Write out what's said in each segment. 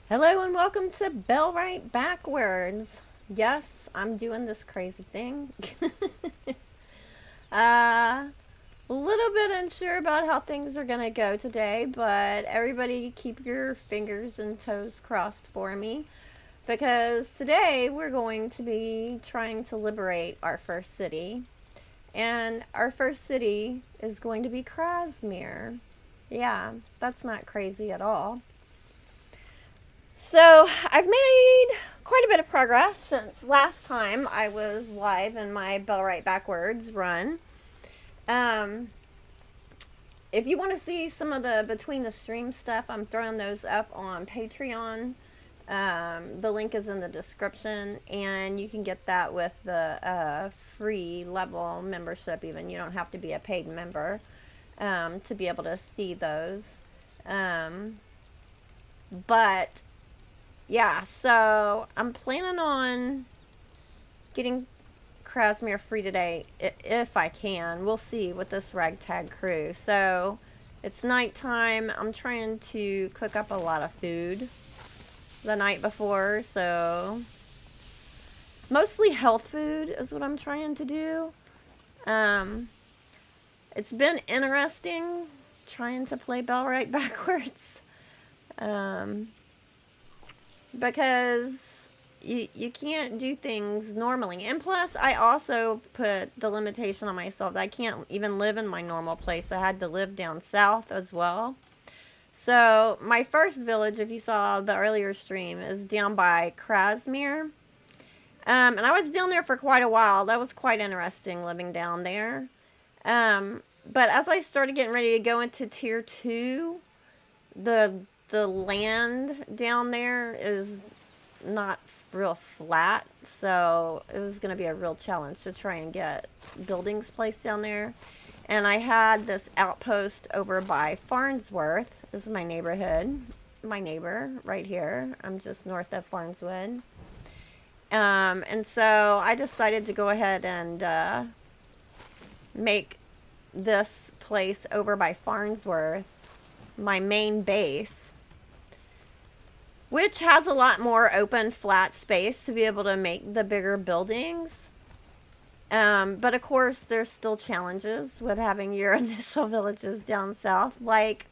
Hello and welcome to Bellwright Backwards. Yes, I'm doing this crazy thing. A little bit unsure about how things are going to go today, but everybody keep your fingers and toes crossed for me because today we're going to be trying to liberate our first city. And our first city is going to be Crasmere. Yeah, that's not crazy at all. So I've made quite a bit of progress since last time I was live in my Bellwright Backwards run. Um, if you want to see some of the between the stream stuff, I'm throwing those up on Patreon. The link is in the description, and you can get that with the free level membership. Even you don't have to be a paid member to be able to see those. But yeah, so I'm planning on getting Crasmere free today if I can. We'll see with this ragtag crew. So it's nighttime. I'm trying to cook up a lot of food the night before. So mostly health food is what I'm trying to do. It's been interesting trying to play Bellwright backwards. Because you can't do things normally. And plus, I also put the limitation on myself that I can't even live in my normal place. I had to live down south as well. So, my first village, if you saw the earlier stream, is down by Crasmere. And I was down there for quite a while. That was quite interesting living down there. But as I started getting ready to go into Tier 2, the land down there is not real flat, so it was going to be a real challenge to try and get buildings placed down there. And I had this outpost over by Farnsworth. This is my neighborhood, my neighbor right here. I'm just north of Farnsworth. And so I decided to go ahead and make this place over by Farnsworth my main base, which has a lot more open flat space to be able to make the bigger buildings. But of course there's still challenges with having your initial villages down south. Like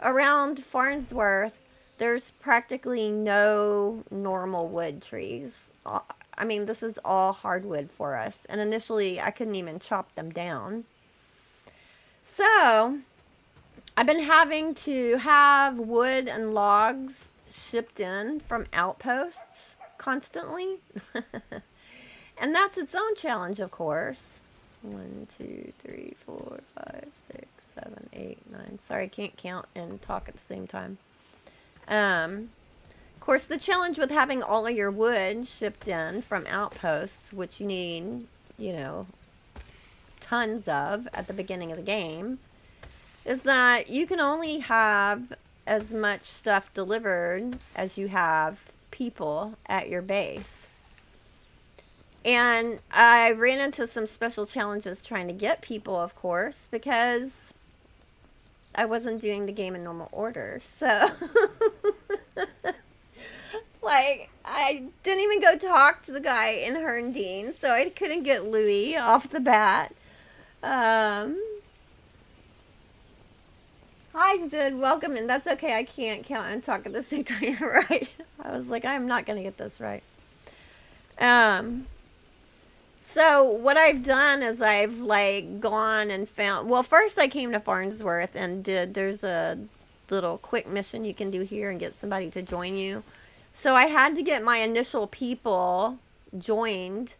around Farnsworth, there's practically no normal wood trees. I mean, this is all hardwood for us, and initially I couldn't even chop them down. So I've been having to have wood and logs shipped in from outposts constantly. And that's its own challenge, of course. 1, 2, 3, 4, 5, 6, 7, 8, 9. Sorry, I can't count and talk at the same time. Of course, the challenge with having all of your wood shipped in from outposts, which you need, you know, tons of at the beginning of the game, is that you can only have as much stuff delivered as you have people at your base. And I ran into some special challenges trying to get people, of course, because I wasn't doing the game in normal order. So, like, I didn't even go talk to the guy in Herndine, so I couldn't get Louis off the bat. Hi, Sid. Welcome, and that's okay. I can't count and talk at the same time, right? I was like, I'm not going to get this right. So what I've done is I've, like, gone and found... Well, first I came to Farnsworth and there's a little quick mission you can do here and get somebody to join you. So I had to get my initial people joined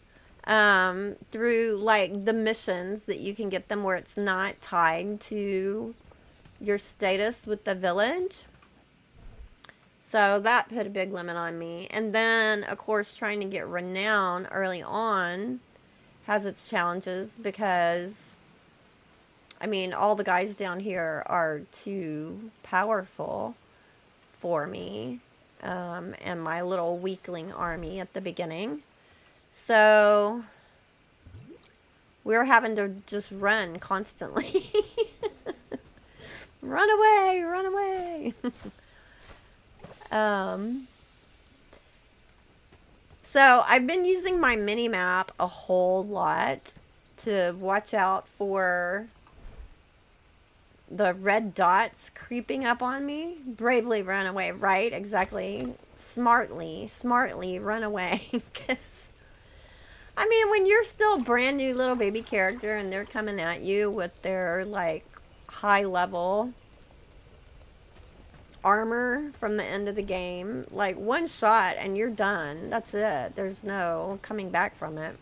through, like, the missions that you can get them where it's not tied to your status with the village. So that put a big limit on me. And then, of course, trying to get renown early on has its challenges because, I mean, all the guys down here are too powerful for me and my little weakling army at the beginning. So we're having to just run constantly. Run away, run away. Um, so I've been using my mini map a whole lot to watch out for the red dots creeping up on me. Bravely run away, right? Exactly. Smartly run away. Because, I mean, when you're still a brand new little baby character and they're coming at you with their, like, high level armor from the end of the game, like, one shot and you're done. That's it. There's no coming back from it.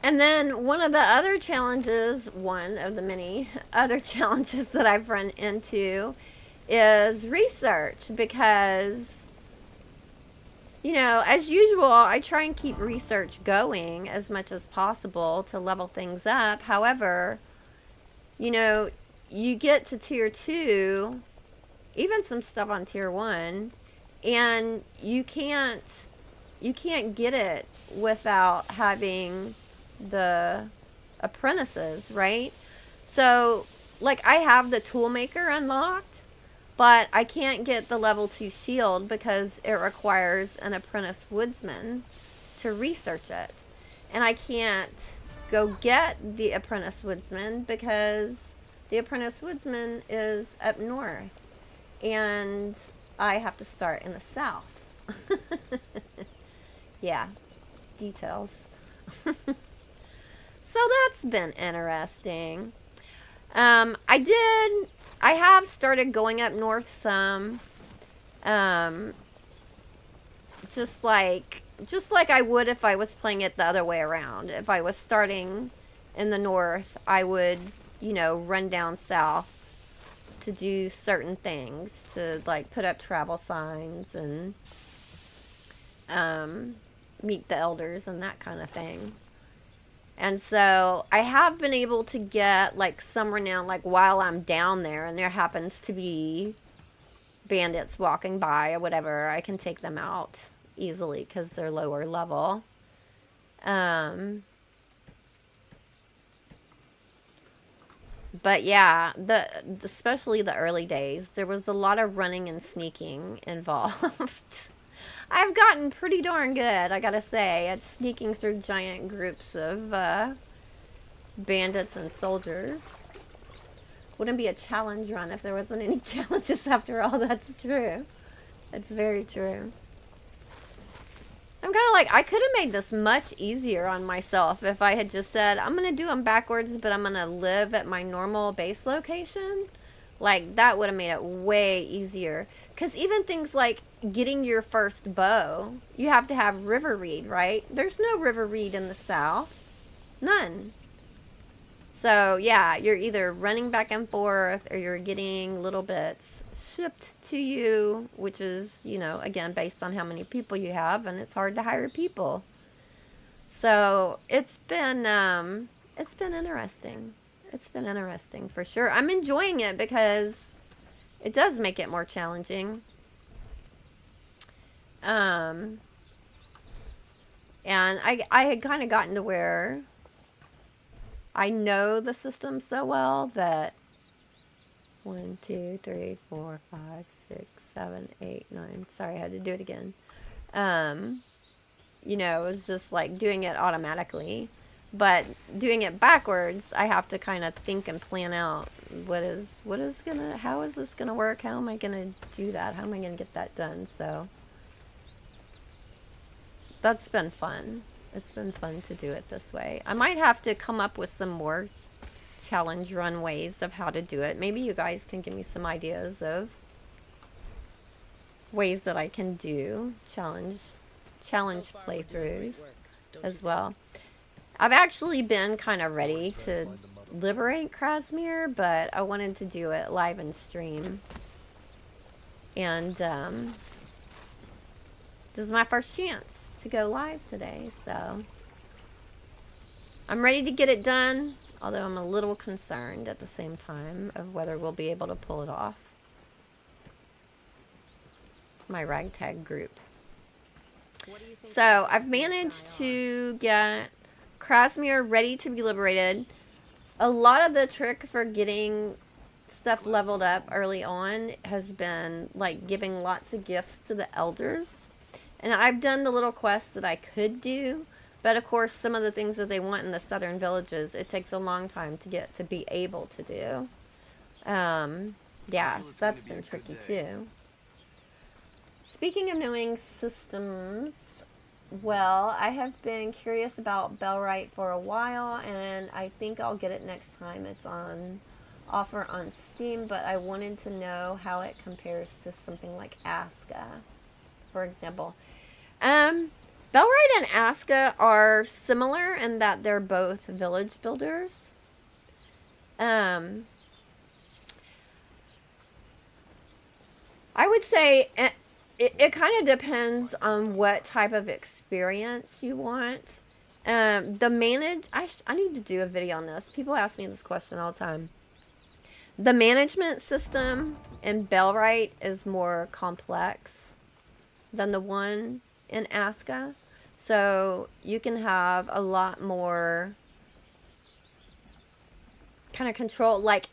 And then one of the other challenges, one of the many other challenges that I've run into is research, because, you know, as usual, I try and keep research going as much as possible to level things up. However, you know, you get to tier 2, even some stuff on tier 1, and you can't get it without having the apprentices, right? So, like, I have the toolmaker unlocked, but I can't get the level 2 shield because it requires an apprentice woodsman to research it. And I can't go get the apprentice woodsman because the apprentice woodsman is up north and I have to start in the south. Yeah, details. So that's been interesting. I have started going up north some. Just like I would if I was playing it the other way around. If I was starting in the north, I would, you know, run down south to do certain things, to like put up travel signs and meet the elders and that kind of thing. And so I have been able to get like some renown, like while I'm down there and there happens to be bandits walking by or whatever, I can take them out easily because they're lower level. But yeah, especially the early days, there was a lot of running and sneaking involved. I've gotten pretty darn good, I gotta say, at sneaking through giant groups of bandits and soldiers. Wouldn't be a challenge run if there wasn't any challenges after all. That's true. That's very true. I'm kind of like, I could have made this much easier on myself if I had just said, I'm going to do them backwards, but I'm going to live at my normal base location. Like, that would have made it way easier. Because even things like getting your first bow, you have to have river reed, right? There's no river reed in the south. None. So, yeah, you're either running back and forth or you're getting little bits shipped to you, which is, you know, again, based on how many people you have, and it's hard to hire people. So, it's been interesting. It's been interesting for sure. I'm enjoying it because it does make it more challenging. And I had kind of gotten to where I know the system so well that 1, 2, 3, 4, 5, 6, 7, 8, 9. Sorry, I had to do it again. You know, it was just like doing it automatically. But doing it backwards, I have to kind of think and plan out how is this gonna work? How am I gonna do that? How am I gonna get that done? So that's been fun. It's been fun to do it this way. I might have to come up with some more challenge run ways of how to do it. Maybe you guys can give me some ideas of ways that I can do challenge playthroughs as well. I've actually been kind of ready to liberate Krasmere, but I wanted to do it live and stream. And this is my first chance to go live today, so I'm ready to get it done, although I'm a little concerned at the same time of whether we'll be able to pull it off. My ragtag group. So I've managed to get Krasmere ready to be liberated. A lot of the trick for getting stuff leveled up early on has been like giving lots of gifts to the elders. And I've done the little quests that I could do, but of course some of the things that they want in the southern villages, it takes a long time to get to be able to do. Yeah, so that's been tricky too. Speaking of knowing systems, well, I have been curious about Bellwright for a while, and I think I'll get it next time it's on offer on Steam, but I wanted to know how it compares to something like Aska, for example. Bellwright and Aska are similar in that they're both village builders. I would say it kind of depends on what type of experience you want. I need to do a video on this. People ask me this question all the time. The management system in Bellwright is more complex than the one in Aska. So you can have a lot more kind of control. Like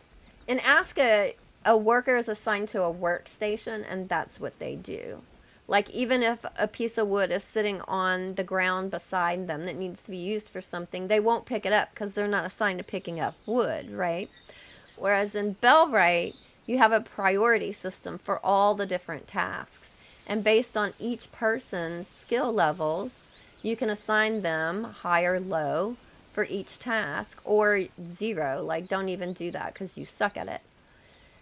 in Aska, a worker is assigned to a workstation, and that's what they do. Like even if a piece of wood is sitting on the ground beside them that needs to be used for something, they won't pick it up because they're not assigned to picking up wood, right? Whereas in Bellwright, you have a priority system for all the different tasks. And based on each person's skill levels, you can assign them high or low for each task, or 0, like don't even do that because you suck at it.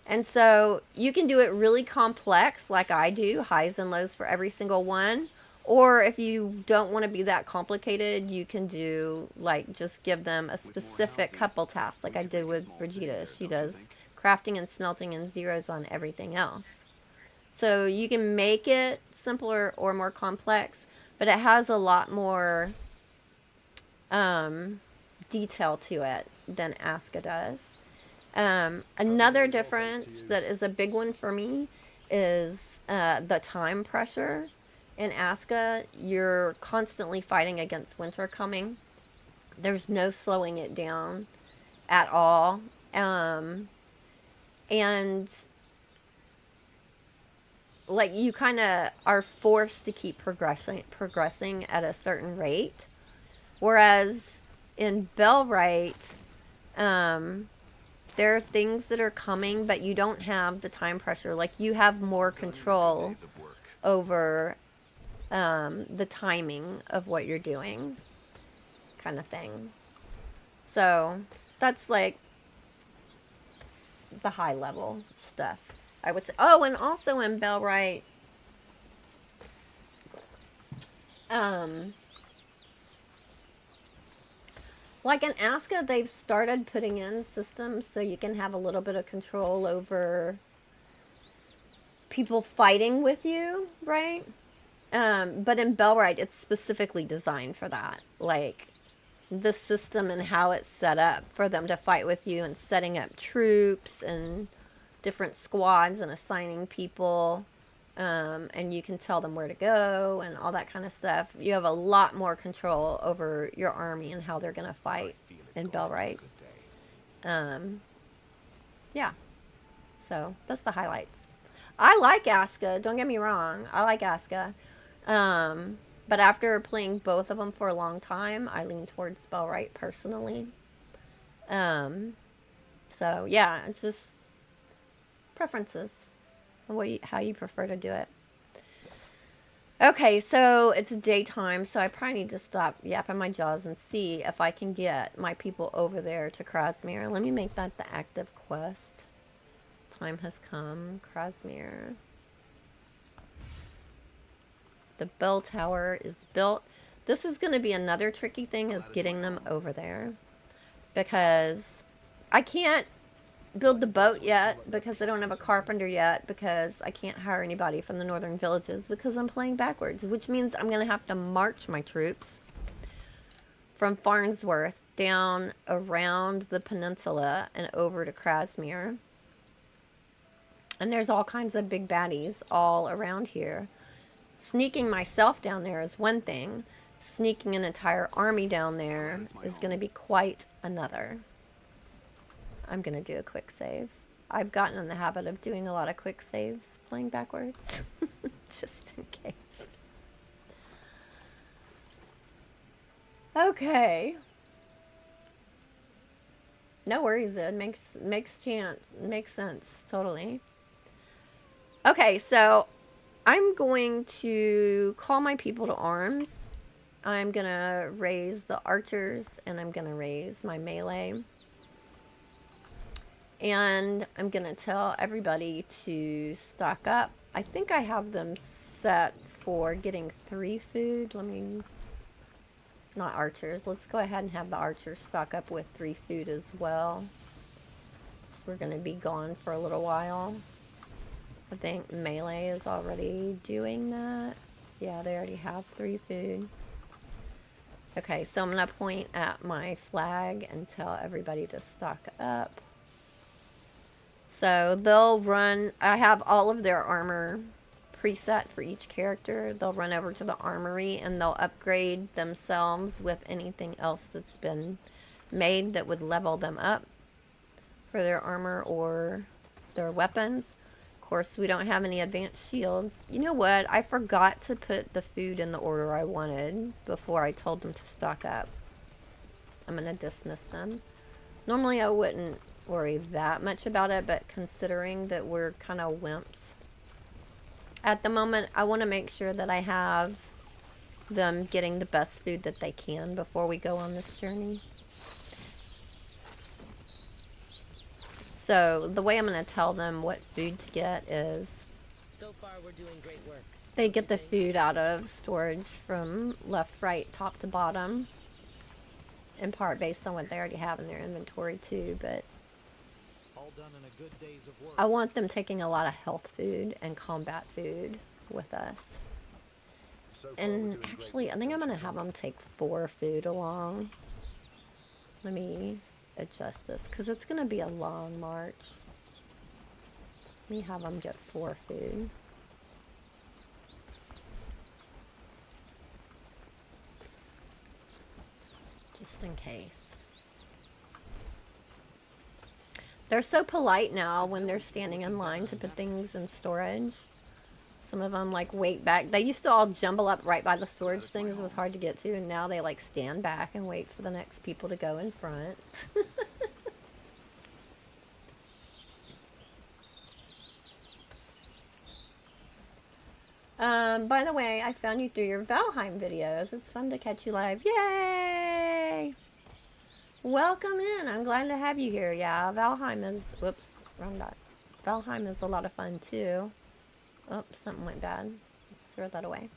And so you can do it really complex like I do, highs and lows for every single one. Or if you don't want to be that complicated, you can do like just give them a specific couple tasks like I did with Brigida. She does crafting and smelting and 0s on everything else. So you can make it simpler or more complex, but it has a lot more detail to it than Aska does. Another difference that is a big one for me is the time pressure. In Aska, you're constantly fighting against winter coming. There's no slowing it down at all. And like you kind of are forced to keep progressing at a certain rate. Whereas in Bellwright, there are things that are coming, but you don't have the time pressure. Like you have more control over the timing of what you're doing, kind of thing. So that's like the high level stuff, I would say. Oh, and also in Bellwright, like in Aska, they've started putting in systems so you can have a little bit of control over people fighting with you, right? But in Bellwright, it's specifically designed for that. Like, the system and how it's set up for them to fight with you, and setting up troops and different squads and assigning people. And you can tell them where to go and all that kind of stuff. You have a lot more control over your army and how they're going to fight in Bellwright. Yeah. So, that's the highlights. I like Aska. Don't get me wrong. I like Aska. But after playing both of them for a long time, I lean towards Bellwright personally. So yeah, it's just preferences, how you prefer to do it. Okay, so it's daytime, so I probably need to stop yapping my jaws and see if I can get my people over there to Crasmere. Let me make that the active quest. Time has come, Crasmere. The bell tower is built. This is going to be another tricky thing, is getting them over there. Because I can't build the boat yet, because I don't have a carpenter yet, because I can't hire anybody from the northern villages, because I'm playing backwards. Which means I'm going to have to march my troops from Farnsworth down around the peninsula and over to Crasmere. And there's all kinds of big baddies all around here. Sneaking myself down there is one thing. Sneaking an entire army down there is going to be quite another. I'm going to do a quick save. I've gotten in the habit of doing a lot of quick saves playing backwards, just in case. Okay. No worries, it makes sense, totally. Okay, so I'm going to call my people to arms. I'm gonna raise the archers, and I'm gonna raise my melee. And I'm gonna tell everybody to stock up. I think I have them set for getting 3 food. Let me... Not archers. Let's go ahead and have the archers stock up with 3 food as well. So we're going to be gone for a little while. I think melee is already doing that. Yeah, they already have 3 food. Okay, so I'm going to point at my flag and tell everybody to stock up. So they'll run... I have all of their armor preset for each character. They'll run over to the armory and they'll upgrade themselves with anything else that's been made that would level them up for their armor or their weapons. Of course, we don't have any advanced shields. You know what? I forgot to put the food in the order I wanted before I told them to stock up. I'm going to dismiss them. Normally I wouldn't worry that much about it, but considering that we're kind of wimps at the moment, I want to make sure that I have them getting the best food that they can before we go on this journey. So the way I'm going to tell them what food to get is, so far we're doing great work. They get the food out of storage from left, right, top to bottom, in part based on what they already have in their inventory too, but all done in a good day's of work. I want them taking a lot of health food and combat food with us. So And actually, I think I'm going to have them take 4 food along. Let me adjust this, because it's going to be a long march. Let me have them get 4 food. Just in case. They're so polite now when they're standing in line to put things in storage. Some of them like wait back. They used to all jumble up right by the storage things. It was hard to get to, and now they like stand back and wait for the next people to go in front. By the way, I found you through your Valheim videos. It's fun to catch you live. Yay! Welcome in. I'm glad to have you here. Yeah, Valheim is... Whoops, wrong dot. Valheim is a lot of fun too. Oh, something went bad. Let's throw that away.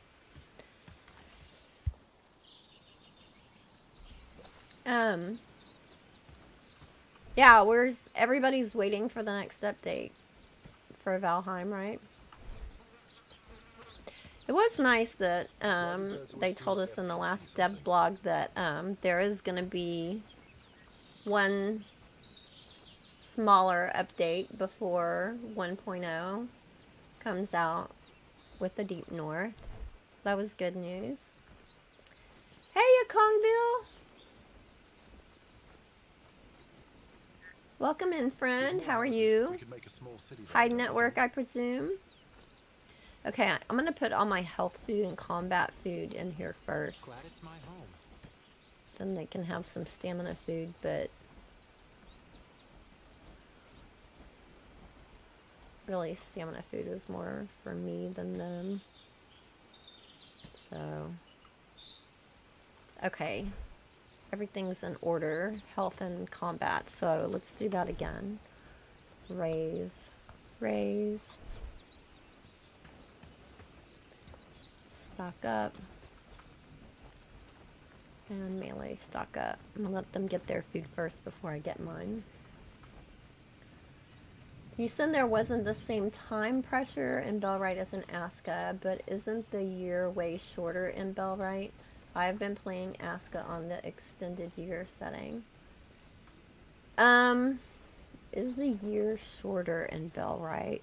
Yeah, everybody's waiting for the next update for Valheim, right? It was nice that they told us in the last dev blog that there is going to be one smaller update before 1.0 comes out with the Deep North. That was good news. Hey, Kongville! Welcome in, friend. How are you? High network, I presume. Okay, I'm going to put all my health food and combat food in here first. Glad it's my home. Then they can have some stamina food, but really stamina food is more for me than them. So, okay. Everything's in order. Health and combat. So let's do that again. Raise. Raise. Stock up. And melee stock up. I'm going to let them get their food first before I get mine. You said there wasn't the same time pressure in Bellwright as in Aska, but isn't the year way shorter in Bellwright? I've been playing Aska on the extended year setting. Is the year shorter in Bellwright?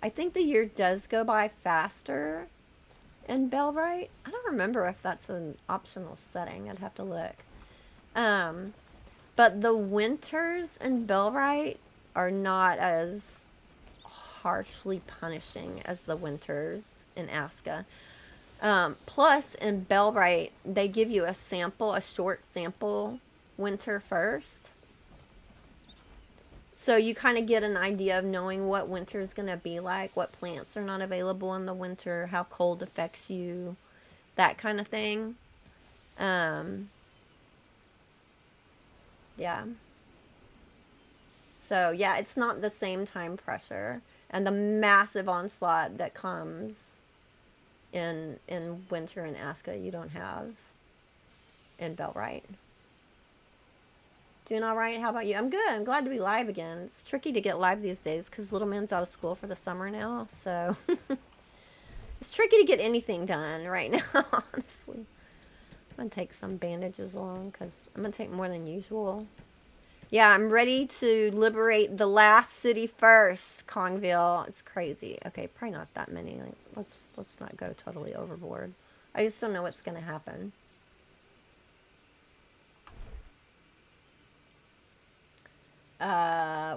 I think the year does go by faster in Bellwright. I don't remember if that's an optional setting. I'd have to look. But the winters in Bellwright are not as harshly punishing as the winters in Aska. Plus, in Bellwright, they give you a sample, a short sample winter first. So you kind of get an idea of knowing what winter is going to be like, what plants are not available in the winter, how cold affects you, that kind of thing. Yeah. So, yeah, it's not the same time pressure and the massive onslaught that comes in winter in Aska you don't have in Bellwright. Doing all right? How about you? I'm good. I'm glad to be live again. It's tricky to get live these days because little man's out of school for the summer now. So it's tricky to get anything done right now, honestly. I'm going to take some bandages along because I'm going to take more than usual. Yeah, I'm ready to liberate the last city first, Kongville. It's crazy. Okay, probably not that many. Like, let's not go totally overboard. I just don't know what's going to happen.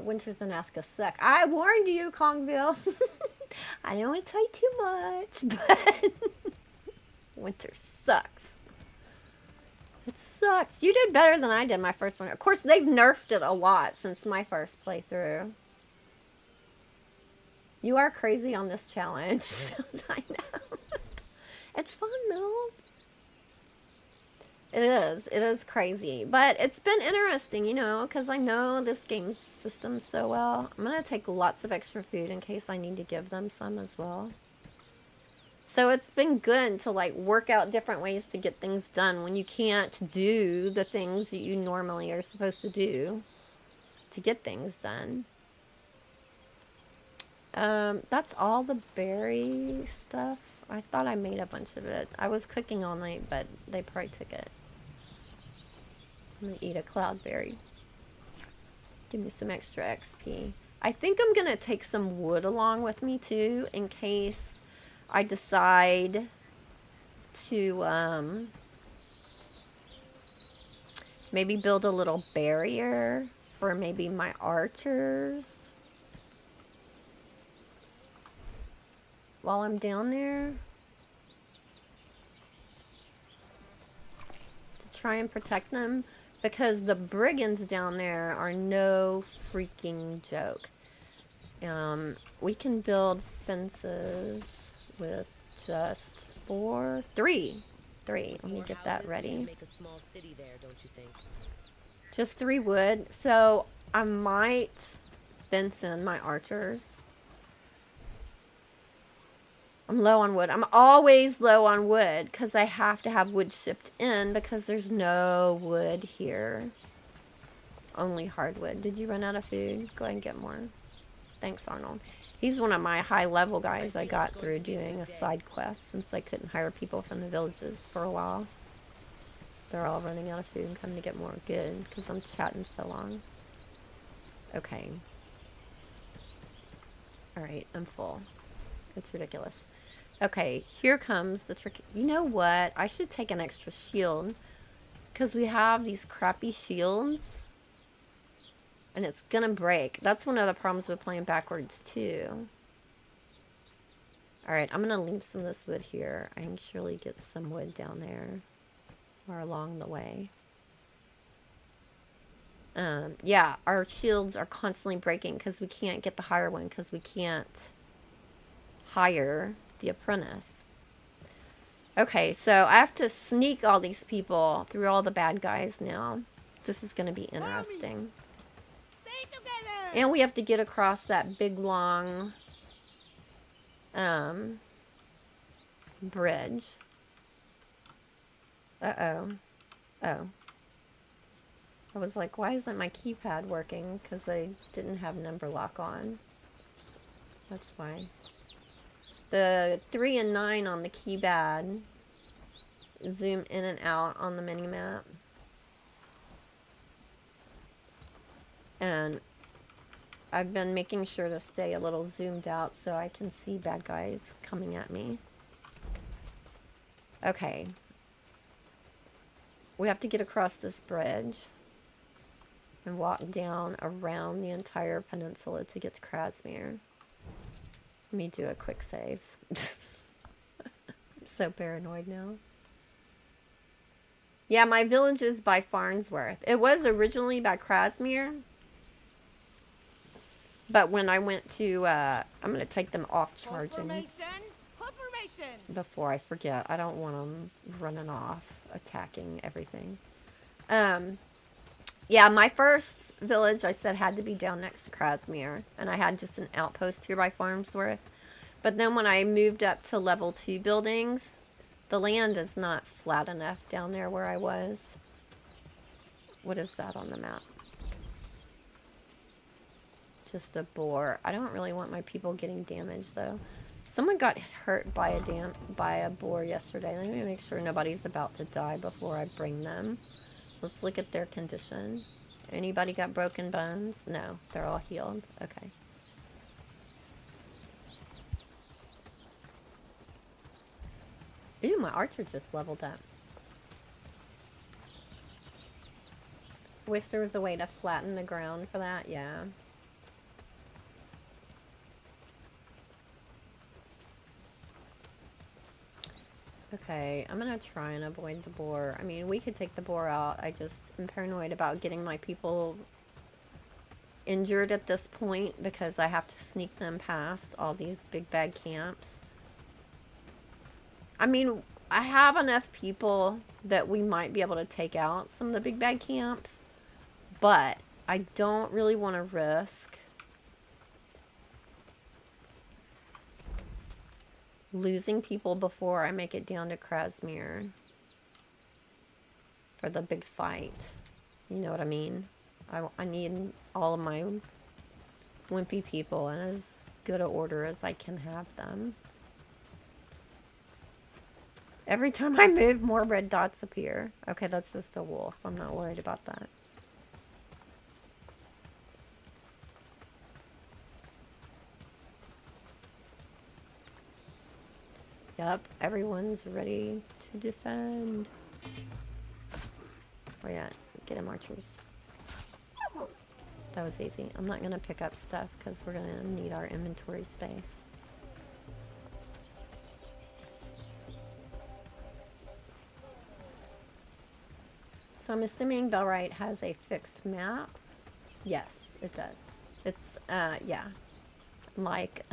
Winters in Alaska suck. I warned you, Kongville. I don't want to tell you too much, but winter sucks. It sucks. You did better than I did my first one. Of course, they've nerfed it a lot since my first playthrough. You are crazy on this challenge. I know. It's fun, though. It is. It is crazy. But it's been interesting, you know, because I know this game system so well. I'm going to take lots of extra food in case I need to give them some as well. So it's been good to, like, work out different ways to get things done when you can't do the things that you normally are supposed to do to get things done. That's all the berry stuff. I thought I made a bunch of it. I was cooking all night, but they probably took it. I'm gonna eat a cloudberry. Give me some extra XP. I think I'm gonna take some wood along with me too, in case I decide to maybe build a little barrier for maybe my archers while I'm down there. To try and protect them. Because the brigands down there are no freaking joke. We can build fences with just three. Let me get that ready. Make a small city there, don't you think? Just 3 wood. So I might fence in my archers. I'm low on wood. I'm always low on wood because I have to have wood shipped in because there's no wood here. Only hardwood. Did you run out of food? Go ahead and get more. Thanks, Arnold. He's one of my high-level guys I got through doing a side quest since I couldn't hire people from the villages for a while. They're all running out of food and coming to get more. Good, because I'm chatting so long. Okay. Alright, I'm full. It's ridiculous. Okay, here comes the trick. You know what? I should take an extra shield. Because we have these crappy shields. And it's gonna break. That's one of the problems with playing backwards, too. Alright, I'm gonna leave some of this wood here. I can surely get some wood down there. Or along the way. Yeah, our shields are constantly breaking because we can't get the higher one. Because we can't hire the apprentice. Okay, so I have to sneak all these people through all the bad guys now. This is going to be interesting. Stay together. And we have to get across that big long bridge. Uh-oh. Oh. I was like, why isn't my keypad working? Because I didn't have number lock on. That's why. The 3 and 9 on the keypad zoom in and out on the mini-map. And I've been making sure to stay a little zoomed out so I can see bad guys coming at me. Okay. We have to get across this bridge. and walk down around the entire peninsula to get to Crasmere. Let me do a quick save. I'm so paranoid now. Yeah, my village is by Farnsworth. It was originally by Crasmere. But when I went to, I'm going to take them off charging Formation. Formation. before I forget. I don't want them running off, attacking everything. Yeah, my first village, I said, had to be down next to Crasmere. And I had just an outpost here by Farnsworth. But then when I moved up to level 2 buildings, the land is not flat enough down there where I was. What is that on the map? Just a boar. I don't really want my people getting damaged, though. Someone got hurt by a boar yesterday. Let me make sure nobody's about to die before I bring them. Let's look at their condition. Anybody got broken bones? No, they're all healed. Okay. Ooh, my archer just leveled up. Wish there was a way to flatten the ground for that. Yeah. Okay, I'm gonna try and avoid the boar. I mean, we could take the boar out. I just am paranoid about getting my people injured at this point because I have to sneak them past all these big bad camps. I mean, I have enough people that we might be able to take out some of the big bad camps, but I don't really want to risk losing people before I make it down to Crasmere for the big fight. You know what I mean? I need all of my wimpy people in as good a order as I can have them. Every time I move, more red dots appear. Okay, that's just a wolf. I'm not worried about that. Yep, everyone's ready to defend. Where you at? Get him, archers. That was easy. I'm not going to pick up stuff because we're going to need our inventory space. So I'm assuming Bellwright has a fixed map. Yes, it does. It's, yeah, like,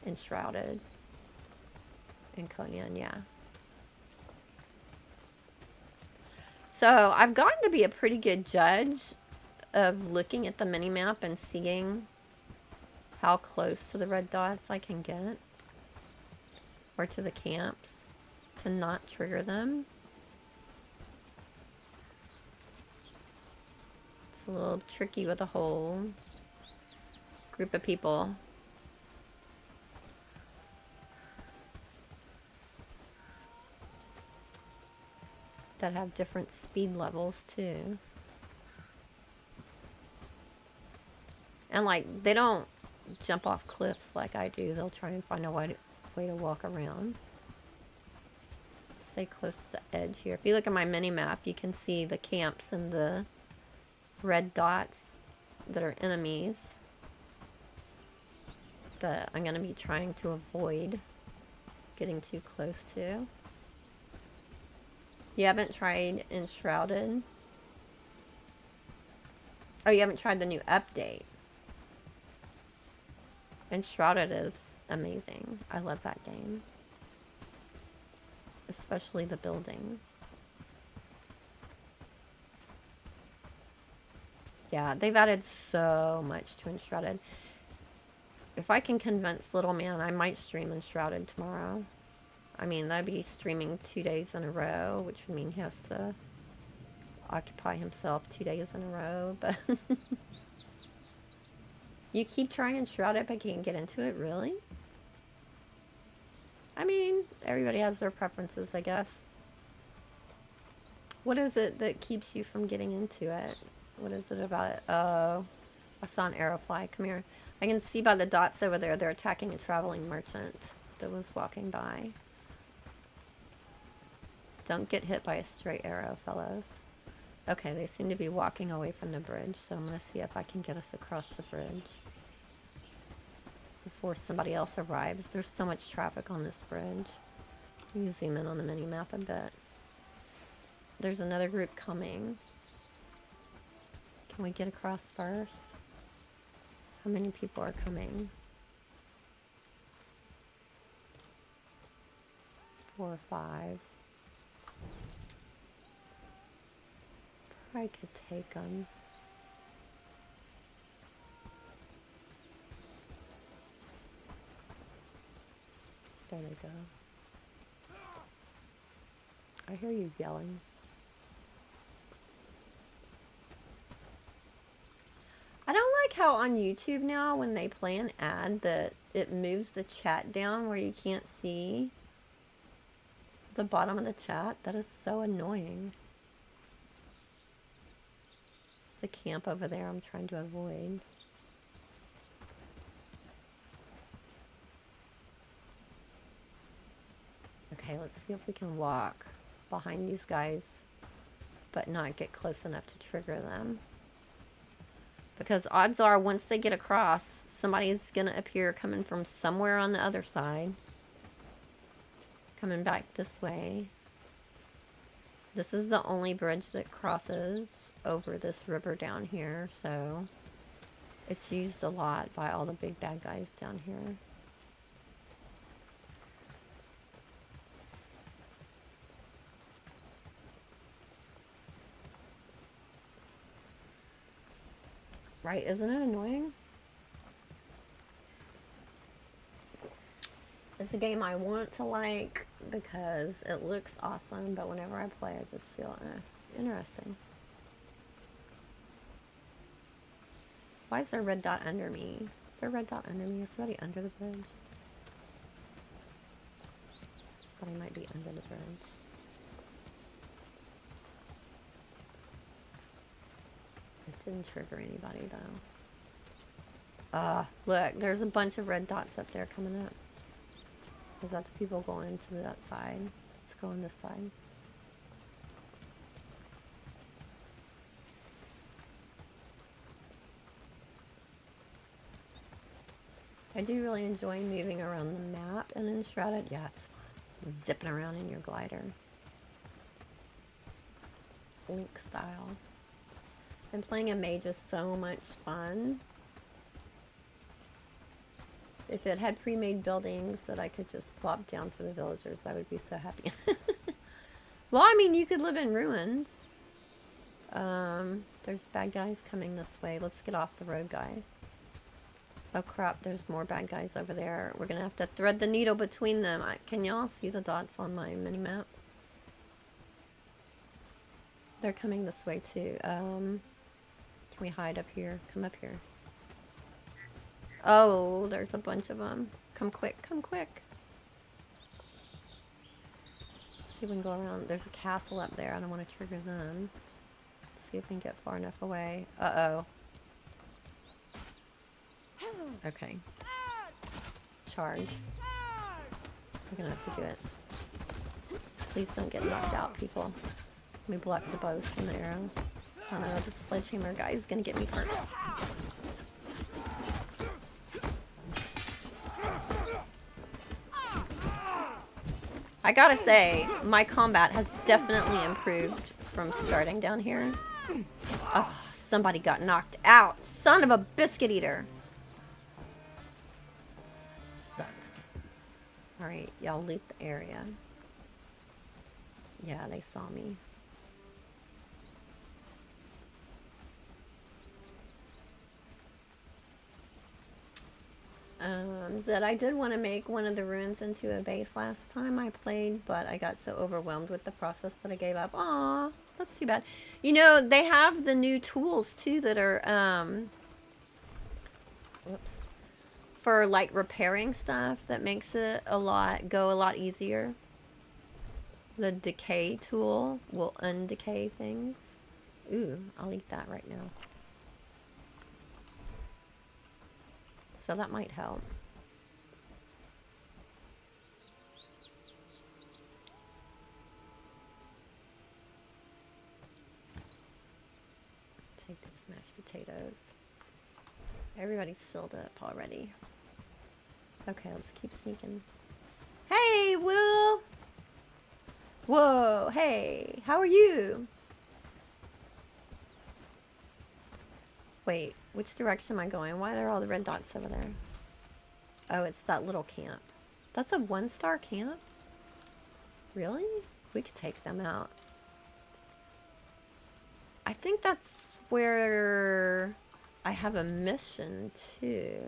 Enshrouded in Konyan, yeah. So I've gotten to be a pretty good judge of looking at the mini-map and seeing how close to the red dots I can get. Or to the camps to not trigger them. It's a little tricky with a whole group of people. That have different speed levels too. And like, they don't jump off cliffs like I do. They'll try and find a way to walk around. Stay close to the edge here. If you look at my mini map, you can see the camps and the red dots that are enemies that I'm going to be trying to avoid getting too close to. You haven't tried Enshrouded? Oh, you haven't tried the new update. Enshrouded is amazing. I love that game. Especially the building. Yeah, they've added so much to Enshrouded. If I can convince Little Man, I might stream Enshrouded tomorrow. I mean, that'd be streaming 2 days in a row, which would mean he has to occupy himself 2 days in a row, but... You keep trying Enshrouded but can't get into it, really? I mean, everybody has their preferences, I guess. What is it that keeps you from getting into it? What is it about it? Oh, I saw an arrow fly. Come here. I can see by the dots over there, they're attacking a traveling merchant that was walking by. Don't get hit by a stray arrow, fellows. Okay, they seem to be walking away from the bridge, so I'm going to see if I can get us across the bridge before somebody else arrives. There's so much traffic on this bridge. Let me zoom in on the mini-map a bit. There's another group coming. Can we get across first? How many people are coming? 4 or 5. I could take them. There they go. I hear you yelling. I don't like how on YouTube now when they play an ad that it moves the chat down where you can't see the bottom of the chat. That is so annoying. There's the camp over there I'm trying to avoid. Okay, let's see if we can walk behind these guys but not get close enough to trigger them. Because odds are once they get across, somebody's going to appear coming from somewhere on the other side. Coming back this way. This is the only bridge that crosses over this river down here, so it's used a lot by all the big bad guys down here. Right, isn't it annoying? It's a game I want to like because it looks awesome, but whenever I play, I just feel interesting. Why is there a red dot under me? Is there a red dot under me? Is somebody under the bridge? Somebody might be under the bridge. It didn't trigger anybody though. Look, there's a bunch of red dots up there coming up. Is that the people going into that side? Let's go on this side. I do really enjoy moving around the map and Enshrouded. Yeah, it's fun. Zipping around in your glider. Link style. And playing a mage is so much fun. If it had pre-made buildings that I could just plop down for the villagers, I would be so happy. Well, I mean, you could live in ruins. There's bad guys coming this way. Let's get off the road, guys. Oh crap, there's more bad guys over there. We're gonna have to thread the needle between them. Can y'all see the dots on my mini-map? They're coming this way too. Can we hide up here? Come up here. Oh, there's a bunch of them. Come quick, come quick. Let's see if we can go around. There's a castle up there. I don't want to trigger them. Let's see if we can get far enough away. Uh-oh. Okay. Charge. We're gonna have to do it. Please don't get knocked out, people. Let me block the bows from the arrow. Oh no, the sledgehammer guy is gonna get me first. I gotta say, my combat has definitely improved from starting down here. Oh, somebody got knocked out. Son of a biscuit eater. Sucks. Alright, y'all loot the area. Yeah, they saw me. That I did want to make one of the ruins into a base last time I played, but I got so overwhelmed with the process that I gave up. Aw, that's too bad. You know, they have the new tools too that are, whoops, for like repairing stuff that makes it go a lot easier. The decay tool will undecay things. Ooh, I'll eat that right now. So that might help. Take these mashed potatoes. Everybody's filled up already. Okay, let's keep sneaking. Hey, Will! Whoa, hey, how are you? Wait, which direction am I going? Why are all the red dots over there? Oh, it's that little camp. That's a 1-star camp? Really? We could take them out. I think that's where I have a mission too.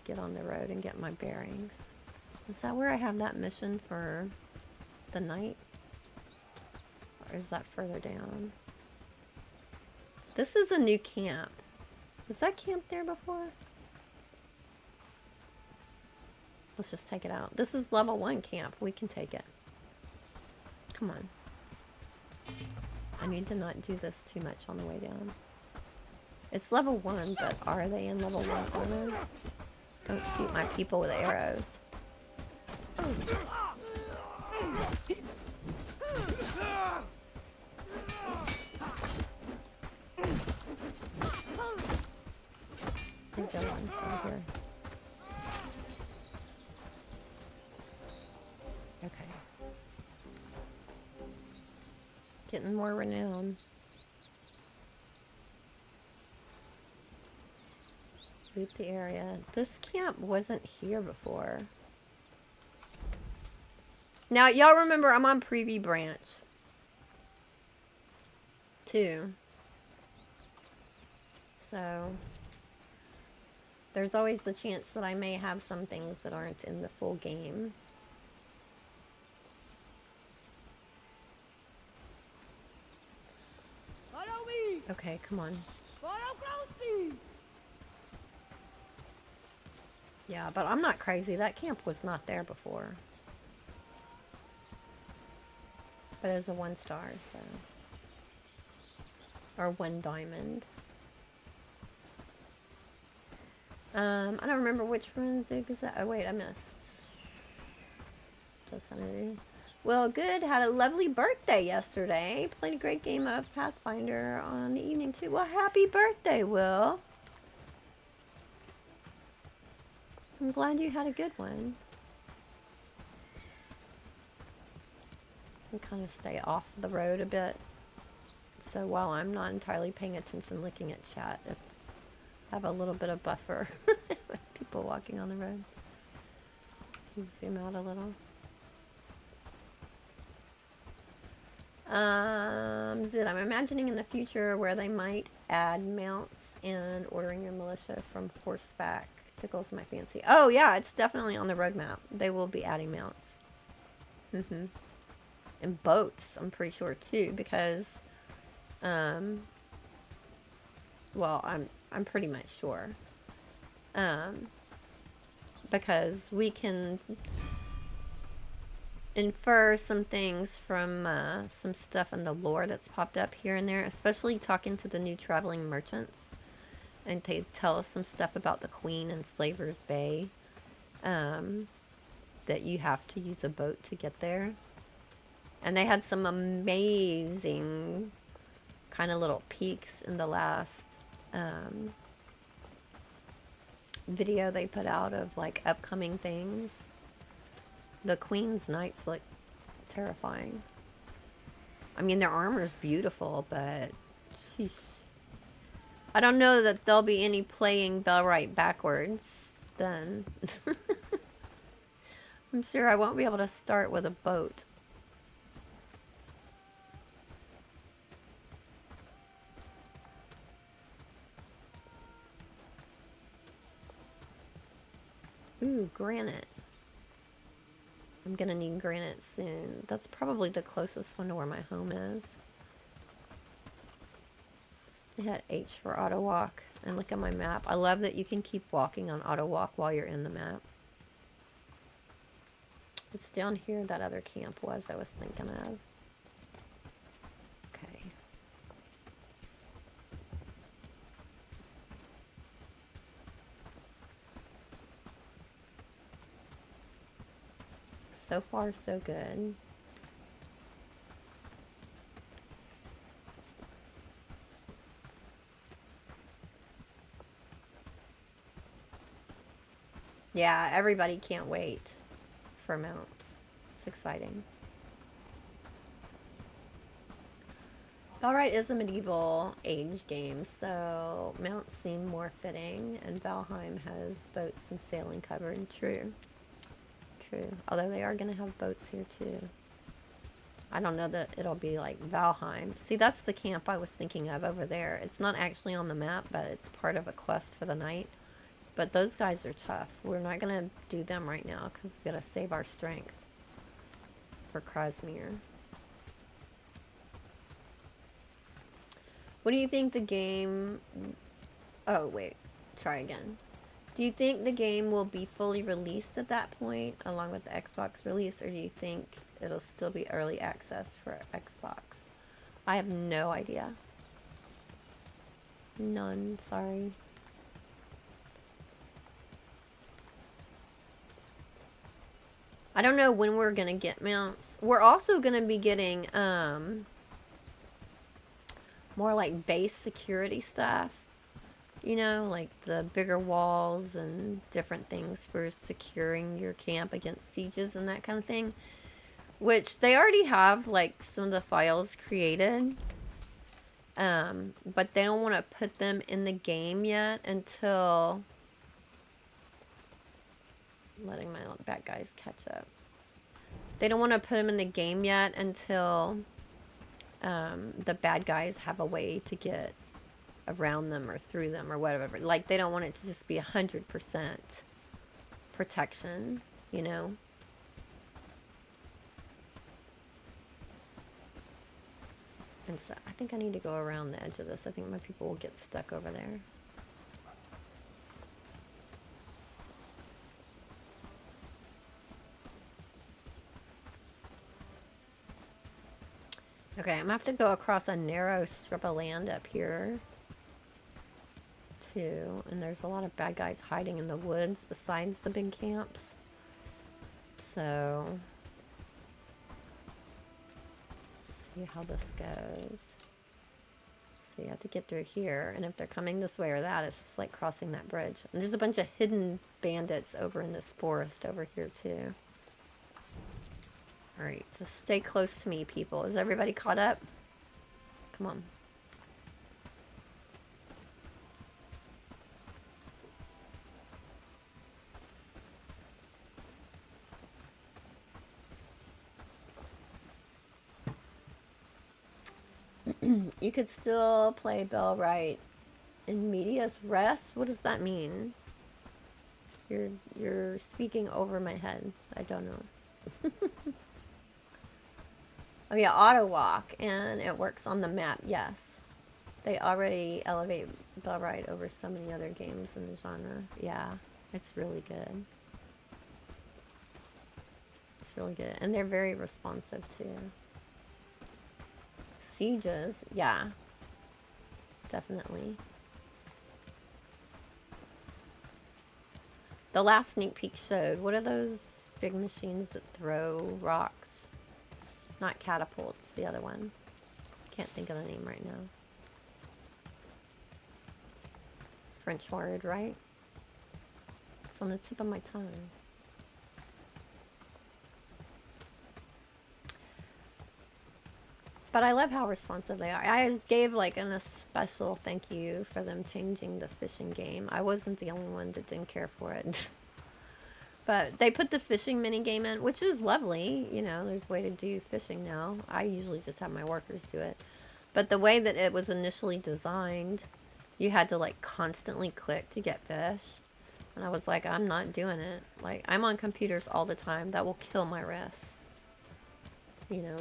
Get on the road and get my bearings. Is that where I have that mission for the night? Or is that further down? This is a new camp. Was that camp there before? Let's just take it out. This is level 1 camp. We can take it. Come on. I need to not do this too much on the way down. It's level 1, but are they in level 1 armor? Don't shoot my people with arrows. Is there one over here? Okay. Getting more renown. Loot the area. This camp wasn't here before. Now, y'all remember I'm on Preview Branch. Too. So, there's always the chance that I may have some things that aren't in the full game. Follow me! Okay, come on. Follow closely! Yeah, but I'm not crazy. That camp was not there before. But it was a 1-star, so. Or 1 diamond. I don't remember which rune Zig is that. Oh, wait, I missed. Well, good. Had a lovely birthday yesterday. Played a great game of Pathfinder on the evening, too. Well, happy birthday, Will. I'm glad you had a good one. And kind of stay off the road a bit. So while I'm not entirely paying attention looking at chat, it's have a little bit of buffer with people walking on the road. Zoom out a little. Zid, I'm imagining in the future where they might add mounts and ordering your militia from horseback tickles my fancy. Oh yeah, it's definitely on the roadmap. They will be adding mounts. And boats, I'm pretty sure too, because well, I'm pretty much sure. Because we can infer some things from some stuff in the lore that's popped up here and there, especially talking to the new traveling merchants. And they tell us some stuff about the Queen and Slaver's Bay. That you have to use a boat to get there. And they had some amazing kind of little peaks in the last video they put out of like upcoming things. The Queen's Knights look terrifying. I mean, their armor's beautiful, but sheesh. I don't know that there'll be any playing Bellwright backwards then. I'm sure I won't be able to start with a boat. Ooh, granite. I'm gonna need granite soon. That's probably the closest one to where my home is. I had H for auto walk. And look at my map. I love that you can keep walking on auto walk while you're in the map. It's down here that other camp was I was thinking of. Okay. So far, so good. Yeah, everybody can't wait for mounts. It's exciting. Bellwright is a medieval age game, so mounts seem more fitting, and Valheim has boats and sailing covered. True. True. Although they are going to have boats here too. I don't know that it'll be like Valheim. See, that's the camp I was thinking of over there. It's not actually on the map, but it's part of a quest for the night. But those guys are tough. We're not going to do them right now because we've got to save our strength for Crasmere. What do you think the game... Oh, wait. Try again. Do you think the game will be fully released at that point, along with the Xbox release, or do you think it'll still be early access for Xbox? I have no idea. None, sorry. I don't know when we're gonna get mounts. We're also gonna be getting more like base security stuff. You know, like the bigger walls and different things for securing your camp against sieges and that kind of thing. Which they already have like some of the files created. But they don't want to put them in the game yet until letting my bad guys catch up. They don't want to put them in the game yet until the bad guys have a way to get around them or through them or whatever. Like, they don't want it to just be 100% protection, you know? And so I think I need to go around the edge of this. I think my people will get stuck over there. Okay, I'm gonna have to go across a narrow strip of land up here too, and there's a lot of bad guys hiding in the woods besides the big camps. So, see how this goes. So you have to get through here, and if they're coming this way or that, it's just like crossing that bridge. And there's a bunch of hidden bandits over in this forest over here too. Alright, just stay close to me, people. Is everybody caught up? Come on. You could still play Bellwright in medias res? What does that mean? You're speaking over my head. I don't know. Oh yeah, auto walk, and it works on the map. Yes, they already elevate Bellwright over so many other games in the genre. Yeah, it's really good. It's really good, and they're very responsive too. Sieges, yeah, definitely. The last sneak peek showed, what are those big machines that throw rocks? Not catapults, the other one. Can't think of the name right now. French word, right? It's on the tip of my tongue. But I love how responsive they are. I gave like a special thank you for them changing the fishing game. I wasn't the only one that didn't care for it. But they put the fishing mini game in, which is lovely. You know, there's a way to do fishing now. I usually just have my workers do it. But the way that it was initially designed, you had to like constantly click to get fish. And I was like, I'm not doing it. Like, I'm on computers all the time. That will kill my wrists. You know.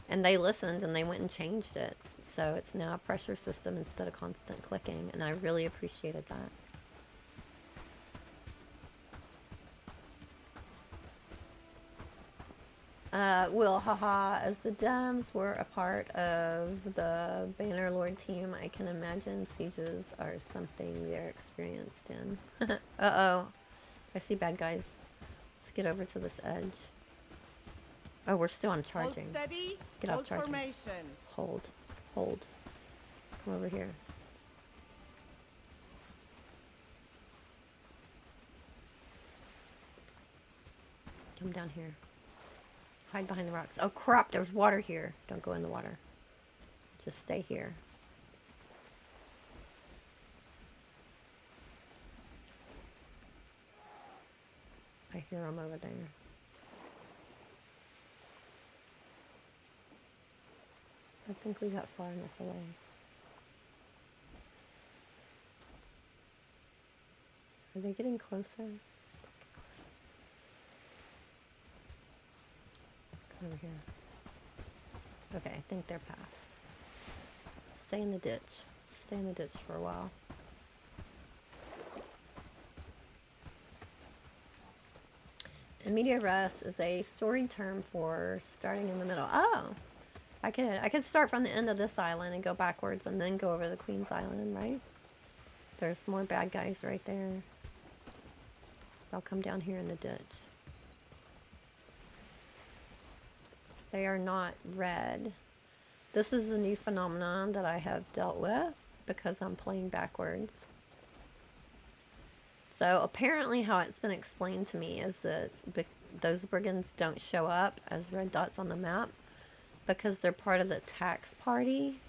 And they listened and they went and changed it. So it's now a pressure system instead of constant clicking. And I really appreciated that. Will, haha, as the devs were a part of the Bannerlord team, I can imagine sieges are something they're experienced in. Uh-oh. I see bad guys. Let's get over to this edge. Oh, we're still on charging. Hold steady. Get off Hold charging. formation. Hold. Hold. Come over here. Come down here. Hide behind the rocks. Oh crap, there's water here. Don't go in the water. Just stay here. I hear them over there. I think we got far enough away. Are they getting closer? Come over here. Okay, I think they're past. Stay in the ditch. Stay in the ditch for a while. Immediate res is a story term for starting in the middle. Oh, I could start from the end of this island and go backwards and then go over the Queen's Island, right? There's more bad guys right there. They'll come down here in the ditch. They are not red. This is a new phenomenon that I have dealt with because I'm playing backwards. So apparently how it's been explained to me is that those brigands don't show up as red dots on the map because they're part of the tax party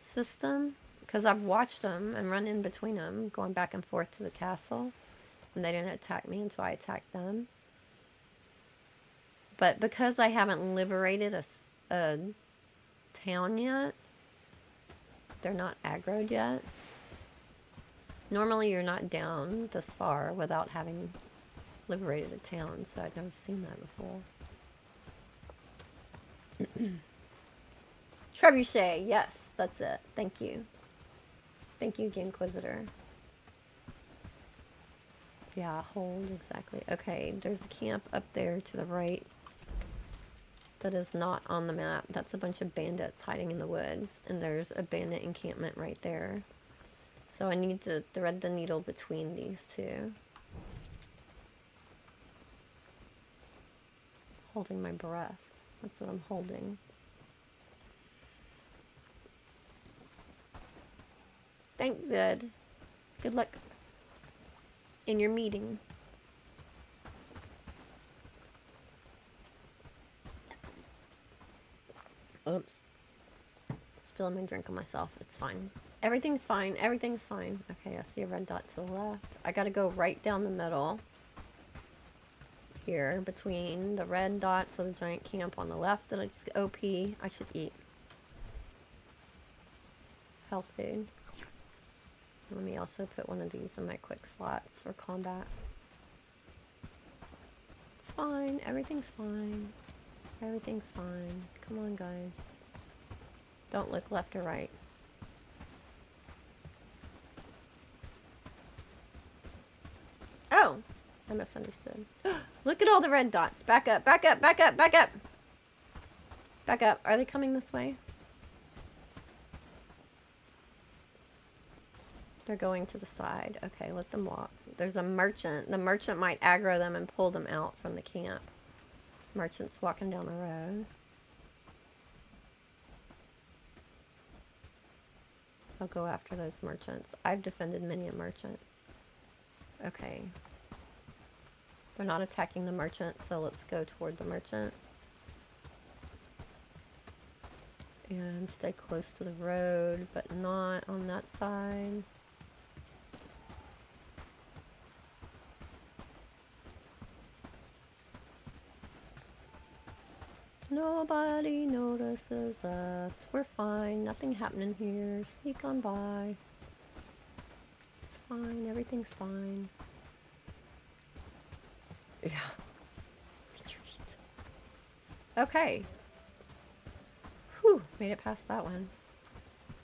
system. Because I've watched them and run in between them going back and forth to the castle. And they didn't attack me until I attacked them. But because I haven't liberated a town yet, they're not aggroed yet. Normally you're not down this far without having liberated a town, so I'd never seen that before. Trebuchet, yes, that's it. Thank you. Thank you, Gamequisitor. Yeah, hold, exactly. Okay, there's a camp up there to the right that is not on the map. That's a bunch of bandits hiding in the woods, and there's a bandit encampment right there. So I need to thread the needle between these two. Holding my breath. That's what I'm holding. Thanks, Zed. Good luck in your meeting. Oops. Spilling my drink on myself. It's fine. Everything's fine. Everything's fine. Okay, I see a red dot to the left. I gotta go right down the middle. Here, between the red dots of the giant camp on the left that it's OP. I should eat. Health food. Let me also put one of these in my quick slots for combat. It's fine. Everything's fine. Everything's fine. Come on, guys. Don't look left or right. Oh! I misunderstood. Look at all the red dots. Back up, back up, back up, back up! Back up. Are they coming this way? They're going to the side. Okay, let them walk. There's a merchant. The merchant might aggro them and pull them out from the camp. Merchant's walking down the road. I'll go after those merchants. I've defended many a merchant. Okay. They're not attacking the merchant, so let's go toward the merchant. And stay close to the road, but not on that side. Nobody notices us. We're fine. Nothing happening here. Sneak on by. It's fine. Everything's fine. Yeah. Retreat. Okay. Whew. Made it past that one.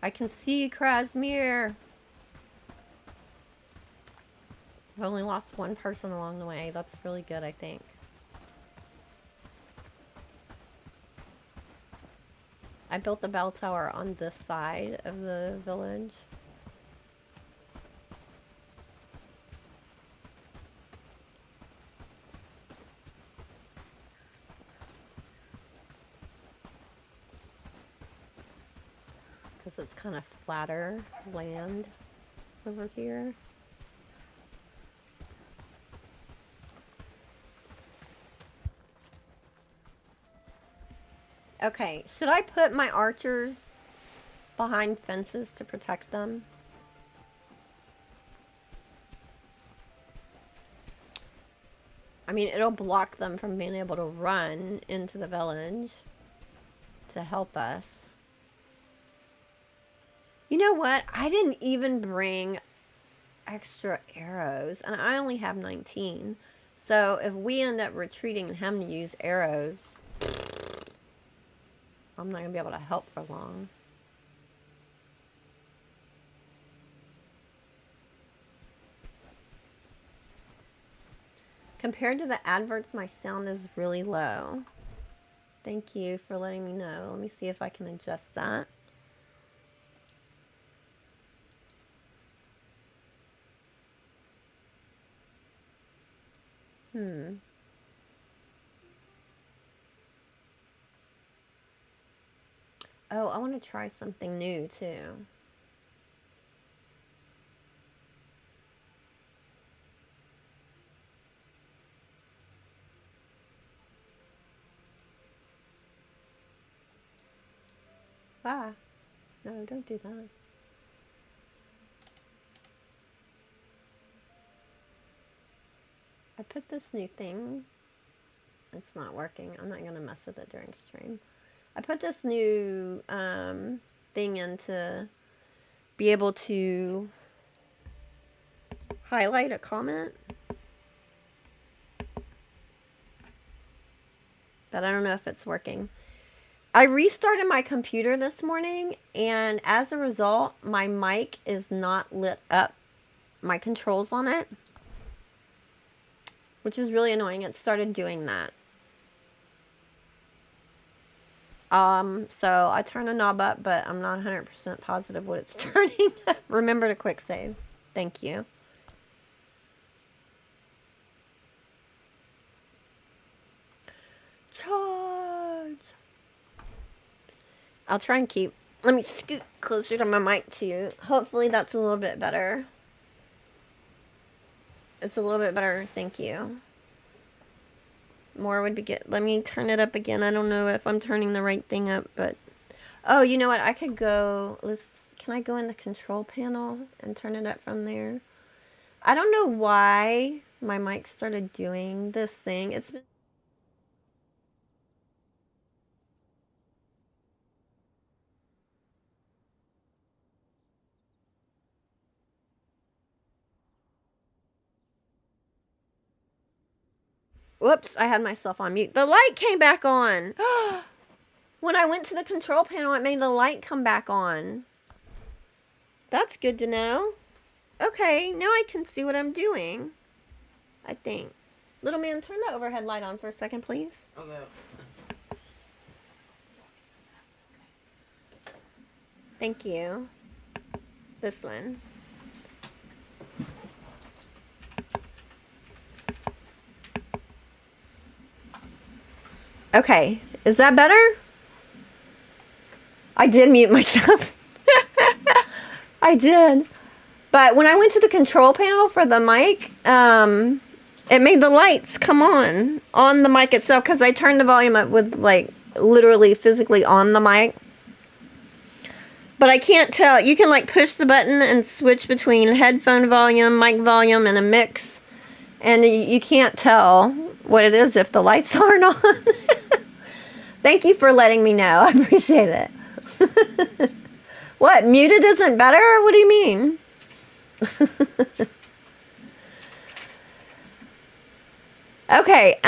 I can see Crasmere. I've only lost one person along the way. That's really good, I think. I built the bell tower on this side of the village. Because it's kind of flatter land over here. Okay, should I put my archers behind fences to protect them? I mean, it'll block them from being able to run into the village to help us. You know what? I didn't even bring extra arrows, and I only have 19. So if we end up retreating and having to use arrows, I'm not going to be able to help for long. Compared to the adverts, my sound is really low. Thank you for letting me know. Let me see if I can adjust that. Oh, I want to try something new too. Ah, no, don't do that. I put this new thing. It's not working. I'm not going to mess with it during stream. I put this new thing in to be able to highlight a comment. But I don't know if it's working. I restarted my computer this morning, and as a result, my mic is not lit up. My controls on it, which is really annoying. It started doing that. So I turned the knob up, but I'm not 100% positive what it's turning. Remember to quick save. Thank you. Charge. I'll try and keep, let me scoot closer to my mic too. Hopefully that's a little bit better. It's a little bit better, thank you. More would be good. Let me turn it up again. I don't know if I'm turning the right thing up, but... Oh, you know what? I could go... Can I go in the control panel and turn it up from there? I don't know why my mic started doing this thing. It's been... Whoops, I had myself on mute. The light came back on. When I went to the control panel, it made the light come back on. That's good to know. Okay, now I can see what I'm doing. I think. Little man, turn the overhead light on for a second, please. Okay. Thank you. This one. Okay, is that better? I did mute myself. I did. But when I went to the control panel for the mic, it made the lights come on the mic itself, because I turned the volume up with, like, literally physically on the mic. But I can't tell. You can, like, push the button and switch between headphone volume, mic volume, and a mix. And you can't tell what it is if the lights aren't on. Thank you for letting me know. I appreciate it. What? Muted isn't better? What do you mean? Okay.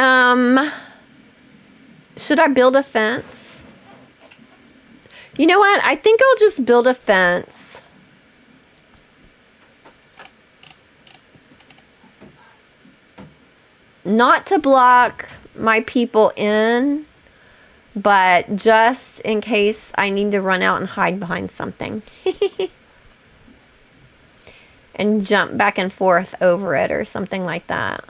Should I build a fence? You know what? I think I'll just build a fence. Not to block my people in, but just in case I need to run out and hide behind something. And jump back and forth over it or something like that.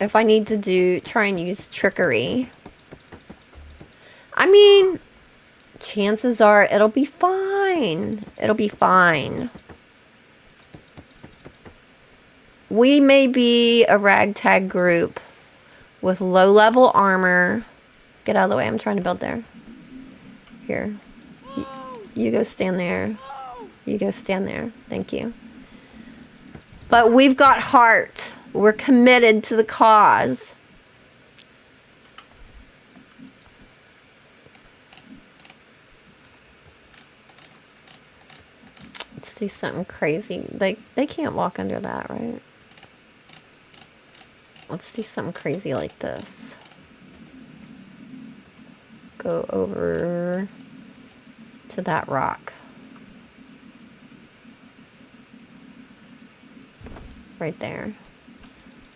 If I need to try and use trickery. I mean, chances are it'll be fine. It'll be fine. we may be a ragtag group with low-level armor. Get out of the way. I'm trying to build there. Here. You go stand there. You go stand there. Thank you. But we've got heart. We're committed to the cause. Let's do something crazy. They can't walk under that, right? Let's do something crazy like this. Go over to that rock. Right there.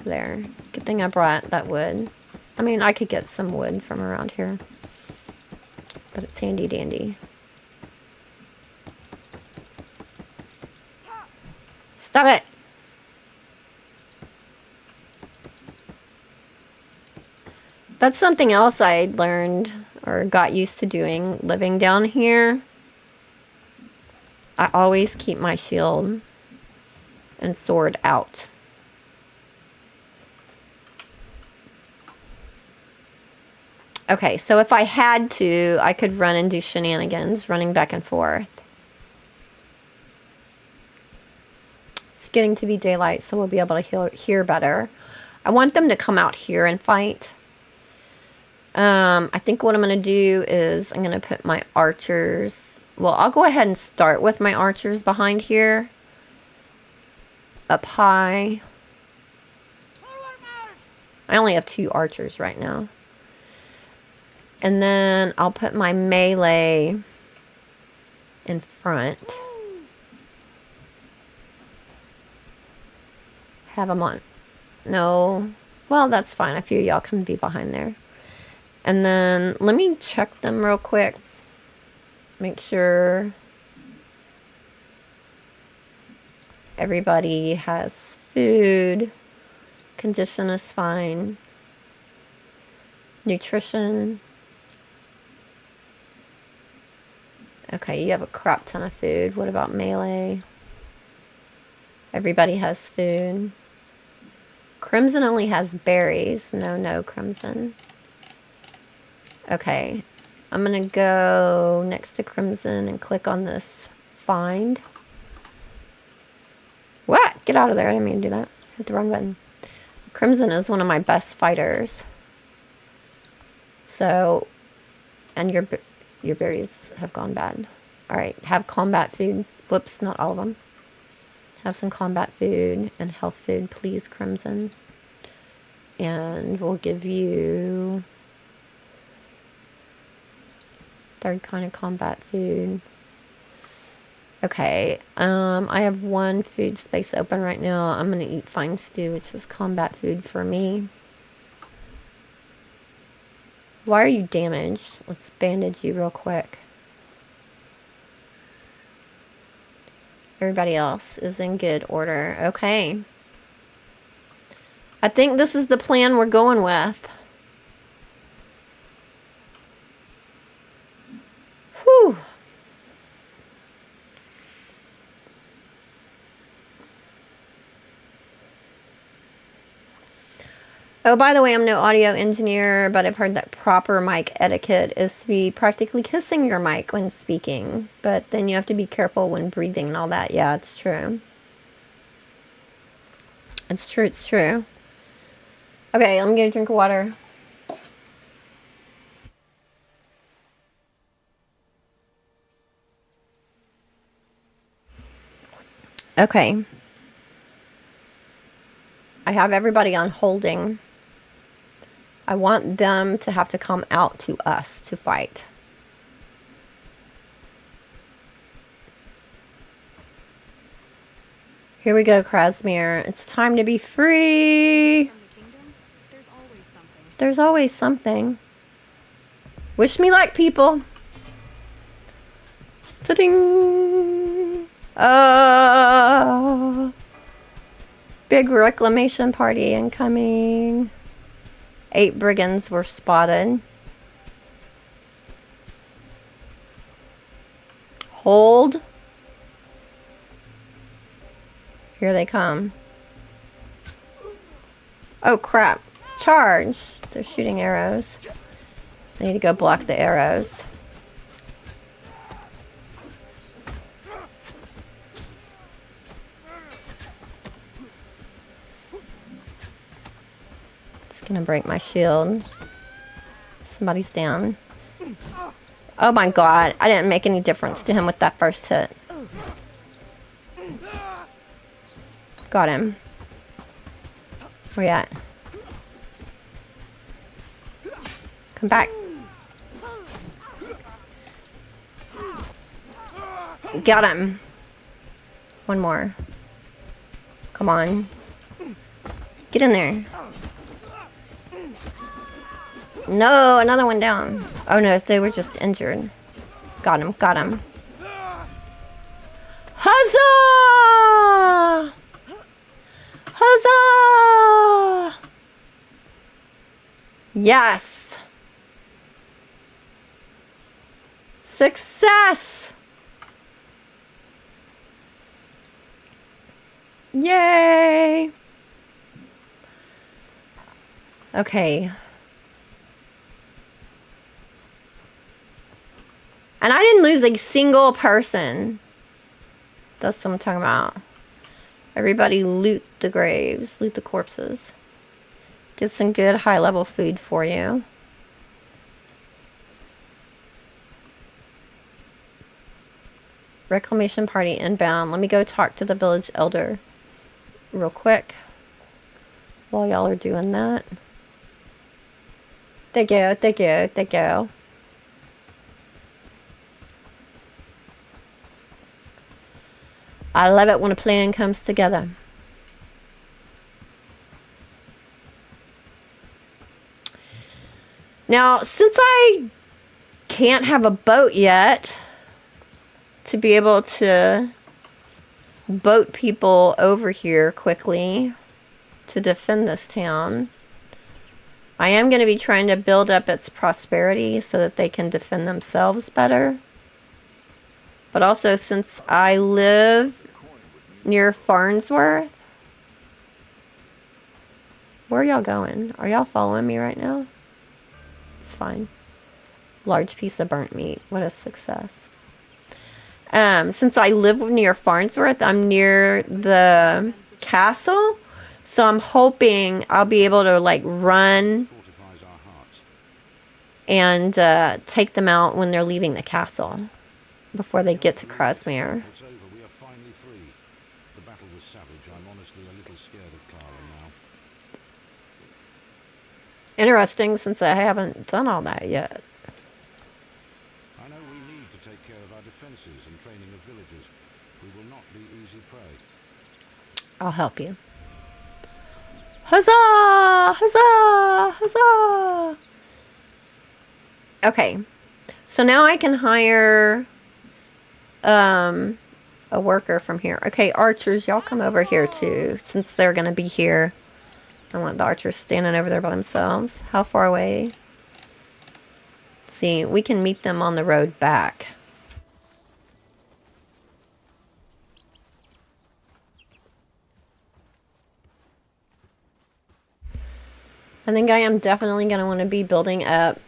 There. Good thing I brought that wood. I mean, I could get some wood from around here. But it's handy dandy. Stop it! That's something else I learned or got used to doing living down here. I always keep my shield and sword out. Okay, so if I had to, I could run and do shenanigans, running back and forth. It's getting to be daylight, so we'll be able to hear better. I want them to come out here and fight. I think what I'm going to do is I'm going to put my archers. Well, I'll go ahead and start with my archers behind here. Up high. I only have 2 archers right now. And then I'll put my melee in front. Have them on. No. Well, that's fine. A few of y'all can be behind there. And then let me check them real quick. Make sure everybody has food. Condition is fine. Nutrition. Okay, you have a crap ton of food. What about melee? Everybody has food. Crimson only has berries. No Crimson. Okay, I'm gonna go next to Crimson and click on this find. What? Get out of there. I didn't mean to do that. Hit the wrong button. Crimson is one of my best fighters. So, and your berries have gone bad. Alright, have combat food. Whoops, not all of them. Have some combat food and health food, please, Crimson. And we'll give you 3rd kind of combat food. Okay, I have 1 food space open right now. I'm going to eat fine stew, which is combat food for me. Why are you damaged? Let's bandage you real quick. Everybody else is in good order. Okay. I think this is the plan we're going with. Whew. Oh, by the way, I'm no audio engineer, but I've heard that proper mic etiquette is to be practically kissing your mic when speaking. But then you have to be careful when breathing and all that. Yeah, it's true. It's true, it's true. Okay, let me get a drink of water. Okay. I have everybody on holding. I want them to have to come out to us to fight. Here we go, Crasmere. It's time to be free. There's always something. Wish me luck, people. Ta-ding! Big reclamation party incoming. 8 brigands were spotted. Hold. Here they come. Oh crap. Charge. They're shooting arrows. I need to go block the arrows. It's gonna break my shield. Somebody's down. Oh my god. I didn't make any difference to him with that first hit. Got him. Where you at? Come back. Got him. One more. Come on. Get in there. No, another one down. Oh no, they were just injured. Got him, got him. Huzzah! Huzzah! Yes! Success! Yay! Okay. And I didn't lose a single person. That's what I'm talking about. Everybody loot the graves, loot the corpses. Get some good high-level food for you. Reclamation party inbound. Let me go talk to the village elder real quick while y'all are doing that. Thank you, thank you, thank you. I love it when a plan comes together. Now, since I can't have a boat yet to be able to boat people over here quickly to defend this town, I am going to be trying to build up its prosperity so that they can defend themselves better. But also, since I live near Farnsworth, where are y'all going? Are y'all following me right now? It's fine. Large piece of burnt meat. What a success. Since I live near Farnsworth, I'm near the castle. So I'm hoping I'll be able to like run and take them out when they're leaving the castle before they get to Crasmere. It's over. We are finally free. The battle was savage. I'm honestly a little scared of Clara now. Interesting, since I haven't done all that yet. I know we need to take care of our defenses and training of villagers. We will not be easy prey. I'll help you. Huzzah! Huzzah! Huzzah! Okay. So now I can hire a worker from here. Okay, archers, y'all come over here too, since they're going to be here. I want the archers standing over there by themselves. How far away? Let's see, we can meet them on the road back. I think I am definitely going to want to be building up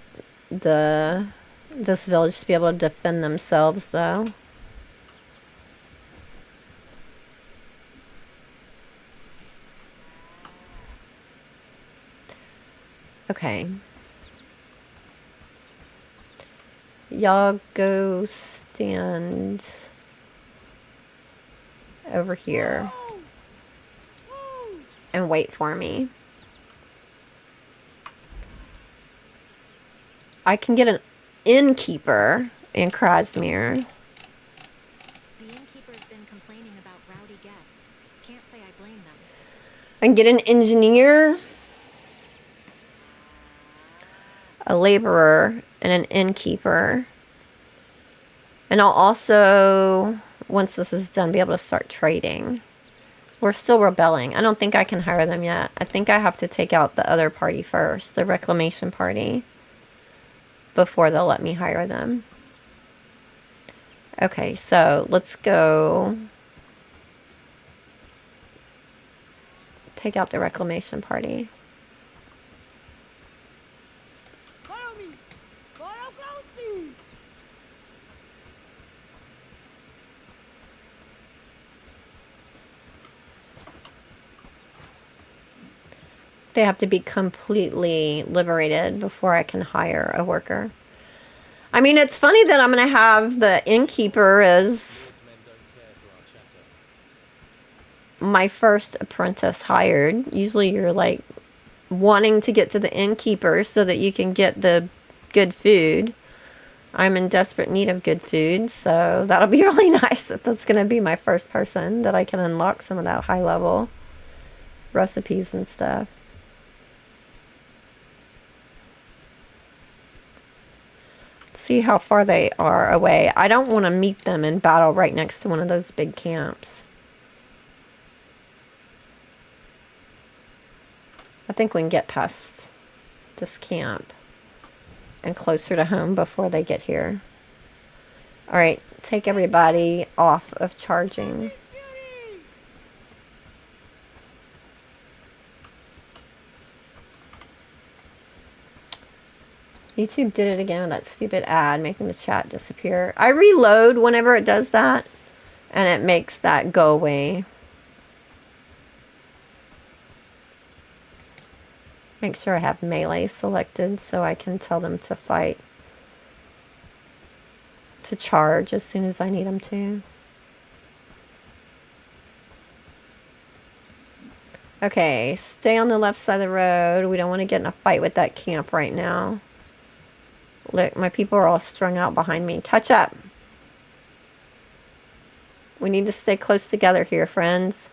this village to be able to defend themselves, though. Okay. Y'all go stand over here and wait for me. I can get an innkeeper in Crasmere. The innkeeper's been complaining about rowdy guests. Can't say I blame them. I can get an engineer, a laborer, and an innkeeper. And I'll also, once this is done, be able to start trading. We're still rebelling. I don't think I can hire them yet. I think I have to take out the other party first, the reclamation party, before they'll let me hire them. Okay, so let's go take out the reclamation party. They have to be completely liberated before I can hire a worker. I mean, it's funny that I'm going to have the innkeeper as my first apprentice hired. Usually you're like wanting to get to the innkeeper so that you can get the good food. I'm in desperate need of good food, so that'll be really nice that that's going to be my first person, that I can unlock some of that high level recipes and stuff. See how far they are away. I don't want to meet them in battle right next to one of those big camps. I think we can get past this camp and closer to home before they get here. Alright, take everybody off of charging. YouTube did it again with that stupid ad, making the chat disappear. I reload whenever it does that, and it makes that go away. Make sure I have melee selected so I can tell them to fight, to charge as soon as I need them to. Okay, stay on the left side of the road. We don't want to get in a fight with that camp right now. Look, my people are all strung out behind me. Catch up. We need to stay close together here, friends.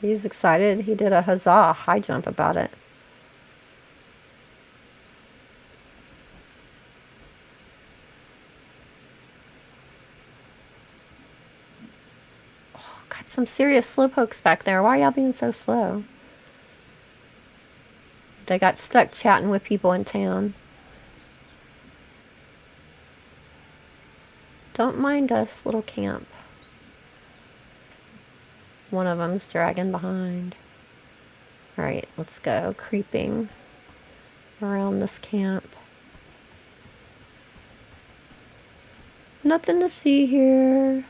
He's excited. He did a huzzah high jump about it. Oh, got some serious slowpokes back there. Why are y'all being so slow? They got stuck chatting with people in town. Don't mind us, little camp. One of them's dragging behind. Alright, let's go. Creeping around this camp. Nothing to see here.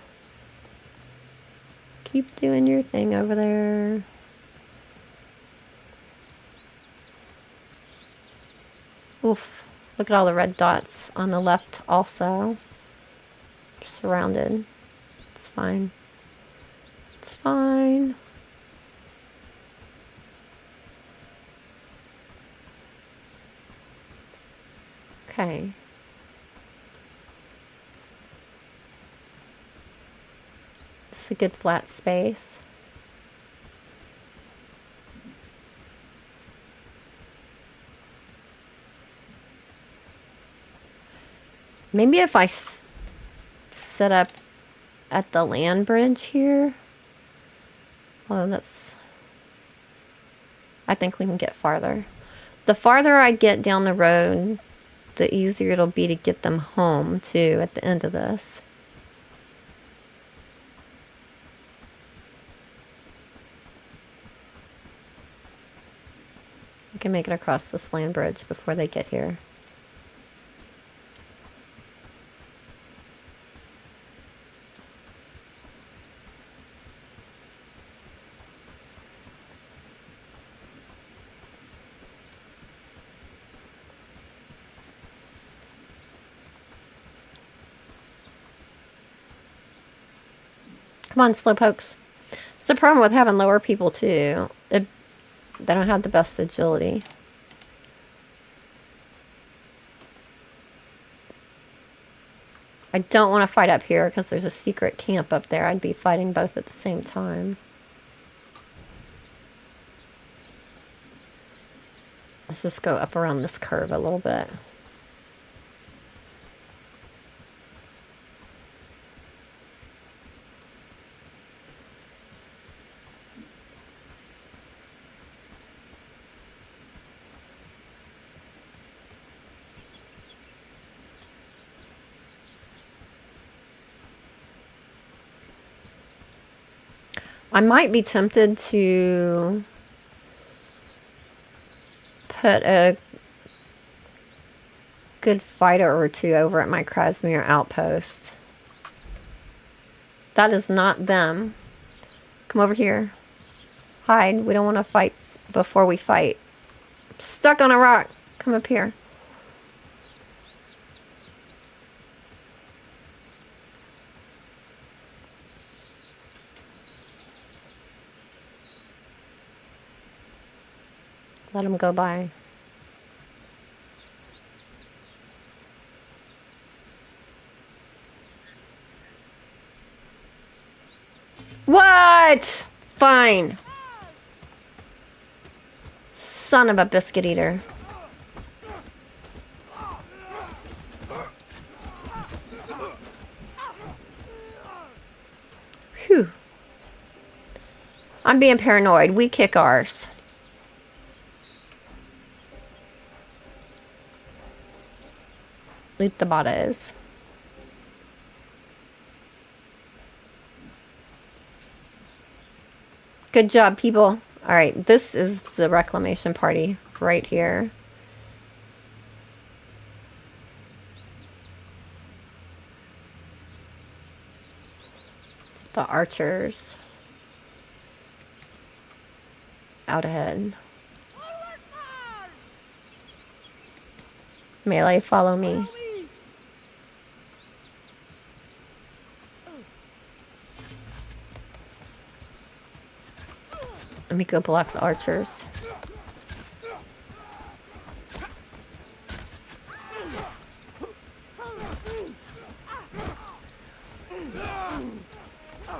Keep doing your thing over there. Oof. Look at all the red dots on the left also. Surrounded. It's fine. It's fine. Okay. It's a good flat space. Maybe if I set up at the land bridge here. Well, that's... I think we can get farther. The farther I get down the road, the easier it'll be to get them home, too, at the end of this. I can make it across this land bridge before they get here. Come on, slowpokes. It's the problem with having lower people, too. They don't have the best agility. I don't want to fight up here because there's a secret camp up there. I'd be fighting both at the same time. Let's just go up around this curve a little bit. I might be tempted to put a good fighter or two over at my Crasmere outpost. That is not them. Come over here. Hide. We don't want to fight before we fight. Stuck on a rock. Come up here. Let him go by. What? Fine. Son of a biscuit eater. Phew. I'm being paranoid. We kick ours. Loot the bodies. Good job, people. All right, this is the reclamation party right here. The archers. Out ahead. Melee, follow me. Let me go block the archers.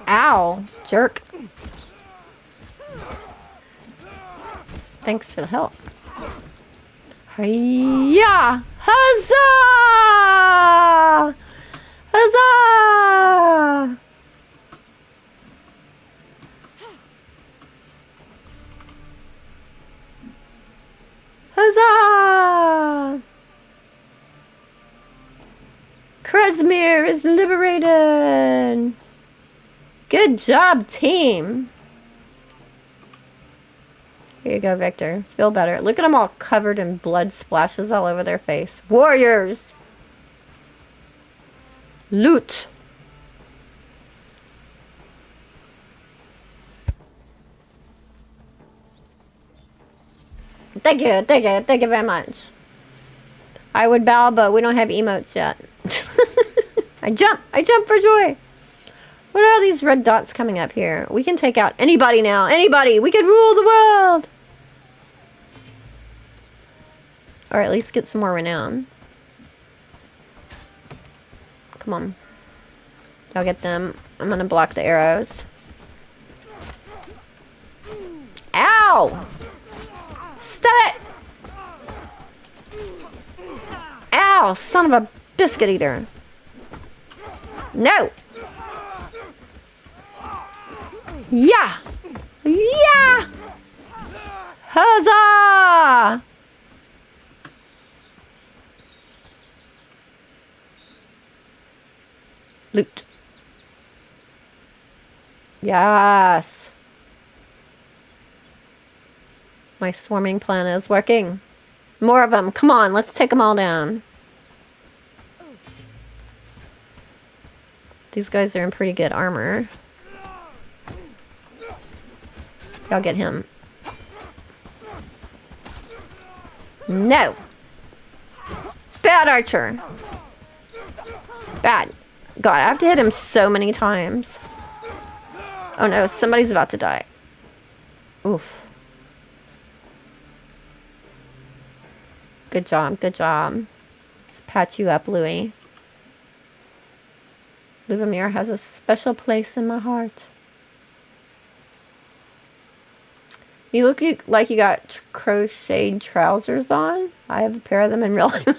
Ow, jerk. Thanks for the help. Hiya! Huzzah! Huzzah! Huzzah! Krasmere is liberated! Good job, team! Here you go, Victor. Feel better. Look at them all covered in blood splashes all over their face. Warriors! Loot! Thank you very much. I would bow, but we don't have emotes yet. I jump for joy. What are all these red dots coming up here? We can take out anybody now. Anybody. We could rule the world. Or at least get some more renown. Come on. Y'all get them. I'm gonna block the arrows. Ow! Stop it! Ow! Son of a biscuit eater. No! Yeah! Yeah! Huzzah! Loot. Yes. My swarming plan is working. More of them. Come on, let's take them all down. These guys are in pretty good armor. Y'all get him. No. Bad archer. Bad. God, I have to hit him so many times. Oh no, somebody's about to die. Oof. Good job, good job. Let's patch you up, Louie. Lubomir has a special place in my heart. You look like you got crocheted trousers on. I have a pair of them in real life.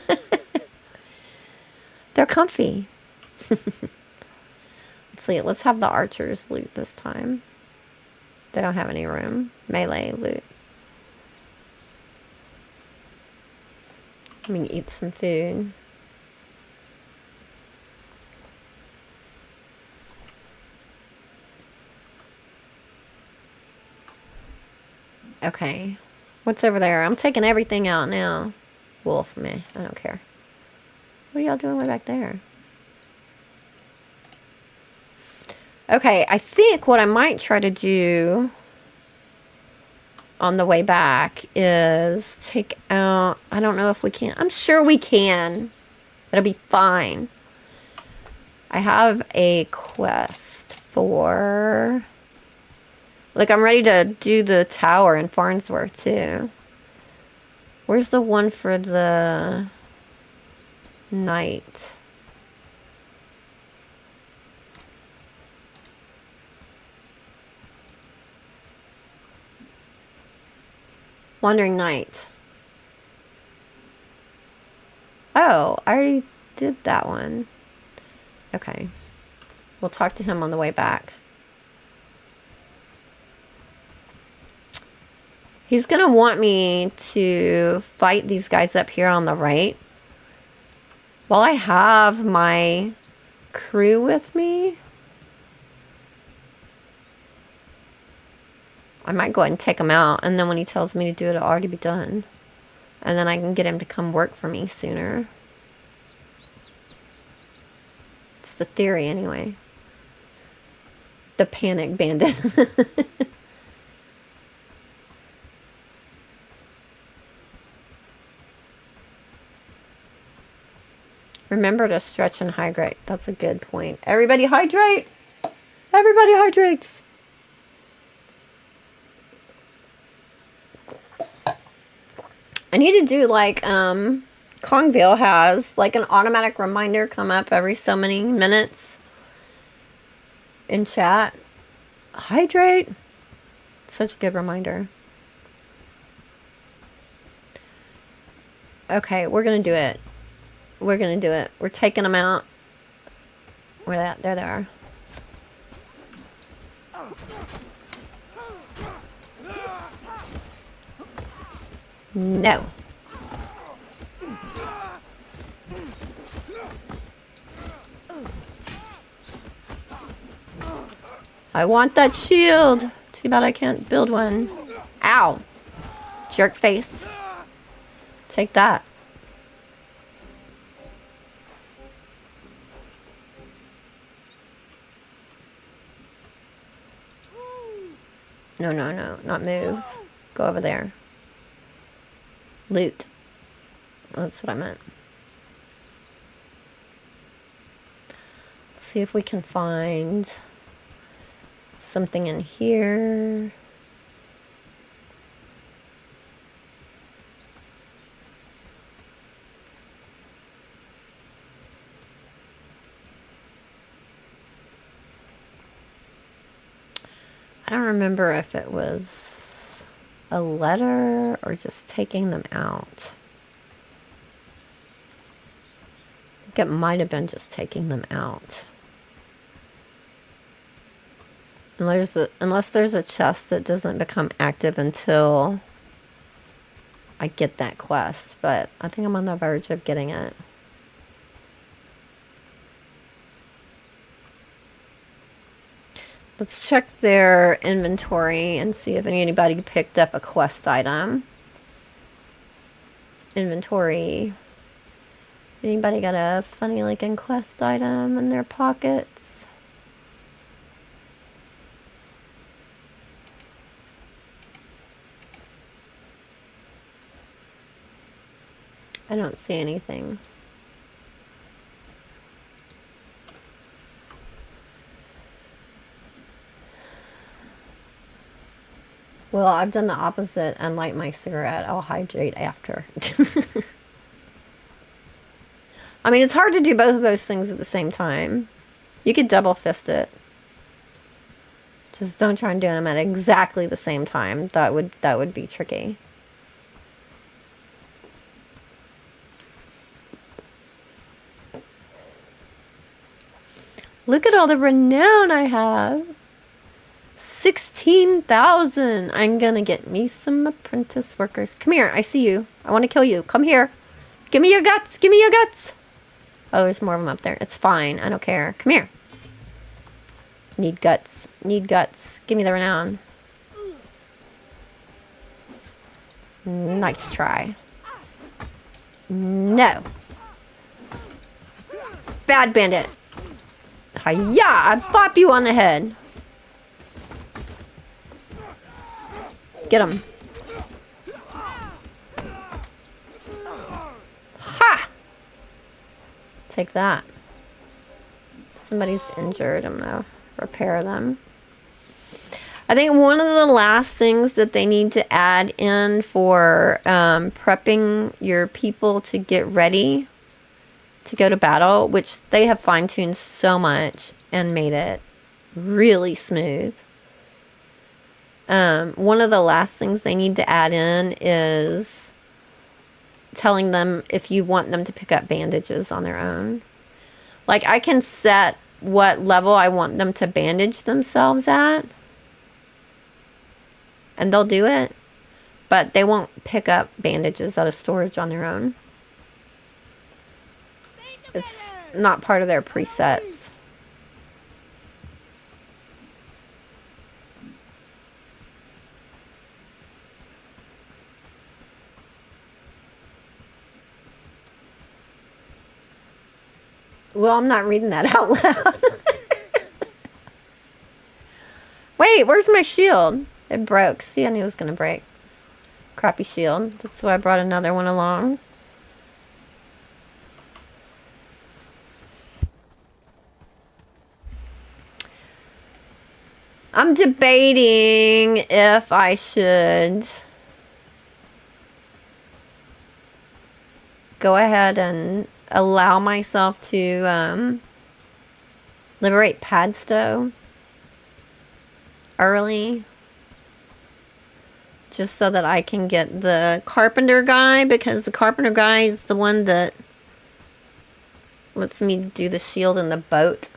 They're comfy. Let's see. Let's have the archers loot this time. They don't have any room. Melee loot. Let me eat some food. Okay. What's over there? I'm taking everything out now. Wolf, meh. I don't care. What are y'all doing way back there? Okay, I think what I might try to do on the way back is take out... I don't know if we can. I'm sure we can. It'll be fine. I have a quest for... Like, I'm ready to do the tower in Farnsworth, too. Where's the one for the night? Wandering Night. Oh, I already did that one. Okay. We'll talk to him on the way back. He's gonna want me to fight these guys up here on the right. While I have my crew with me, I might go ahead and take him out, and then when he tells me to do it, it'll already be done. And then I can get him to come work for me sooner. It's the theory, anyway. The panic bandit. Remember to stretch and hydrate. That's a good point. Everybody hydrate! Everybody hydrates! I need to do like Kongville has, like an automatic reminder come up every so many minutes in chat. Hydrate. Such a good reminder. Okay, we're gonna do it. We're gonna do it. We're taking them out. Where they at? There they are. No. I want that shield. Too bad I can't build one. Ow. Jerk face. Take that. No, no, no. Not move. Go over there. Loot. That's what I meant. Let's see if we can find something in here. I don't remember if it was a letter or just taking them out. I think it might have been just taking them out. Unless there's a chest that doesn't become active until I get that quest, but I think I'm on the verge of getting it. Let's check their inventory and see if anybody picked up a quest item. Inventory. Anybody got a funny looking quest item in their pockets? I don't see anything. Well, I've done the opposite and light my cigarette. I'll hydrate after. I mean, it's hard to do both of those things at the same time. You could double fist it. Just don't try and do them at exactly the same time. That would be tricky. Look at all the renown I have. 16,000. I'm gonna get me some apprentice workers. Come here. I see you. I want to kill you. Come here. Give me your guts. Give me your guts. Oh, there's more of them up there. It's fine. I don't care. Come here. Need guts. Need guts. Give me the renown. Nice try. No. Bad bandit. Hi-ya! I bop you on the head. Get him. Ha! Take that. Somebody's injured. I'm gonna repair them. I think one of the last things that they need to add in for prepping your people to get ready to go to battle, which they have fine-tuned so much and made it really smooth. One of the last things they need to add in is telling them if you want them to pick up bandages on their own. Like, I can set what level I want them to bandage themselves at, and they'll do it, but they won't pick up bandages out of storage on their own. It's not part of their presets. Well, I'm not reading that out loud. Wait, where's my shield? It broke. See, I knew it was going to break. Crappy shield. That's why I brought another one along. I'm debating if I should go ahead and allow myself to liberate Padstow early, just so that I can get the carpenter guy, because the carpenter guy is the one that lets me do the shield in the boat.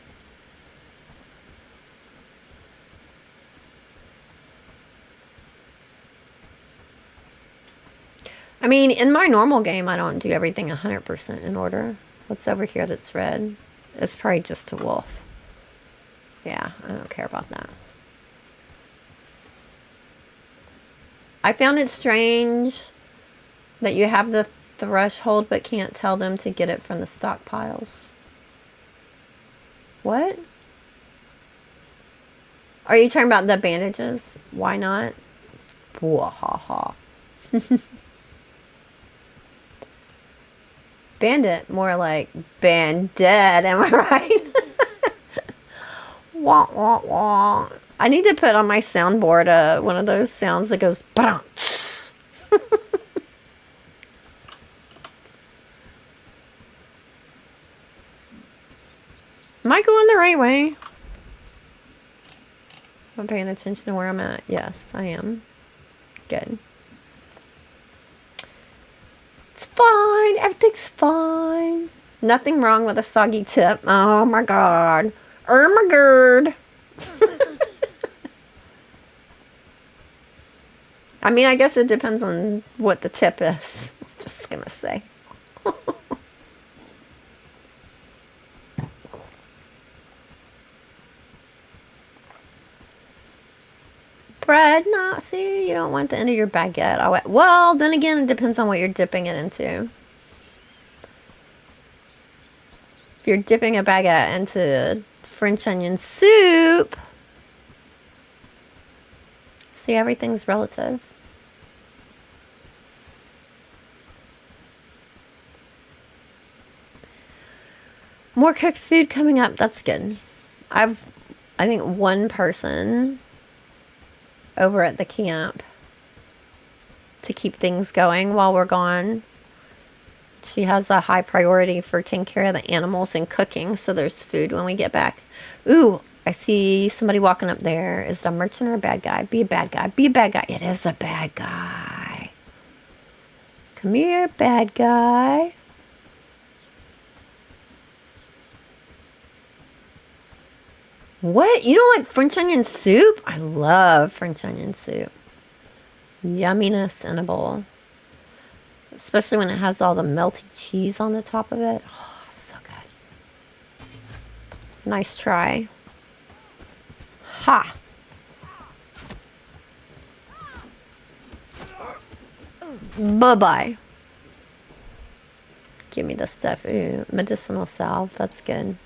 I mean, in my normal game, I don't do everything 100% in order. What's over here that's red? It's probably just a wolf. Yeah, I don't care about that. I found it strange that you have the threshold but can't tell them to get it from the stockpiles. What? Are you talking about the bandages? Why not? Wahaha. Bandit, more like bandit, am I right? Wah, wah, wah. I need to put on my soundboard one of those sounds that goes ba-dum-tsh. Am I going the right way? I'm paying attention to where I'm at. Yes, I am. Good. It's fine. Everything's fine. Nothing wrong with a soggy tip. Oh my god. Oh my god. I mean, I guess it depends on what the tip is. Just gonna say. Bread, no, see, you don't want the end of your baguette. Well, then again, it depends on what you're dipping it into. If you're dipping a baguette into French onion soup, see, everything's relative. More cooked food coming up. That's good. I think one person over at the camp to keep things going while we're gone. She has a high priority for taking care of the animals and cooking, so there's food when we get back. Ooh, I see somebody walking up there. Is it a merchant or a bad guy? Be a bad guy. Be a bad guy. It is a bad guy. Come here, bad guy. What? You don't like French onion soup? I love French onion soup. Yumminess in a bowl. Especially when it has all the melty cheese on the top of it. Oh, so good. Nice try. Ha! Bye-bye. Give me the stuff. Ooh, medicinal salve. That's good.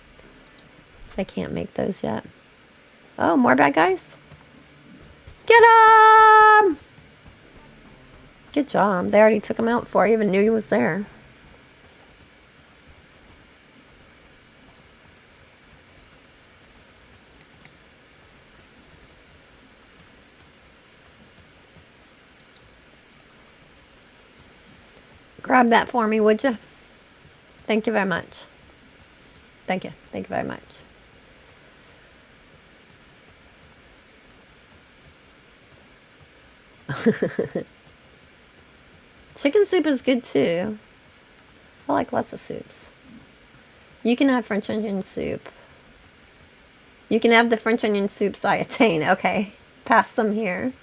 Is I can't make those yet. Oh, more bad guys. Get him! Good job. They already took him out before I even knew he was there. Grab that for me, would you? Thank you very much. Thank you. Thank you very much. Chicken soup is good too. I like lots of soups. You can have French onion soup. You can have the French onion soups I attain. Okay. Pass them here.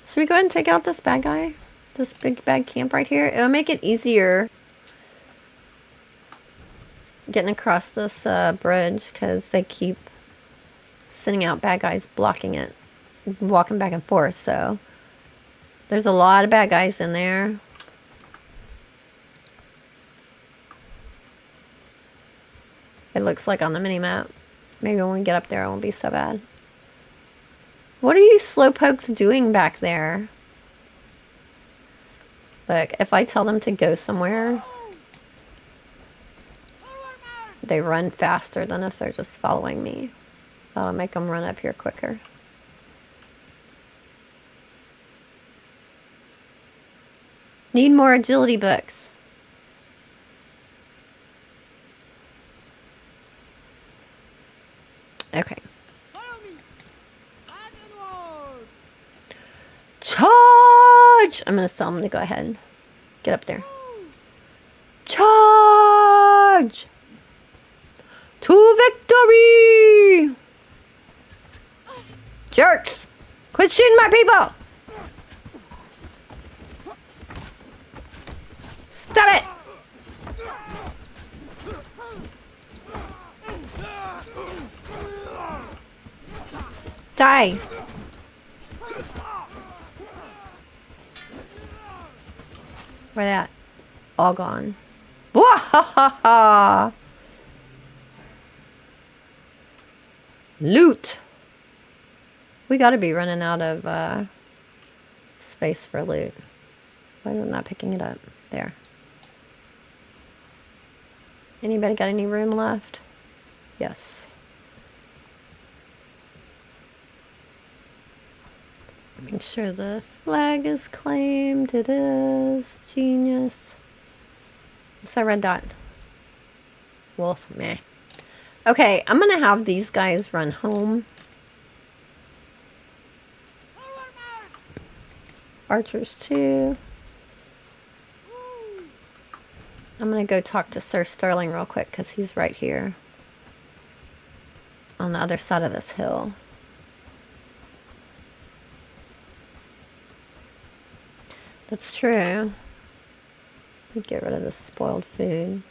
Should we go ahead and take out this bad guy? This big bad camp right here? It'll make it easier getting across this bridge because they keep sending out bad guys blocking it, walking back and forth. So there's a lot of bad guys in there. It looks like on the mini map. Maybe when we get up there it won't be so bad. What are you slowpokes doing back there? Look, if I tell them to go somewhere, they run faster than if they're just following me. That'll make them run up here quicker. Need more agility books. Okay. Charge! I'm going to tell them to go ahead. Get up there. Charge! To victory! Jerks! Quit shooting my people! Stop it! Die! Where that? All gone. Wahahaha! Loot! We gotta be running out of space for loot. Why am I not picking it up? There. Anybody got any room left? Yes. Make sure the flag is claimed. It is. Genius. What's that red dot? Wolf. Meh. Okay, I'm going to have these guys run home. Archers too. I'm going to go talk to Sir Sterling real quick because he's right here. On the other side of this hill. That's true. Get rid of the spoiled food.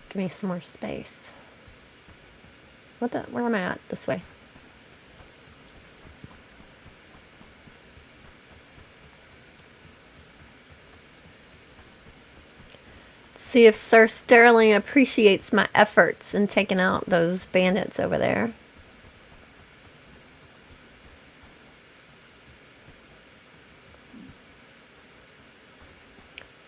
Give me some more space. What the? Where am I at? This way. Let's see if Sir Sterling appreciates my efforts in taking out those bandits over there.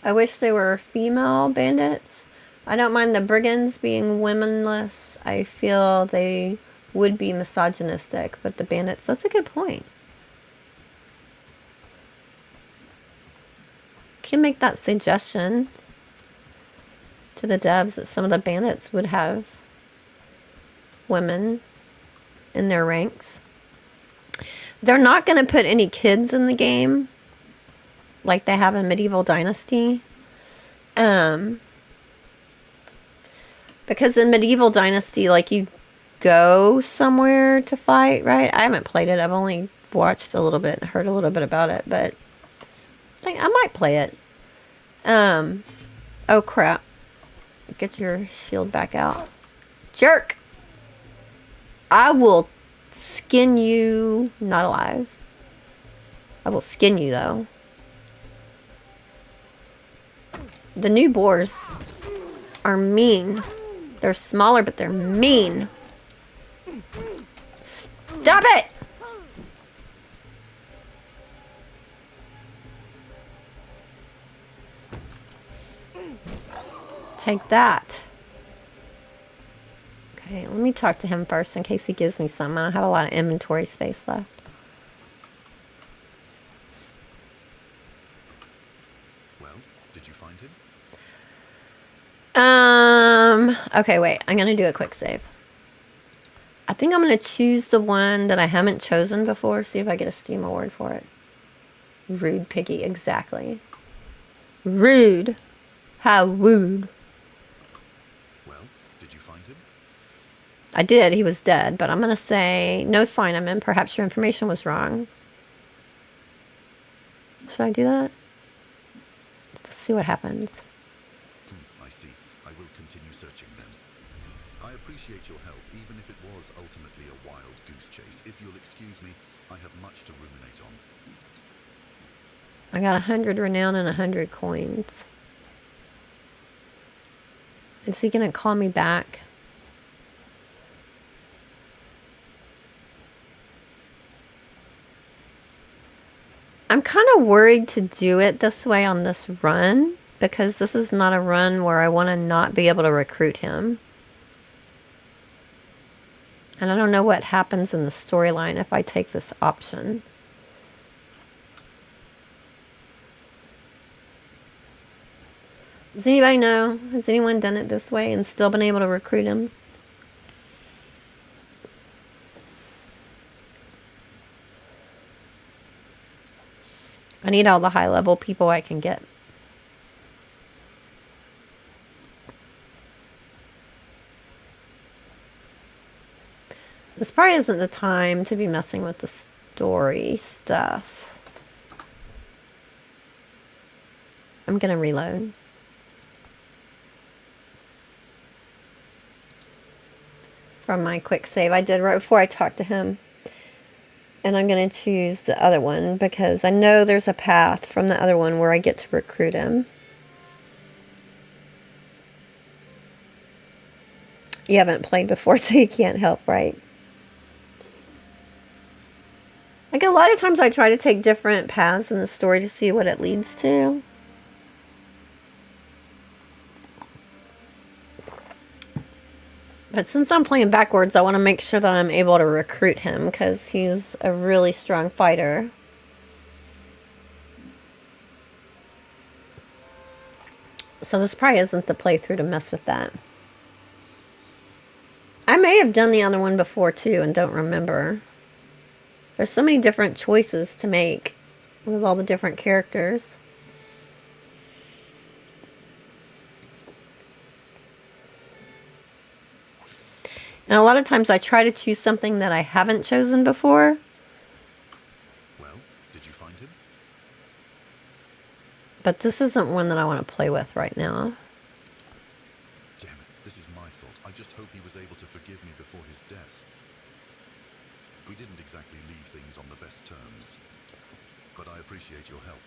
I wish they were female bandits. I don't mind the brigands being womanless. I feel they would be misogynistic, but the bandits, that's a good point. Can make that suggestion to the devs that some of the bandits would have women in their ranks. They're not going to put any kids in the game like they have in Medieval Dynasty. Because in Medieval Dynasty, like, you go somewhere to fight, right? I haven't played it. I've only watched a little bit, heard a little bit about it, but I think I might play it. Oh crap. Get your shield back out. Jerk! I will skin you not alive. I will skin you though. The new boars are mean. They're smaller, but they're mean. Stop it! Take that. Okay, let me talk to him first in case he gives me some. I don't have a lot of inventory space left. Well, did you find him? Okay, wait. I'm going to do a quick save. I think I'm going to choose the one that I haven't chosen before. See if I get a Steam award for it. Rude piggy, exactly. Rude. How rude. Well, did you find him? I did. He was dead, but I'm going to say no sign of him. Perhaps your information was wrong. Should I do that? Let's see what happens. I see. I will continue searching then. I appreciate your help, even if it was ultimately a wild goose chase. If you'll excuse me, I have much to ruminate on. I got 100 renown and 100 coins. Is he going to call me back? I'm kind of worried to do it this way on this run, because this is not a run where I want to not be able to recruit him. And I don't know what happens in the storyline if I take this option. Does anybody know? Has anyone done it this way and still been able to recruit him? I need all the high level people I can get. This probably isn't the time to be messing with the story stuff. I'm gonna reload. From my quick save I did right before I talked to him. And I'm going to choose the other one because I know there's a path from the other one where I get to recruit him. You haven't played before, so you can't help, right? Like a lot of times I try to take different paths in the story to see what it leads to. But since I'm playing backwards, I want to make sure that I'm able to recruit him because he's a really strong fighter. So this probably isn't the playthrough to mess with that. I may have done the other one before too and don't remember. There's so many different choices to make with all the different characters. And a lot of times I try to choose something that I haven't chosen before. Well, did you find him? But this isn't one that I want to play with right now. Damn it, this is my fault. I just hope he was able to forgive me before his death. We didn't exactly leave things on the best terms. But I appreciate your help.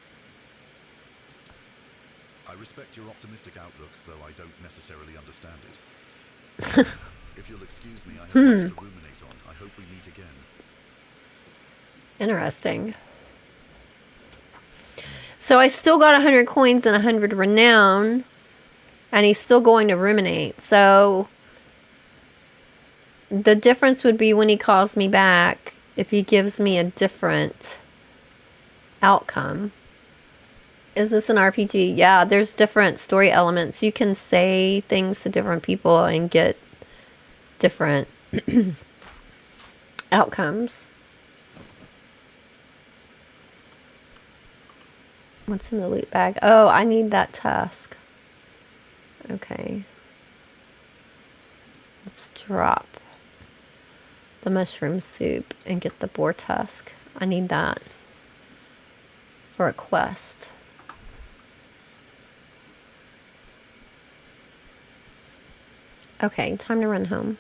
I respect your optimistic outlook, though I don't necessarily understand it. If you'll excuse me, I have much to ruminate on. I hope we meet again. Interesting. So I still got 100 coins and 100 renown, and he's still going to ruminate. So the difference would be when he calls me back, if he gives me a different outcome. Is this an RPG? Yeah, there's different story elements. You can say things to different people and get different outcomes. What's in the loot bag? Oh, I need that tusk. Okay. Let's drop the mushroom soup and get the boar tusk. I need that for a quest. Okay, time to run home.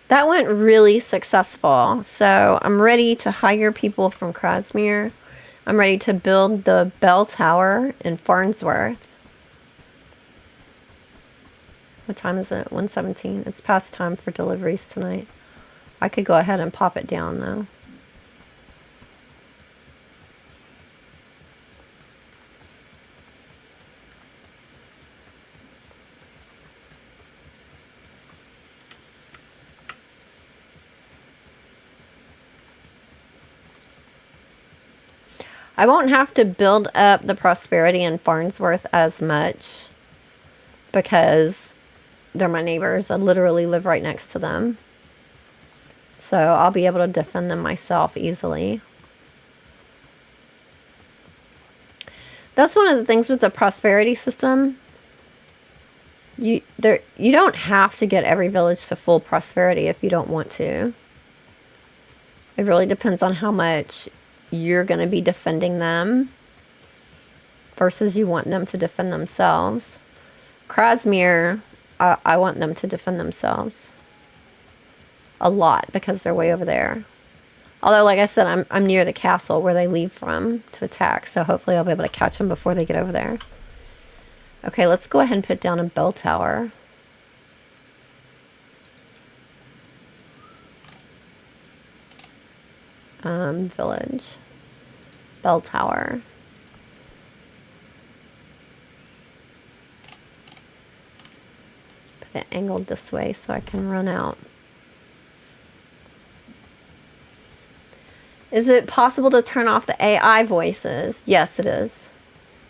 That went really successful. So I'm ready to hire people from Crasmere. I'm ready to build the bell tower in Farnsworth. What time is it? 1:17. It's past time for deliveries tonight. I could go ahead and pop it down though. I won't have to build up the prosperity in Farnsworth as much because they're my neighbors. I literally live right next to them. So I'll be able to defend them myself easily. That's one of the things with the prosperity system. You don't have to get every village to full prosperity if you don't want to. It really depends on how much you're going to be defending them versus you want them to defend themselves. Crasmere, I want them to defend themselves a lot because they're way over there. Although, like I said, I'm near the castle where they leave from to attack, so hopefully I'll be able to catch them before they get over there. Okay, let's go ahead and put down a bell tower. Village. Bell tower. Put it angled this way so I can run out. Is it possible to turn off the AI voices? Yes, it is.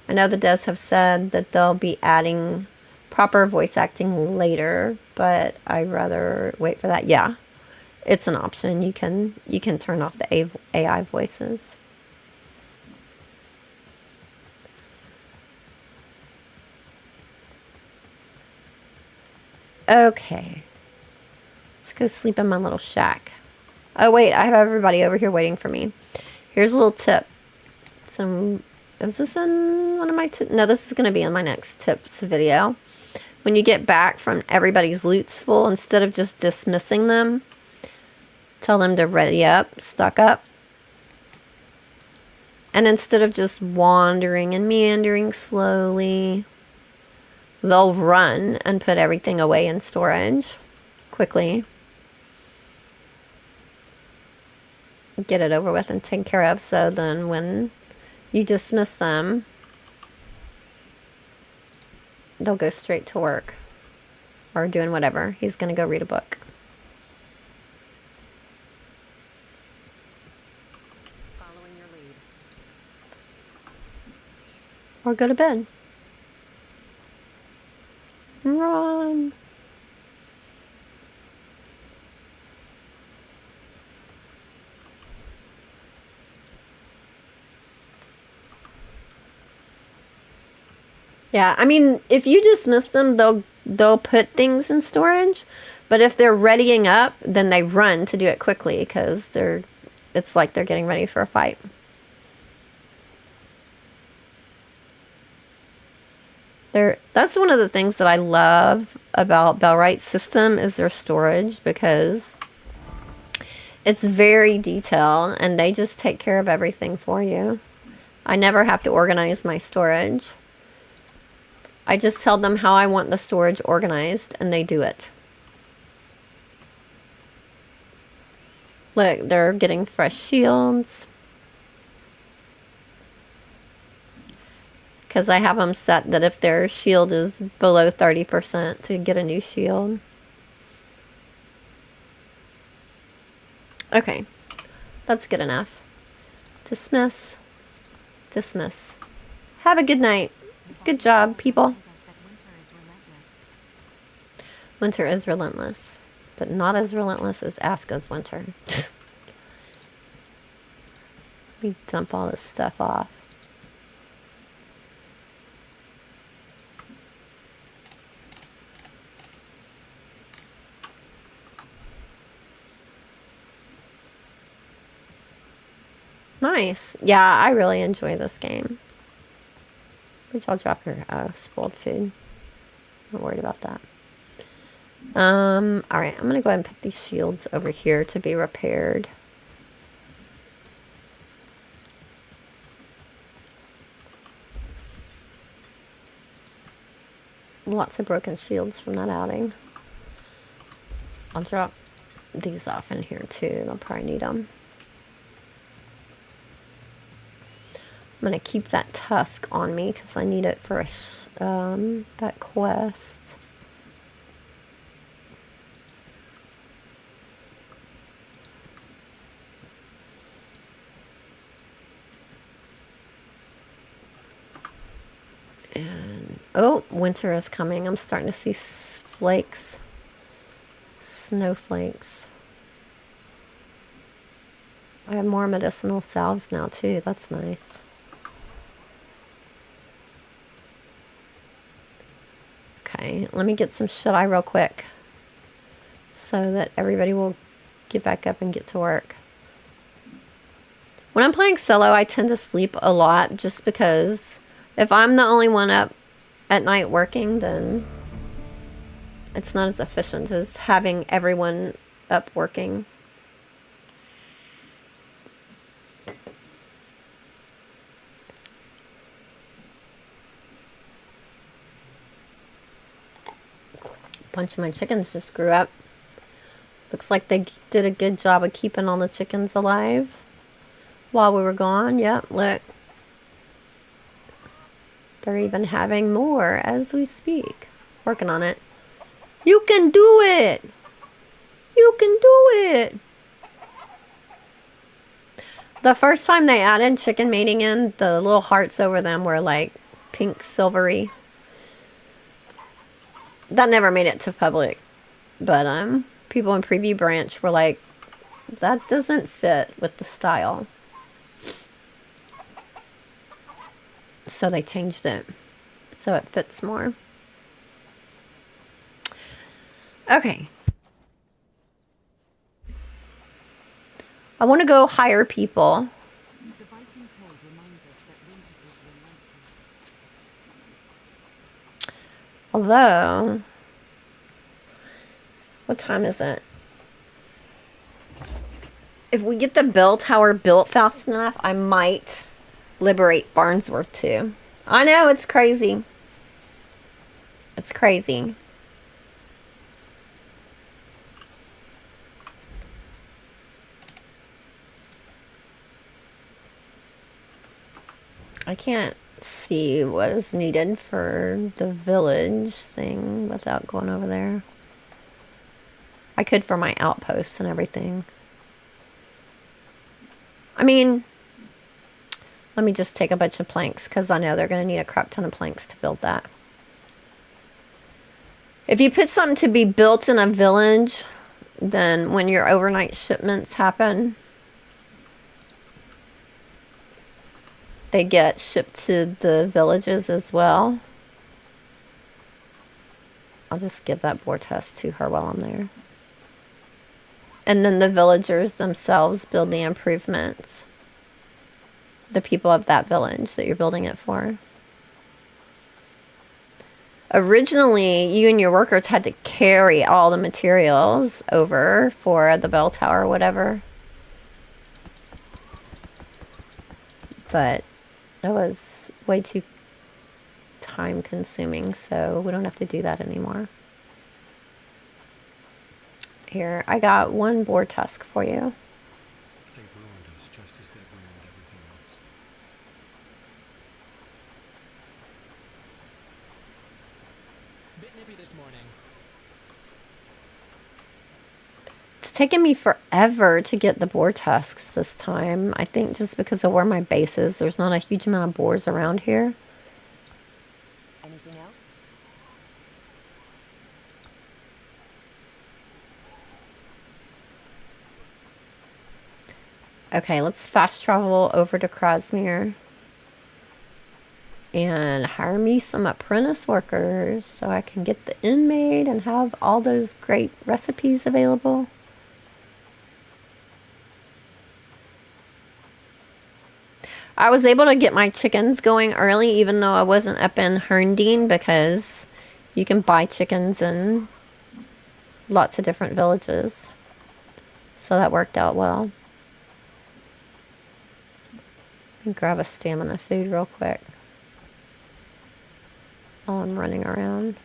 I know the devs have said that they'll be adding proper voice acting later, but I'd rather wait for that. Yeah. It's an option. You can turn off the AI voices. Okay. Let's go sleep in my little shack. Oh wait, I have everybody over here waiting for me. Here's a little tip. Is this in one of my tips? No, this is going to be in my next tips video. When you get back from everybody's loot's full, instead of just dismissing them, tell them to ready up, stock up. And instead of just wandering and meandering slowly, they'll run and put everything away in storage quickly. Get it over with and taken care of, so then when you dismiss them, they'll go straight to work or doing whatever. He's going to go read a book. Following your lead. Or go to bed. Run. Yeah, I mean, if you dismiss them, they'll put things in storage. But if they're readying up, then they run to do it quickly because it's like they're getting ready for a fight. That's one of the things that I love about Bellwright's system is their storage, because it's very detailed and they just take care of everything for you. I never have to organize my storage. I just tell them how I want the storage organized and they do it. Look, they're getting fresh shields. Because I have them set that if their shield is below 30% to get a new shield. Okay, that's good enough. Dismiss. Dismiss. Have a good night. Good job, people. Winter is relentless, but not as relentless as Aska's winter. Let me dump all this stuff off. Nice. Yeah, I really enjoy this game. Which I'll drop your spoiled food. Not worried about that. Alright, I'm gonna go ahead and put these shields over here to be repaired. Lots of broken shields from that outing. I'll drop these off in here too. I'll probably need them. I'm going to keep that tusk on me because I need it for that quest. And, oh, winter is coming. I'm starting to see flakes. Snowflakes. I have more medicinal salves now too. That's nice. Okay, let me get some shut-eye real quick so that everybody will get back up and get to work. When I'm playing solo, I tend to sleep a lot just because if I'm the only one up at night working, then it's not as efficient as having everyone up working. A bunch of my chickens just grew up. Looks like they did a good job of keeping all the chickens alive while we were gone. Yep, look. They're even having more as we speak. Working on it. You can do it! You can do it! The first time they added chicken mating in, the little hearts over them were like pink silvery. That never made it to public. But people in Preview Branch were like, that doesn't fit with the style. So they changed it so it fits more. Okay. I want to go hire people. The biting cold reminds us that winter is relentless. Although, what time is it? If we get the bell tower built fast enough, I might liberate Farnsworth too. I know, it's crazy. It's crazy. I can't see what is needed for the village thing without going over there. I could for my outposts and everything. I mean, let me just take a bunch of planks because I know they're going to need a crap ton of planks to build that. If you put something to be built in a village, then when your overnight shipments happen, they get shipped to the villages as well. I'll just give that boar test to her while I'm there. And then the villagers themselves build the improvements. The people of that village that you're building it for. Originally, you and your workers had to carry all the materials over for the bell tower or whatever. But that was way too time consuming, so we don't have to do that anymore. Here, I got one boar tusk for you. They ruined us just as they ruined everything else. Bit nippy this morning. It's taken me forever to get the boar tusks this time. I think just because of where my base is, there's not a huge amount of boars around here. Anything else? Okay, let's fast travel over to Crasmere and hire me some apprentice workers so I can get the inn made and have all those great recipes available. I was able to get my chickens going early even though I wasn't up in Herndine because you can buy chickens in lots of different villages. So that worked out well. Let me grab a stamina food real quick while I'm running around.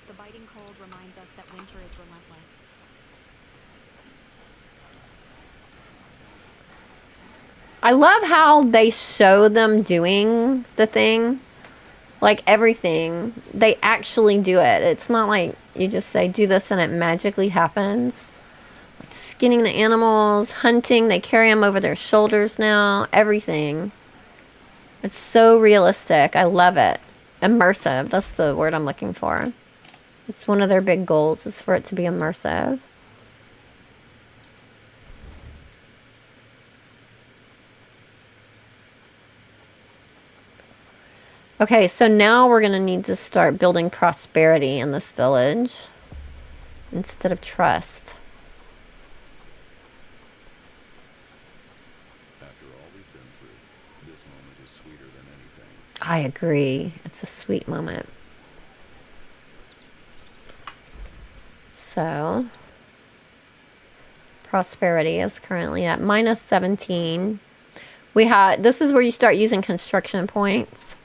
The biting cold reminds us that winter is relentless. I love how they show them doing the thing. Like everything, they actually do it. It's not like you just say, do this and it magically happens. Like skinning the animals, hunting, they carry them over their shoulders now, everything. It's so realistic. I love it. Immersive, that's the word I'm looking for. It's one of their big goals, is for it to be immersive. Okay, so now we're going to need to start building prosperity in this village instead of trust. After all we've been through, this moment is sweeter than anything. I agree. It's a sweet moment. So, prosperity is currently at minus 17. This is where you start using construction points.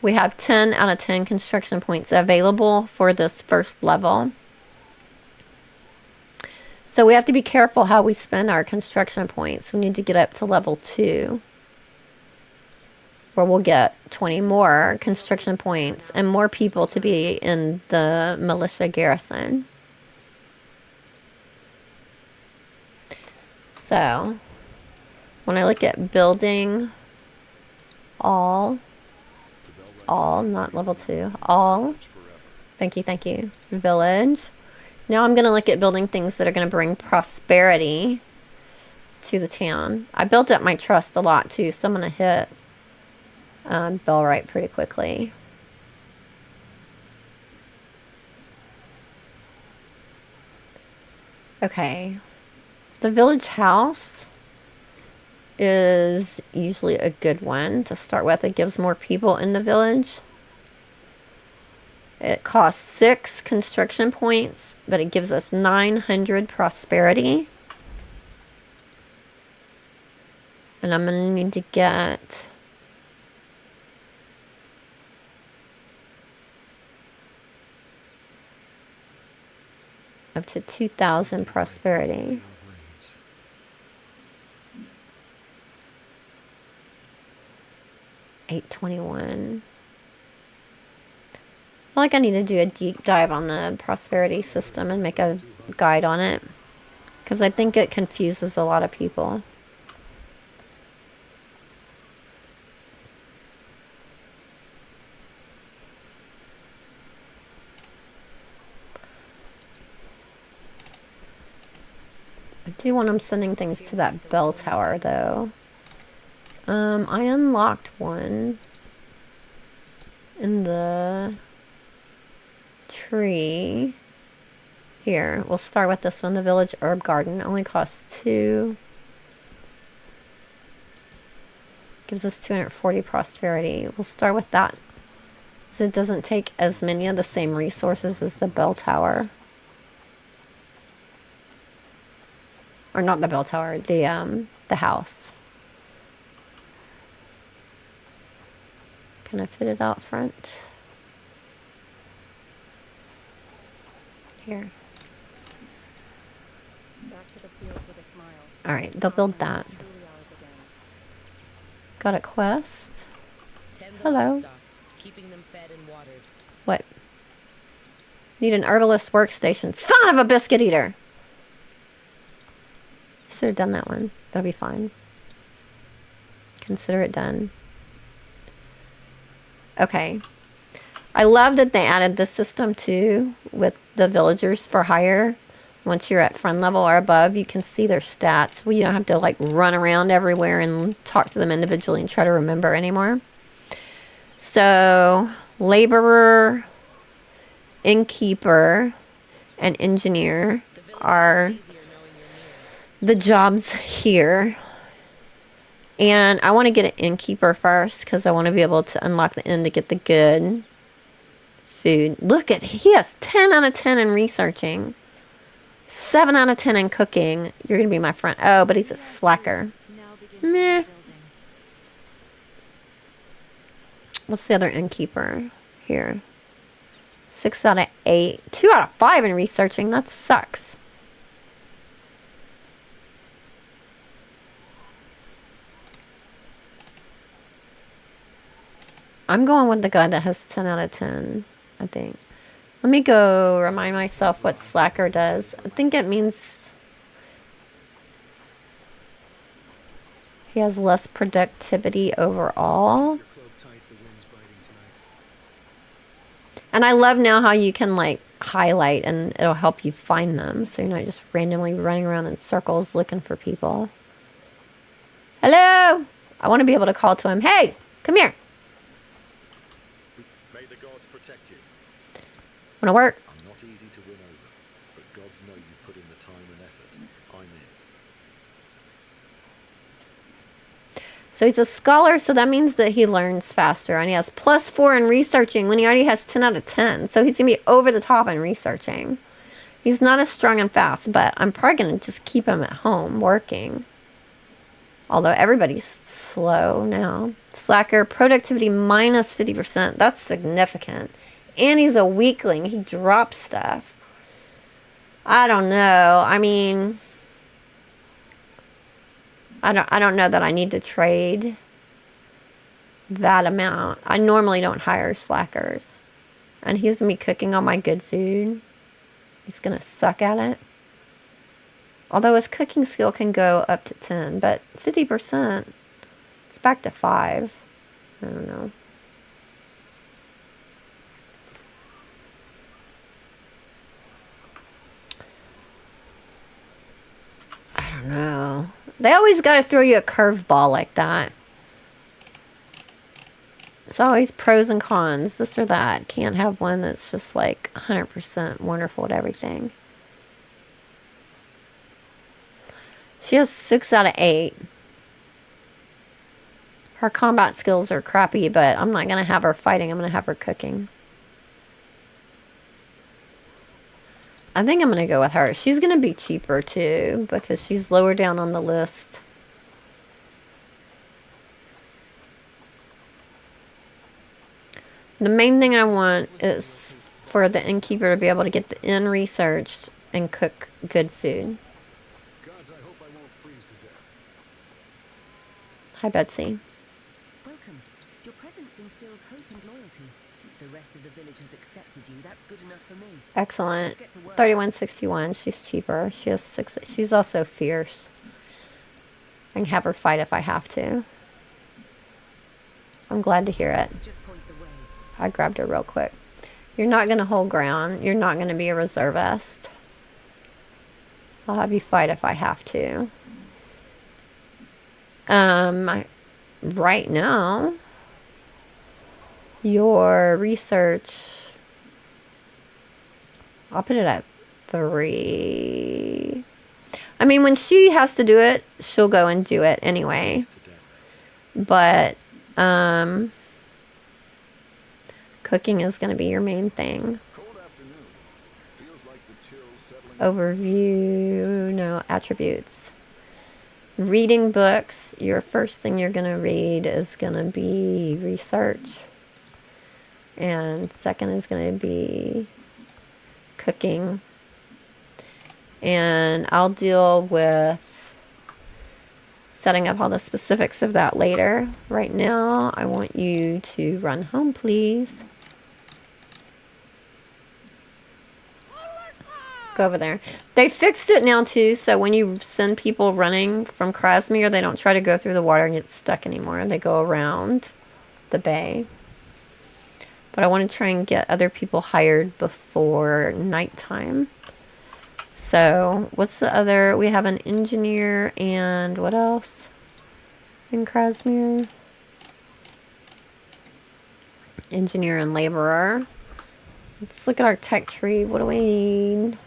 We have 10 out of 10 construction points available for this first level. So we have to be careful how we spend our construction points. We need to get up to level 2, where we'll get 20 more construction points and more people to be in the militia garrison. So when I look at building all, not level 2, all, thank you, village. Now I'm going to look at building things that are going to bring prosperity to the town. I built up my trust a lot too, so I'm going to hit Bellwright pretty quickly. Okay, the village house is usually a good one to start with. It gives more people in the village. It costs 6 construction points, but it gives us 900 prosperity. And I'm going to need to get up to 2,000 prosperity. 821. I feel like I need to do a deep dive on the prosperity system and make a guide on it, because I think it confuses a lot of people. I do want them sending things to that bell tower though. I unlocked one in the tree. Here, we'll start with this one. The village herb garden only costs 2. Gives us 240 prosperity. We'll start with that, so it doesn't take as many of the same resources as the bell tower. Or not the bell tower, the house. Can I fit it out front? Here. Back to the fields with a smile. Alright, they'll build that. Truly ours again. Got a quest. Hello. Keeping them fed and watered. What? Need an herbalist workstation. Son of a biscuit eater! Should have done that one. That'll be fine. Consider it done. Okay. I love that they added this system too with the villagers for hire. Once you're at friend level or above, you can see their stats. Well, you don't have to like run around everywhere and talk to them individually and try to remember anymore. So, laborer, innkeeper, and engineer are the jobs here. And I want to get an innkeeper first because I want to be able to unlock the inn to get the good food. Look at, he has 10 out of 10 in researching. 7 out of 10 in cooking. You're going to be my friend. Oh, but he's a slacker. Now begins Meh. building. What's the other innkeeper here? 6 out of 8. 2 out of 5 in researching. That sucks. I'm going with the guy that has 10 out of 10, I think. Let me go remind myself what slacker does. I think it means he has less productivity overall. And I love now how you can like highlight and it'll help you find them. So you're not just randomly running around in circles looking for people. Hello! I want to be able to call to him. Hey, come here. May the gods protect you. Wanna work? I'm not easy to win over, but gods know you've put in the time and effort. I'm in. So he's a scholar, so that means that he learns faster. And he has +4 in researching when he already has 10 out of 10. So he's going to be over the top in researching. He's not as strong and fast, but I'm probably going to just keep him at home working. Although everybody's slow now. Slacker, productivity -50%. That's significant. And he's a weakling. He drops stuff. I don't know. I mean, I don't know that I need to trade that amount. I normally don't hire slackers. And he's going to be cooking all my good food. He's going to suck at it. Although his cooking skill can go up to 10. But 50%, it's back to 5. I don't know. I don't know. They always got to throw you a curveball like that. It's always pros and cons, this or that. Can't have one that's just like 100% wonderful at everything. She has 6 out of 8. Her combat skills are crappy, but I'm not going to have her fighting. I'm going to have her cooking. I think I'm going to go with her. She's going to be cheaper too because she's lower down on the list. The main thing I want is for the innkeeper to be able to get the inn researched and cook good food. Gods, I hope I won't freeze to death. Hi, Betsy. Welcome. Your presence instills hope and loyalty. If the rest of the village has accepted you, that's good enough for me. Excellent. Let's get to work. 3161. She's cheaper. She has 6. She's also fierce. I can have her fight if I have to. I'm glad to hear it. Just point the way. I grabbed her real quick. You're not going to hold ground. You're not going to be a reservist. I'll have you fight if I have to. Right now, your research, I'll put it at 3. I mean, when she has to do it, she'll go and do it anyway. But, cooking is going to be your main thing. Cold afternoon. Feels like the chill's settling. Overview, no, attributes. Reading books, your first thing you're going to read is going to be research. And second is going to be cooking. And I'll deal with setting up all the specifics of that later. Right now, I want you to run home, please. Go over there. They fixed it now too, so when you send people running from Crasmere, they don't try to go through the water and get stuck anymore. They go around the bay. But I want to try and get other people hired before nighttime. So, what's the other? We have an engineer and what else in Crasmere? Engineer and laborer. Let's look at our tech tree. What do we need?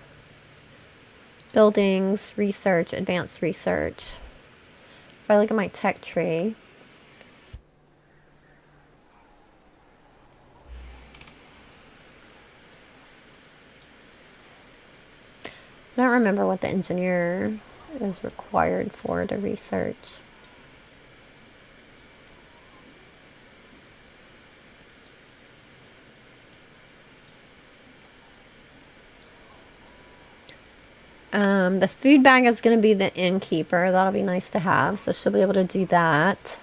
Buildings, research, advanced research. If I look at my tech tree, I don't remember what the engineer is required for to research. The food bag is going to be the innkeeper. That'll be nice to have, so she'll be able to do that.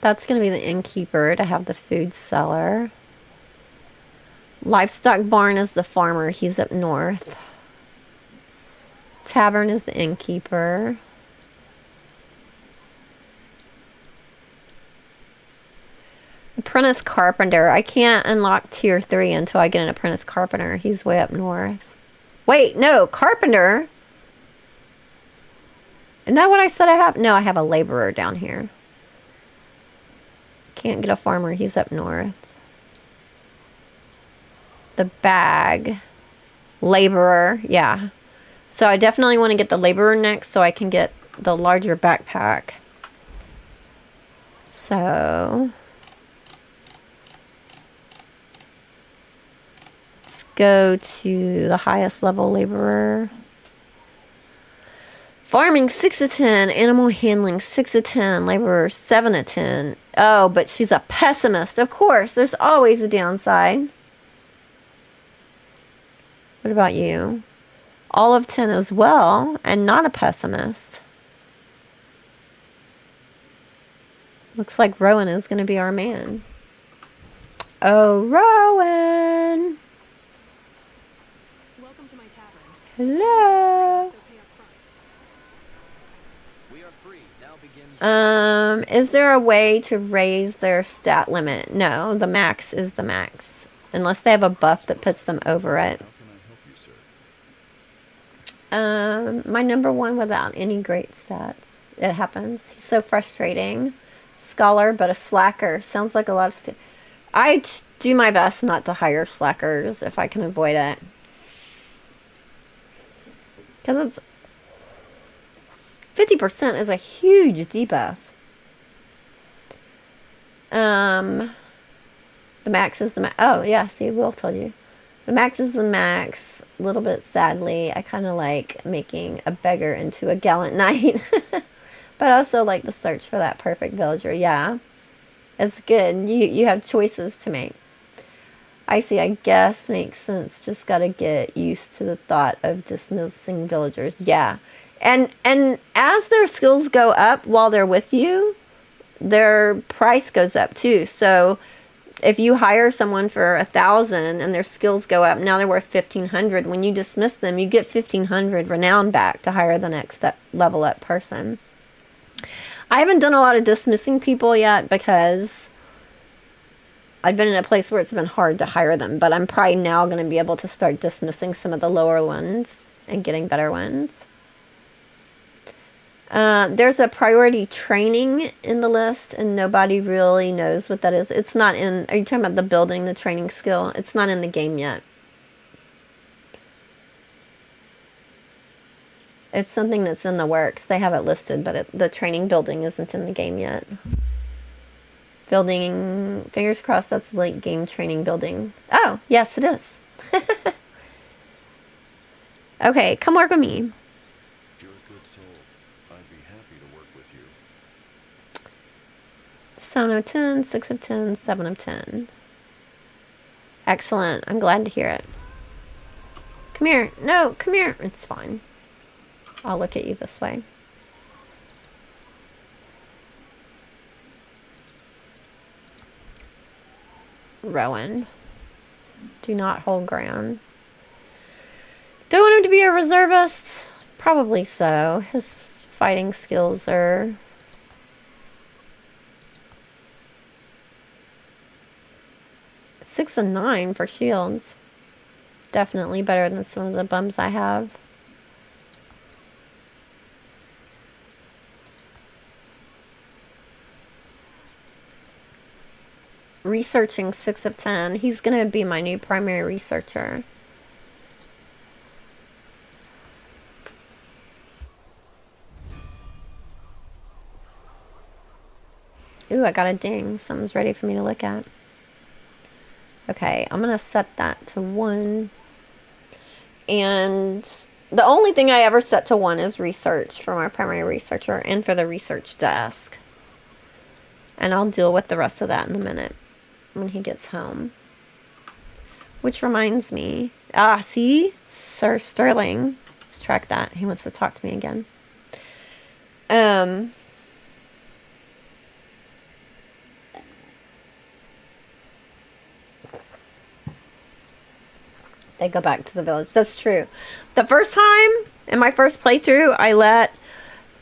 That's going to be the innkeeper to have the food seller. Livestock barn is the farmer. He's up north. Tavern is the innkeeper. Apprentice carpenter. I can't unlock tier 3 until I get an apprentice carpenter. He's way up north. Wait, no, carpenter. Isn't that what I said I have? No, I have a laborer down here. Can't get a farmer. He's up north. The bag. Laborer. Yeah. So I definitely want to get the laborer next so I can get the larger backpack. So let's go to the highest level laborer. Farming 6 of 10, animal handling 6 of 10, laborer 7 of 10. Oh, but she's a pessimist. Of course, there's always a downside. What about you? All of 10 as well, and not a pessimist. Looks like Rowan is going to be our man. Oh, Rowan! Welcome to my tavern. Hello! So pay up front. We are free. Now begins. Is there a way to raise their stat limit? No, the max is the max. Unless they have a buff that puts them over it. How can I help you, sir? My number 1 without any great stats. It happens. He's so frustrating. Scholar, but a slacker. Sounds like a lot of I do my best not to hire slackers if I can avoid it. Because it's 50% is a huge debuff. The max is the max. Oh, yeah, see, Will told you. The max is the max. A little bit sadly, I kind of like making a beggar into a gallant knight. But I also like the search for that perfect villager. Yeah, it's good. You have choices to make. I see, I guess makes sense. Just got to get used to the thought of dismissing villagers. Yeah. And as their skills go up while they're with you, their price goes up too. So if you hire someone for 1,000 and their skills go up, now they're worth 1,500. When you dismiss them, you get 1,500 renown back to hire the next level up person. I haven't done a lot of dismissing people yet because I've been in a place where it's been hard to hire them. But I'm probably now going to be able to start dismissing some of the lower ones and getting better ones. There's a priority training in the list, and nobody really knows what that is. It's not in... Are you talking about the building, the training skill? It's not in the game yet. It's something that's in the works. They have it listed, but the training building isn't in the game yet. Building... Fingers crossed that's late game training building. Oh, yes, it is. Okay, come work with me. You're a good soul. I'd be happy to work with you. 7 of 10, 6 of 10, 7 of 10. Excellent. I'm glad to hear it. Come here. No, come here. It's fine. I'll look at you this way. Rowan. Do not hold ground. Do I want him to be a reservist? Probably so. His fighting skills are... Six and 9 for shields. Definitely better than some of the bums I have. Researching 6 of 10. He's going to be my new primary researcher. Ooh, I got a ding. Something's ready for me to look at. Okay, I'm going to set that to 1. And the only thing I ever set to 1 is research for my primary researcher and for the research desk. And I'll deal with the rest of that in a minute when he gets home. Which reminds me. Ah, see? Sir Sterling. Let's track that. He wants to talk to me again. They go back to the village. That's true. The first time in my first playthrough, I let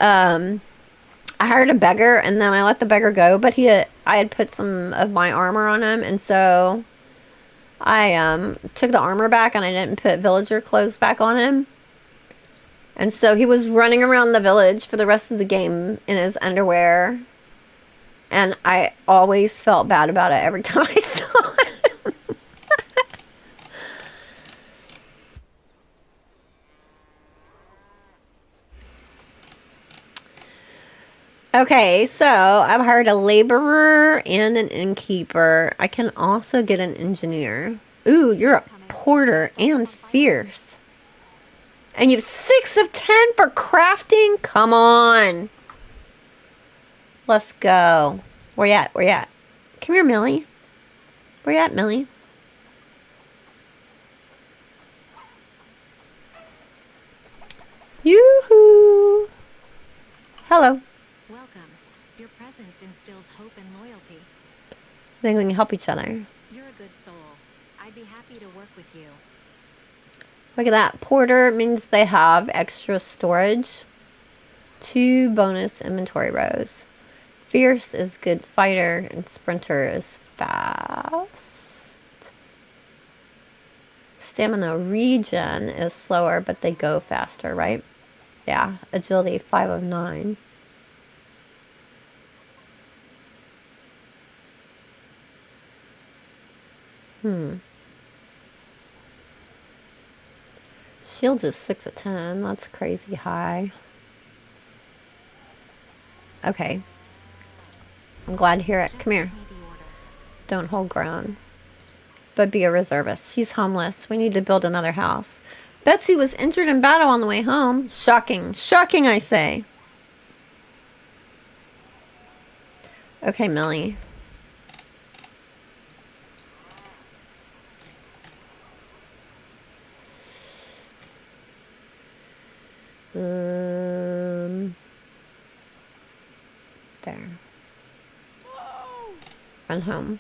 I hired a beggar and then I let the beggar go, but I had put some of my armor on him, and so I took the armor back and I didn't put villager clothes back on him. And so he was running around the village for the rest of the game in his underwear. And I always felt bad about it every time I saw it. Okay, so I've hired a laborer and an innkeeper. I can also get an engineer. Ooh, you're a porter and fierce. And you have 6 of 10 for crafting? Come on. Let's go. Where you at? Where you at? Come here, Millie. Where you at, Millie? Yoo-hoo. Hello. Welcome. Your presence instills hope and loyalty. I think we can help each other. You're a good soul. I'd be happy to work with you. Look at that. Porter means they have extra storage. 2 bonus inventory rows. Fierce is good fighter and sprinter is fast. Stamina regen is slower, but they go faster, right? Yeah. Agility 5 of 9. Shields is 6 of 10. That's crazy high. Okay. I'm glad to hear it. Come here. Don't hold ground. But be a reservist. She's homeless. We need to build another house. Betsy was injured in battle on the way home. Shocking. Shocking, I say. Okay, Millie. There. Run home.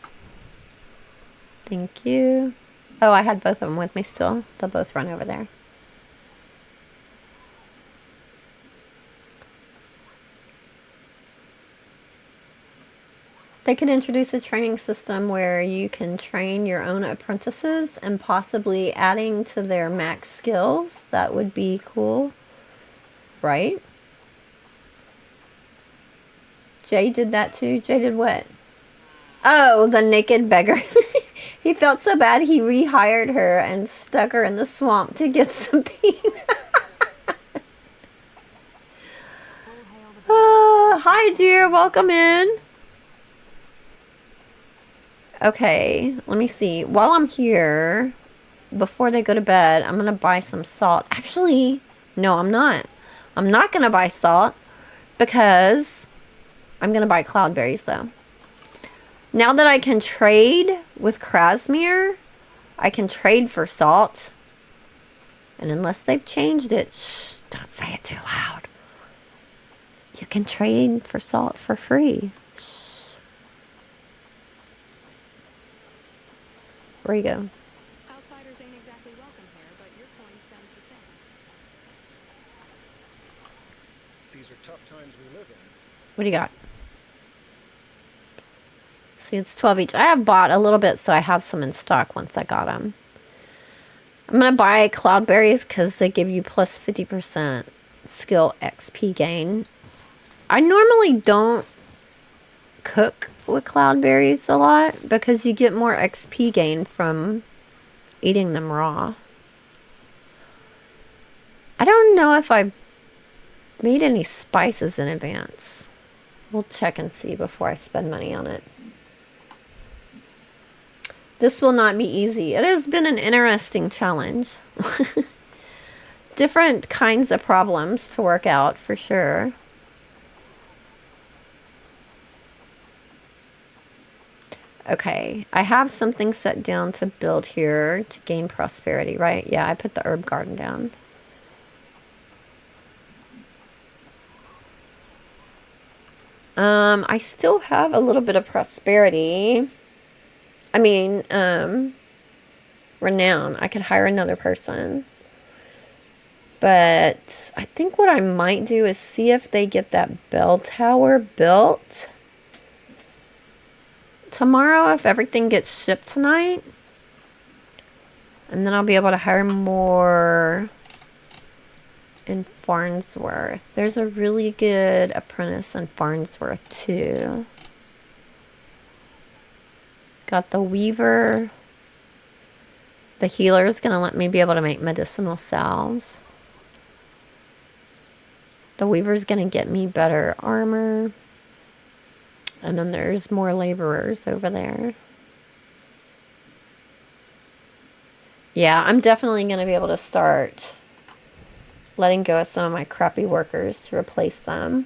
Thank you. Oh, I had both of them with me still. They'll both run over there. They could introduce a training system where you can train your own apprentices and possibly adding to their max skills. That would be cool. Right? Jay did that too. Jay did what? Oh, the naked beggar. He felt so bad he rehired her and stuck her in the swamp to get some peanut. Hi, dear. Welcome in. Okay, let me see. While I'm here, before they go to bed, I'm going to buy some salt. Actually, no, I'm not. I'm not going to buy salt because I'm going to buy cloudberries, though. Now that I can trade with Crasmere, I can trade for salt. And unless they've changed it, shh, don't say it too loud. You can trade for salt for free. Shh. Where you go? Outsiders ain't exactly welcome here, but your coin spends the same. These are tough times we live in. What do you got? See, it's 12 each. I have bought a little bit, so I have some in stock once I got them. I'm going to buy cloudberries because they give you plus 50% skill XP gain. I normally don't cook with cloudberries a lot because you get more XP gain from eating them raw. I don't know if I made any spices in advance. We'll check and see before I spend money on it. This will not be easy. It has been an interesting challenge. Different kinds of problems to work out for sure. Okay, I have something set down to build here to gain prosperity, right? Yeah, I put the herb garden down. I still have a little bit of prosperity. I mean, renown. I could hire another person. But I think what I might do is see if they get that bell tower built tomorrow, if everything gets shipped tonight. And then I'll be able to hire more in Farnsworth. There's a really good apprentice in Farnsworth too. Got the weaver. The healer is going to let me be able to make medicinal salves. The weaver's going to get me better armor. And then there's more laborers over there. Yeah, I'm definitely going to be able to start letting go of some of my crappy workers to replace them.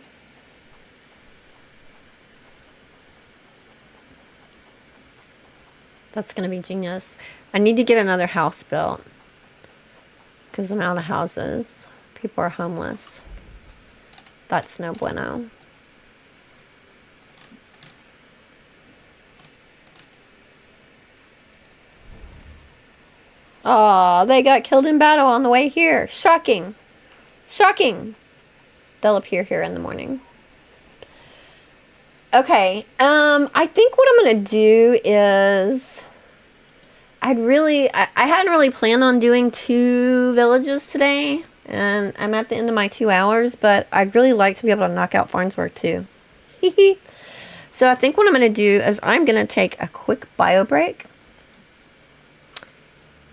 That's going to be genius. I need to get another house built because I'm out of houses. People are homeless. That's no bueno. Oh, they got killed in battle on the way here. Shocking. Shocking. They'll appear here in the morning. Okay, I think what I'm going to do is I hadn't really planned on doing 2 villages today, and I'm at the end of my 2 hours, but I'd really like to be able to knock out Farnsworth too. So I think what I'm going to do is I'm going to take a quick bio break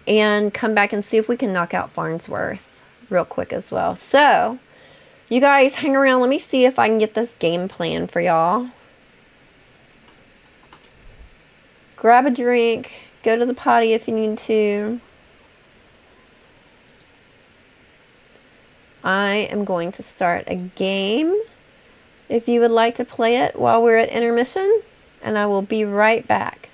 and come back and see if we can knock out Farnsworth real quick as well. So, you guys hang around. Let me see if I can get this game plan for y'all. Grab a drink. Go to the potty if you need to. I am going to start a game if you would like to play it while we're at intermission. And I will be right back.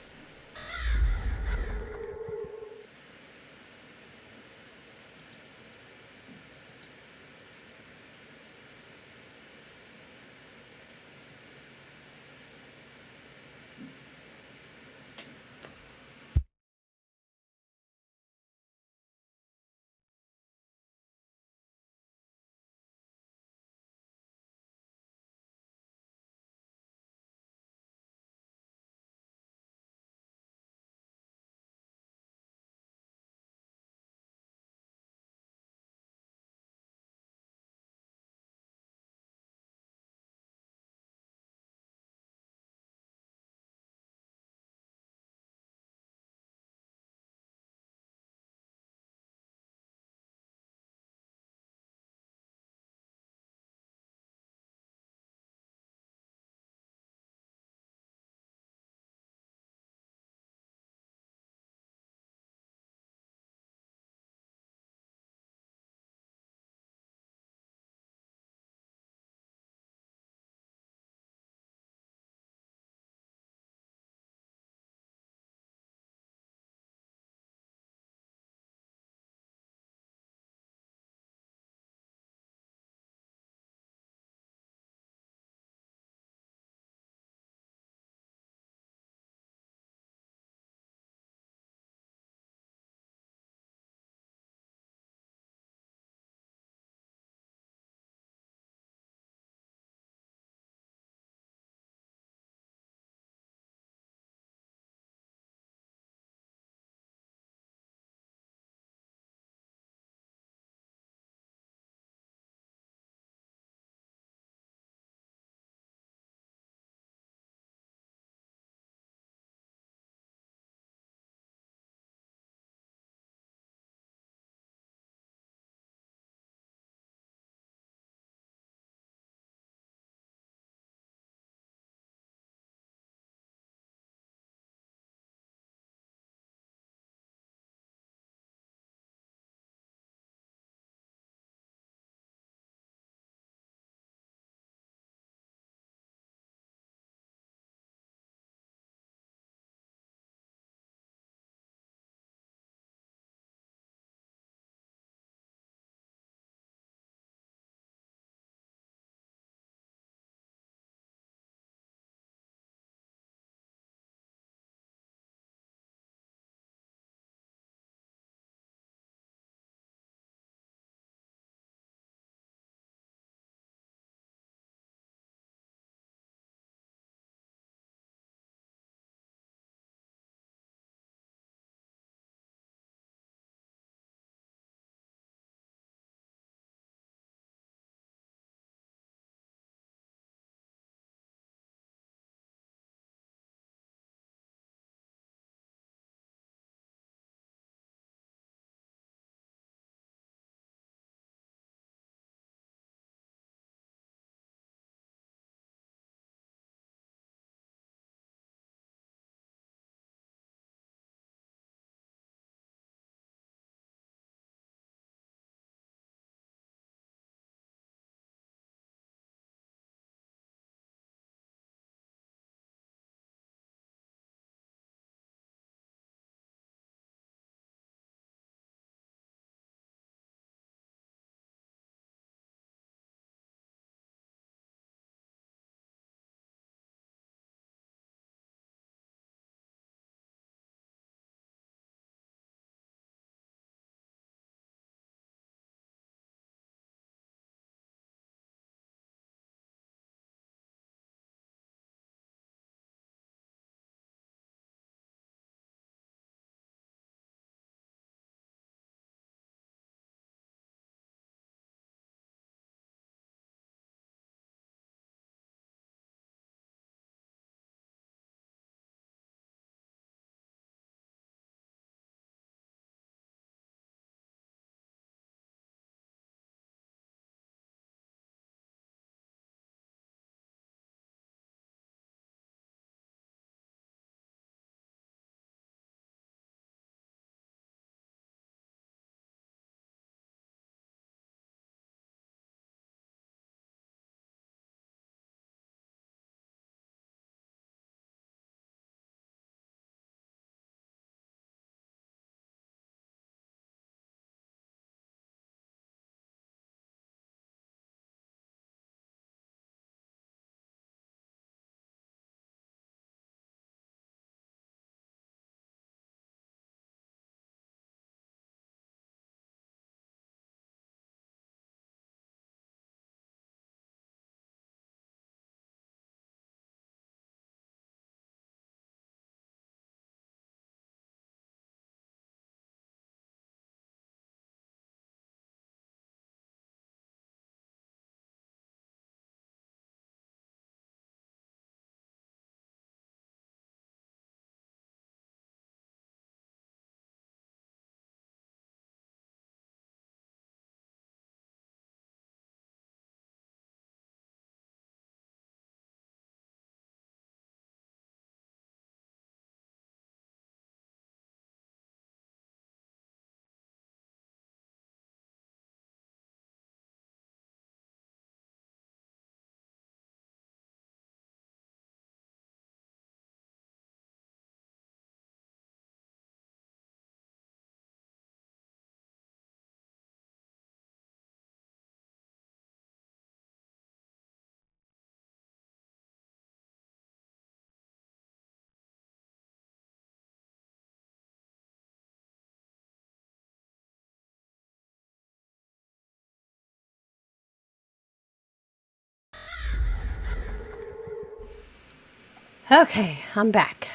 Okay, I'm back.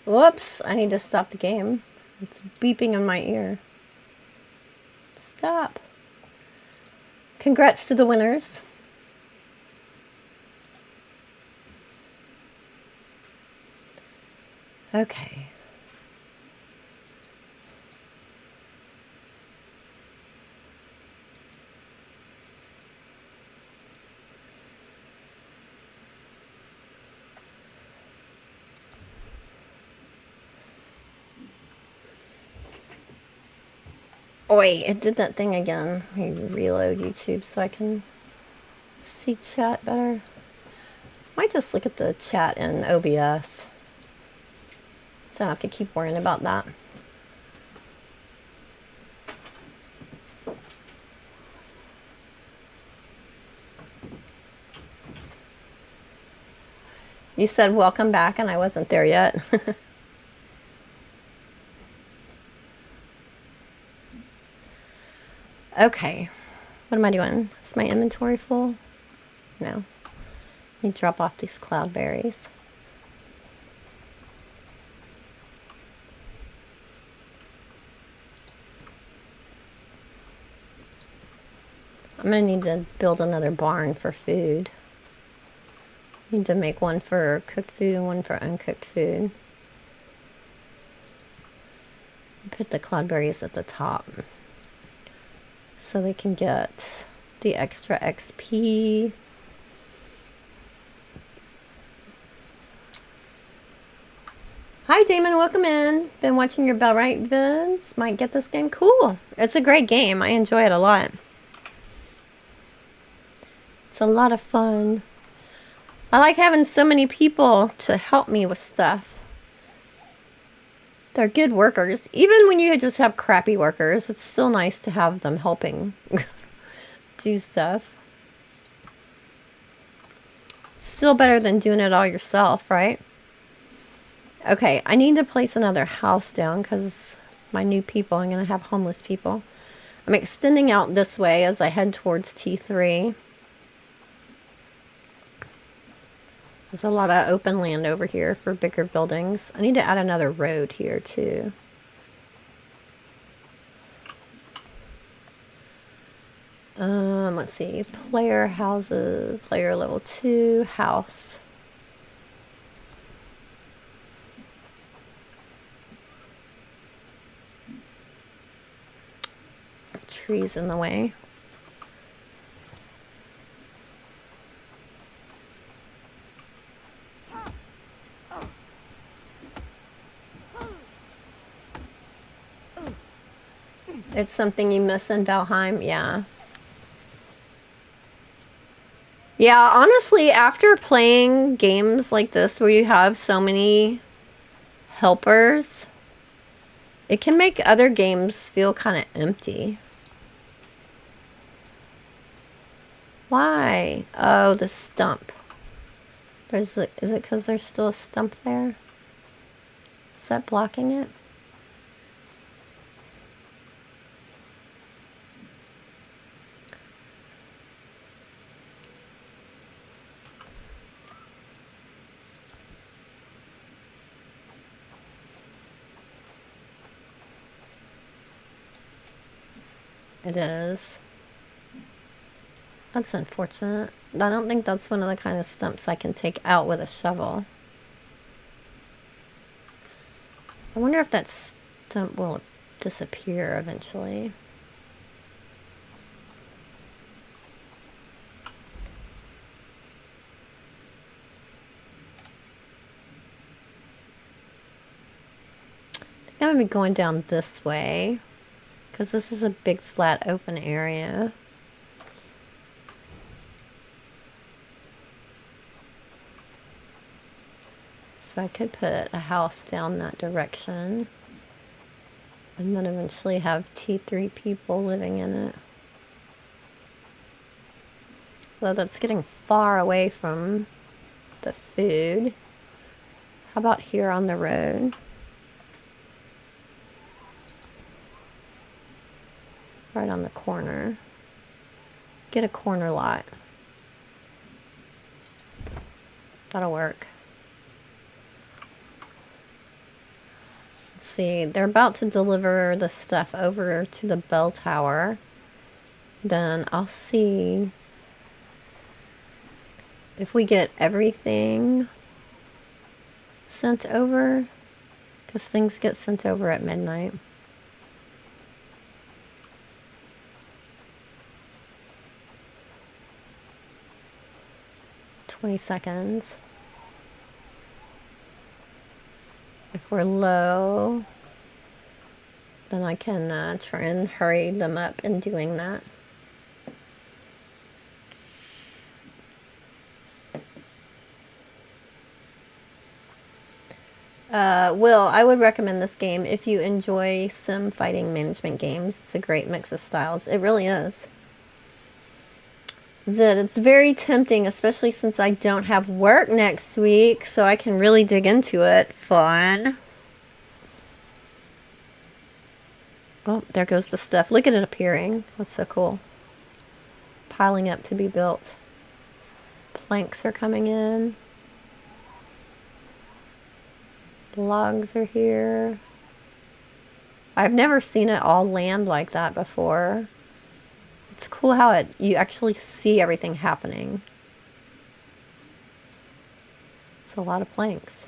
Whoops, I need to stop the game. It's beeping in my ear. Stop. Congrats to the winners. Okay. Oh wait, it did that thing again. Let me reload YouTube so I can see chat better. Might just look at the chat in OBS. So I don't have to keep worrying about that. You said welcome back and I wasn't there yet. Okay, what am I doing? Is my inventory full? No. Let me drop off these cloudberries. I'm gonna need to build another barn for food. Need to make one for cooked food and one for uncooked food. Put the cloudberries at the top so they can get the extra XP. Hi Damon, welcome in. Been watching your Bellwright vids. Might get this game. Cool. It's a great game. I enjoy it a lot. It's a lot of fun. I like having so many people to help me with stuff. They're good workers. Even when you just have crappy workers, it's still nice to have them helping do stuff. It's still better than doing it all yourself, right? Okay, I need to place another house down because my new people, I'm going to have homeless people. I'm extending out this way as I head towards T3. There's a lot of open land over here for bigger buildings. I need to add another road here too. Let's see. Player houses, player level 2, house. Trees in the way. It's something you miss in Valheim, yeah. Yeah, honestly, after playing games like this where you have so many helpers, it can make other games feel kind of empty. Why? Oh, the stump. Is it because there's still a stump there? Is that blocking it? It is. That's unfortunate. I don't think that's one of the kind of stumps I can take out with a shovel. I wonder if that stump will disappear eventually. I think I'm gonna be going down this way, because this is a big flat open area. So I could put a house down that direction and then eventually have T3 people living in it. Though that's getting far away from the food. How about here on the road? Right on the corner. Get a corner lot. That'll work. Let's see. They're about to deliver the stuff over to the bell tower. Then I'll see if we get everything sent over, because things get sent over at midnight. $20. If we're low, then I can try and hurry them up in doing that. Will, I would recommend this game if you enjoy sim fighting management games. It's a great mix of styles. It really is. Zid, it's very tempting, especially since I don't have work next week, so I can really dig into it. Fun. Oh, there goes the stuff. Look at it appearing. That's so cool. Piling up to be built. Planks are coming in. The logs are here. I've never seen it all land like that before. It's cool how you actually see everything happening. It's a lot of planks.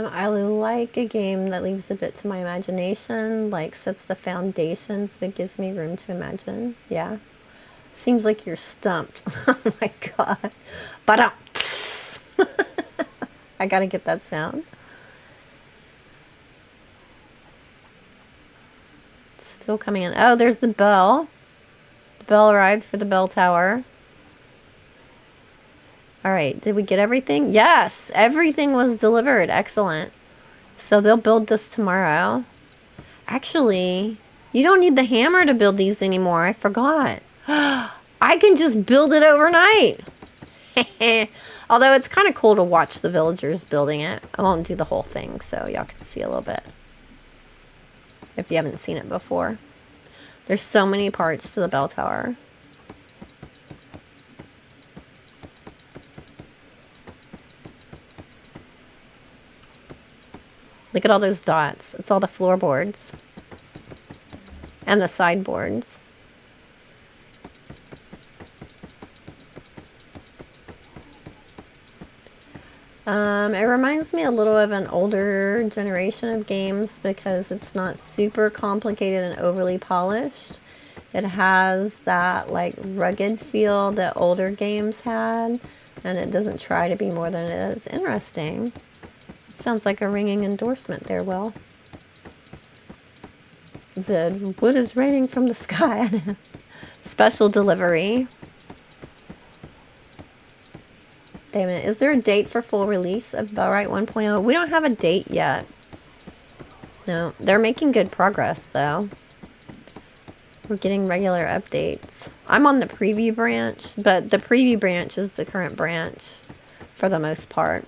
I like a game that leaves a bit to my imagination, like sets the foundations but gives me room to imagine. Yeah. Seems like you're stumped. Oh my god. But I gotta get that sound. It's still coming in. Oh, there's the bell. The bell arrived for the bell tower. Alright, did we get everything? Yes! Everything was delivered. Excellent. So they'll build this tomorrow. Actually, you don't need the hammer to build these anymore. I forgot. I can just build it overnight. Although it's kind of cool to watch the villagers building it. I won't do the whole thing, so y'all can see a little bit. If you haven't seen it before. There's so many parts to the bell tower. Look at all those dots. It's all the floorboards. And the sideboards. It reminds me a little of an older generation of games because it's not super complicated and overly polished. It has that like rugged feel that older games had, and it doesn't try to be more than it is. Interesting. It sounds like a ringing endorsement there, Will. The wood is raining from the sky. Special delivery. Damn it. Is there a date for full release of Bellwright 1.0? We don't have a date yet. No. They're making good progress, though. We're getting regular updates. I'm on the preview branch, but the preview branch is the current branch for the most part.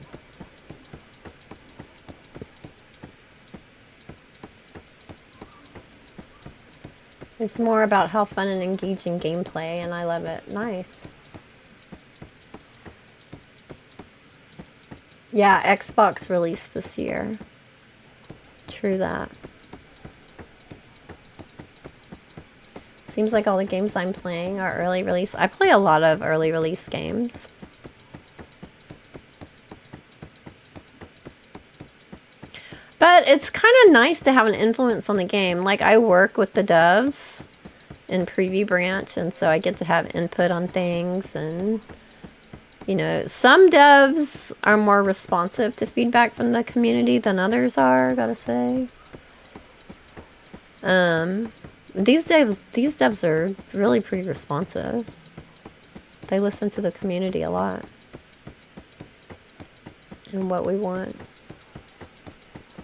It's more about how fun and engaging gameplay, and I love it. Nice. Yeah, Xbox released this year. True that. Seems like all the games I'm playing are early release. I play a lot of early release games. But it's kind of nice to have an influence on the game. Like, I work with the devs in preview branch, and so I get to have input on things. And, you know, some devs are more responsive to feedback from the community than others are, gotta say. These devs are really pretty responsive. They listen to the community a lot. And what we want.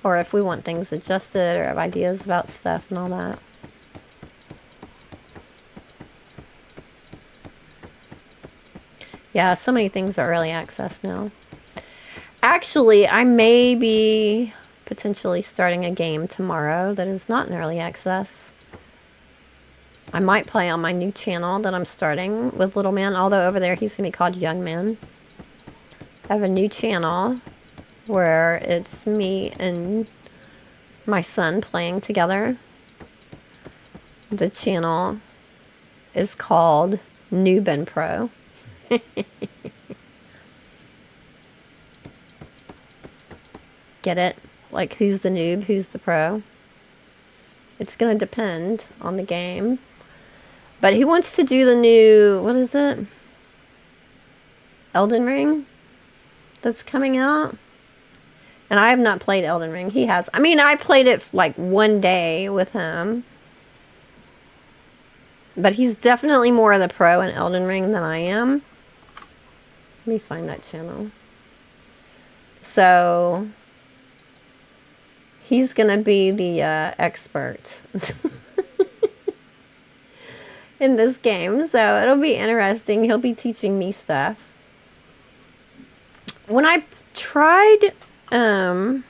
Or if we want things adjusted or have ideas about stuff and all that. Yeah, so many things are early access now. Actually, I may be potentially starting a game tomorrow that is not in early access. I might play on my new channel that I'm starting with Little Man, although over there he's going to be called Young Man. I have a new channel where it's me and my son playing together. The channel is called Noob and Pro. Get it? Like, who's the noob, who's the pro? It's going to depend on the game. But he wants to do the new, what is it? Elden Ring? That's coming out. And I have not played Elden Ring. He has. I mean, I played it like one day with him. But he's definitely more of the pro in Elden Ring than I am. Let me find that channel. So he's going to be the expert in this game. So it'll be interesting. He'll be teaching me stuff. When I tried Elden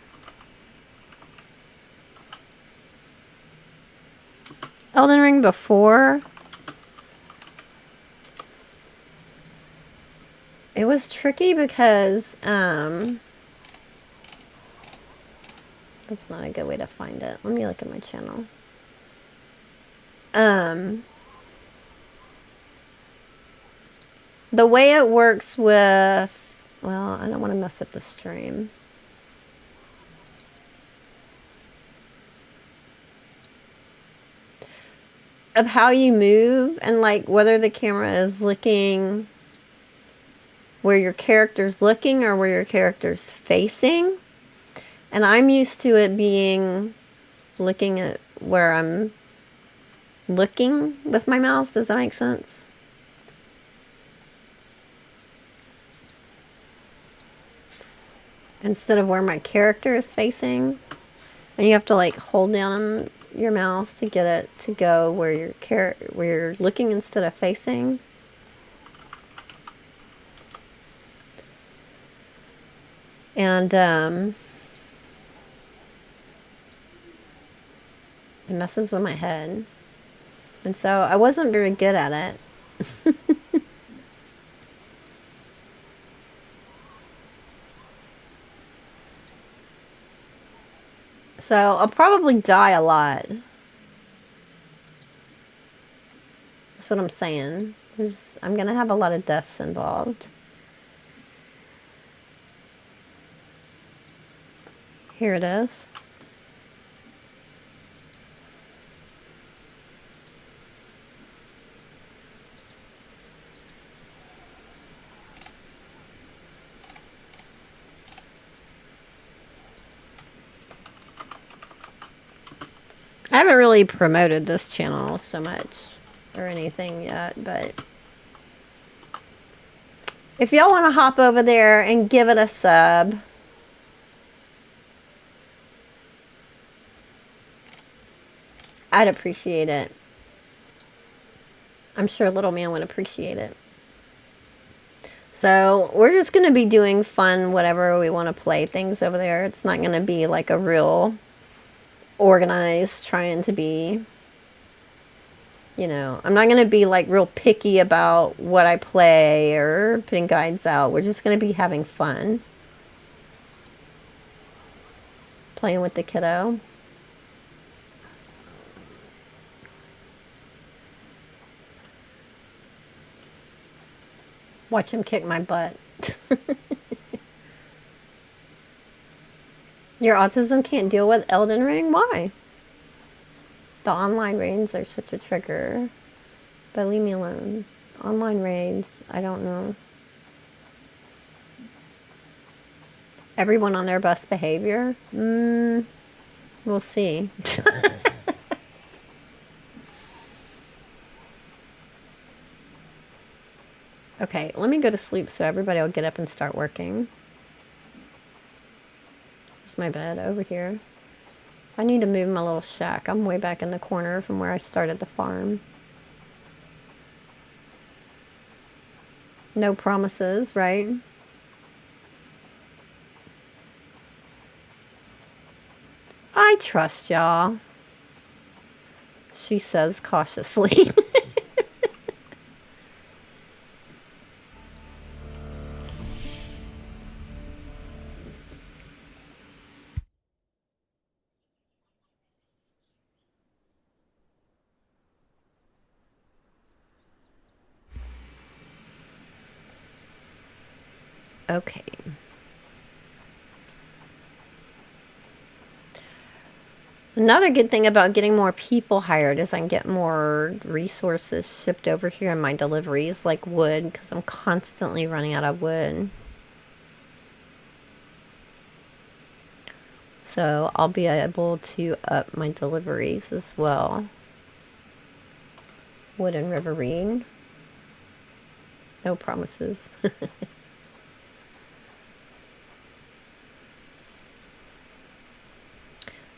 Ring before, it was tricky because that's not a good way to find it. Let me look at my channel. The way it works with, well, I don't want to mess up the stream. Of how you move and like whether the camera is looking where your character's looking or where your character's facing. And I'm used to it being looking at where I'm looking with my mouse. Does that make sense? Instead of where my character is facing. And you have to like hold down your mouse to get it to go where you're looking instead of facing. And it messes with my head. And so I wasn't very good at it. So I'll probably die a lot. That's what I'm saying. I'm going to have a lot of deaths involved. Here it is. I haven't really promoted this channel so much or anything yet, but if y'all want to hop over there and give it a sub, I'd appreciate it. I'm sure Little Man would appreciate it. So we're just going to be doing fun, whatever we want to play things over there. It's not going to be like a real organized, trying to be, you know, I'm not going to be like real picky about what I play or putting guides out. We're just going to be having fun. Playing with the kiddo. Watch him kick my butt. Your autism can't deal with Elden Ring? Why? The online raids are such a trigger. But leave me alone. Online raids, I don't know. Everyone on their best behavior? We'll see. Okay, let me go to sleep so everybody will get up and start working. There's my bed over here. I need to move my little shack. I'm way back in the corner from where I started the farm. No promises, right? I trust y'all. she says cautiously. Okay. Another good thing about getting more people hired is I can get more resources shipped over here in my deliveries, like wood, because I'm constantly running out of wood. So I'll be able to up my deliveries as well. Wood and river reed. No promises.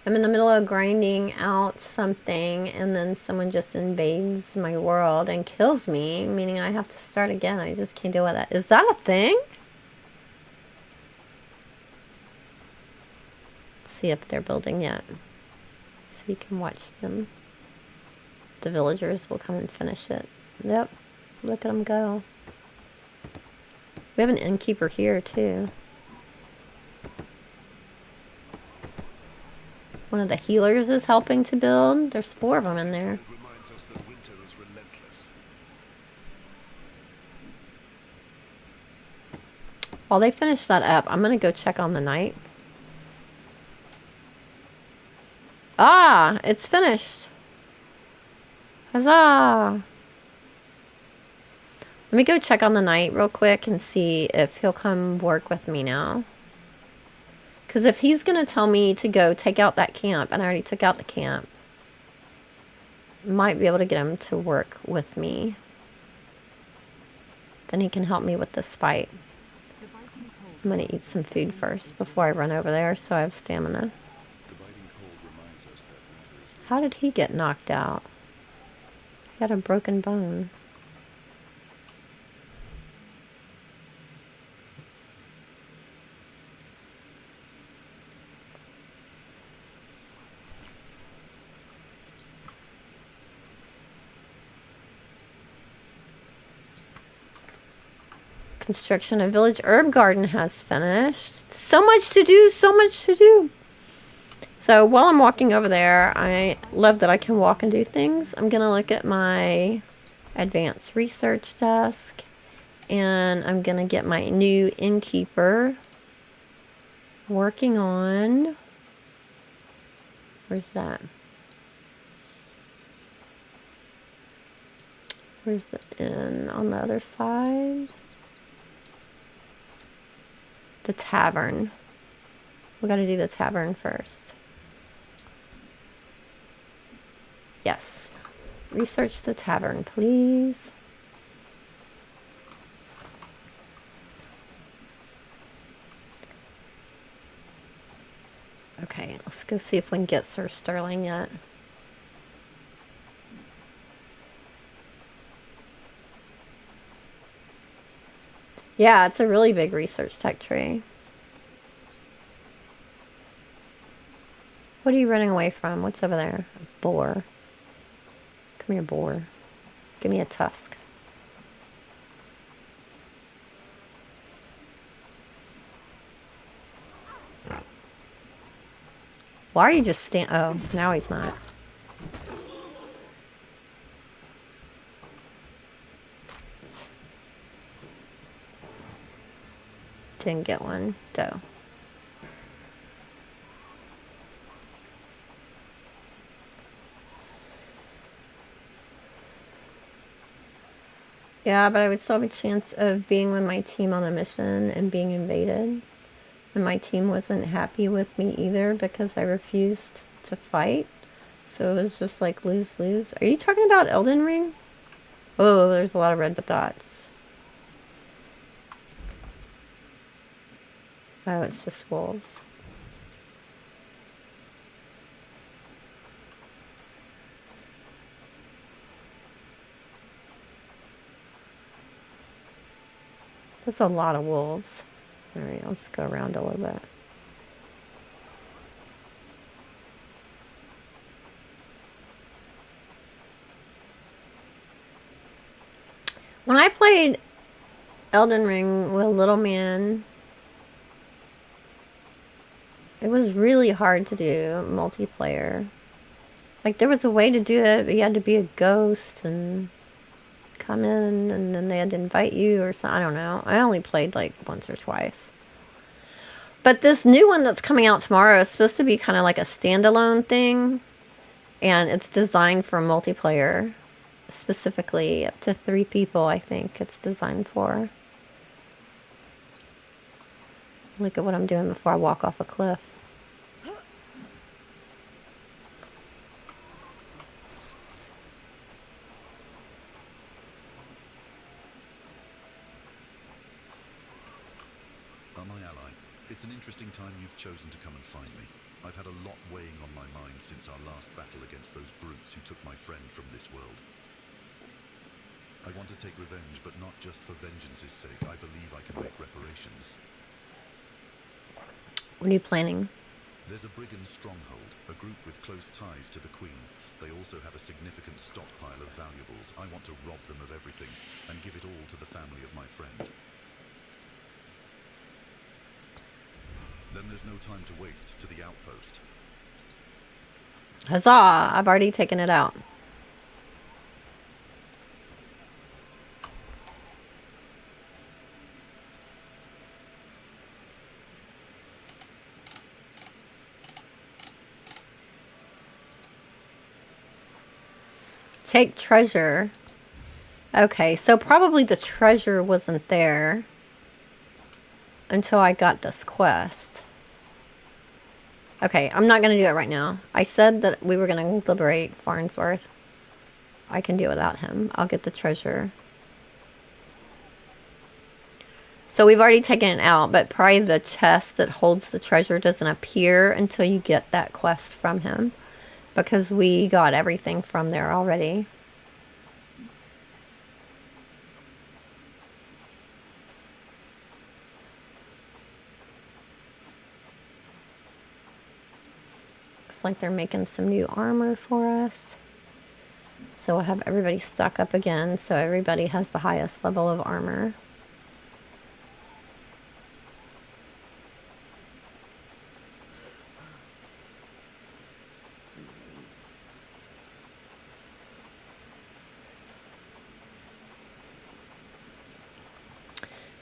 I'm in the middle of grinding out something and then someone just invades my world and kills me, meaning I have to start again. I just can't deal with that. Is that a thing? Let's see if they're building yet. So you can watch them. The villagers will come and finish it. Yep. Look at them go. We have an innkeeper here too. One of the healers is helping to build. There's 4 of them in there. Reminds us that winter is relentless. While they finish that up, I'm going to go check on the night. Ah, it's finished. Huzzah! Let me go check on the night real quick and see if he'll come work with me now. Because if he's going to tell me to go take out that camp, and I already took out the camp, might be able to get him to work with me. Then he can help me with this fight. I'm going to eat some food first before I run over there so I have stamina. How did he get knocked out? He had a broken bone. Construction of village herb garden has finished. So much to do, so much to do. So while I'm walking over there, I love that I can walk and do things. I'm going to look at my advanced research desk. And I'm going to get my new innkeeper working on... Where's that? Where's the inn on the other side? The tavern. We gotta do the tavern first. Yes. Research the tavern, please. Okay, let's go see if we can get Sir Sterling yet. Yeah, it's a really big research tech tree. What are you running away from? What's over there? A boar. Come here, boar. Give me a tusk. Why are you just oh, now he's not. Didn't get one, though. Yeah, but I would still have a chance of being with my team on a mission and being invaded. And my team wasn't happy with me either because I refused to fight. So it was just like lose-lose. Are you talking about Elden Ring? Oh, there's a lot of red dots. Oh, it's just wolves. That's a lot of wolves. Alright, let's go around a little bit. When I played Elden Ring with Little Man, it was really hard to do multiplayer. Like, there was a way to do it, but you had to be a ghost and come in, and then they had to invite you or something. I don't know. I only played like once or twice. But this new one that's coming out tomorrow is supposed to be kind of like a standalone thing. And it's designed for multiplayer. Specifically up to 3 people, I think it's designed for. Look at what I'm doing before I walk off a cliff. My ally, it's an interesting time you've chosen to come and find me. I've had a lot weighing on my mind since our last battle against those brutes who took my friend from this world. I want to take revenge, but not just for vengeance's sake. I believe I can make reparations. What are you planning? There's a brigand stronghold, a group with close ties to the Queen. They also have a significant stockpile of valuables. I want to rob them of everything and give it all to the family of my friend. Then there's no time to waste. To the outpost. Huzzah! I've already taken it out. Take treasure. Okay, so probably the treasure wasn't there until I got this quest. Okay, I'm not going to do it right now. I said that we were going to liberate Farnsworth. I can do without him. I'll get the treasure. So we've already taken it out, but probably the chest that holds the treasure doesn't appear until you get that quest from him. Because we got everything from there already. Looks like they're making some new armor for us. So we'll have everybody stock up again, so everybody has the highest level of armor.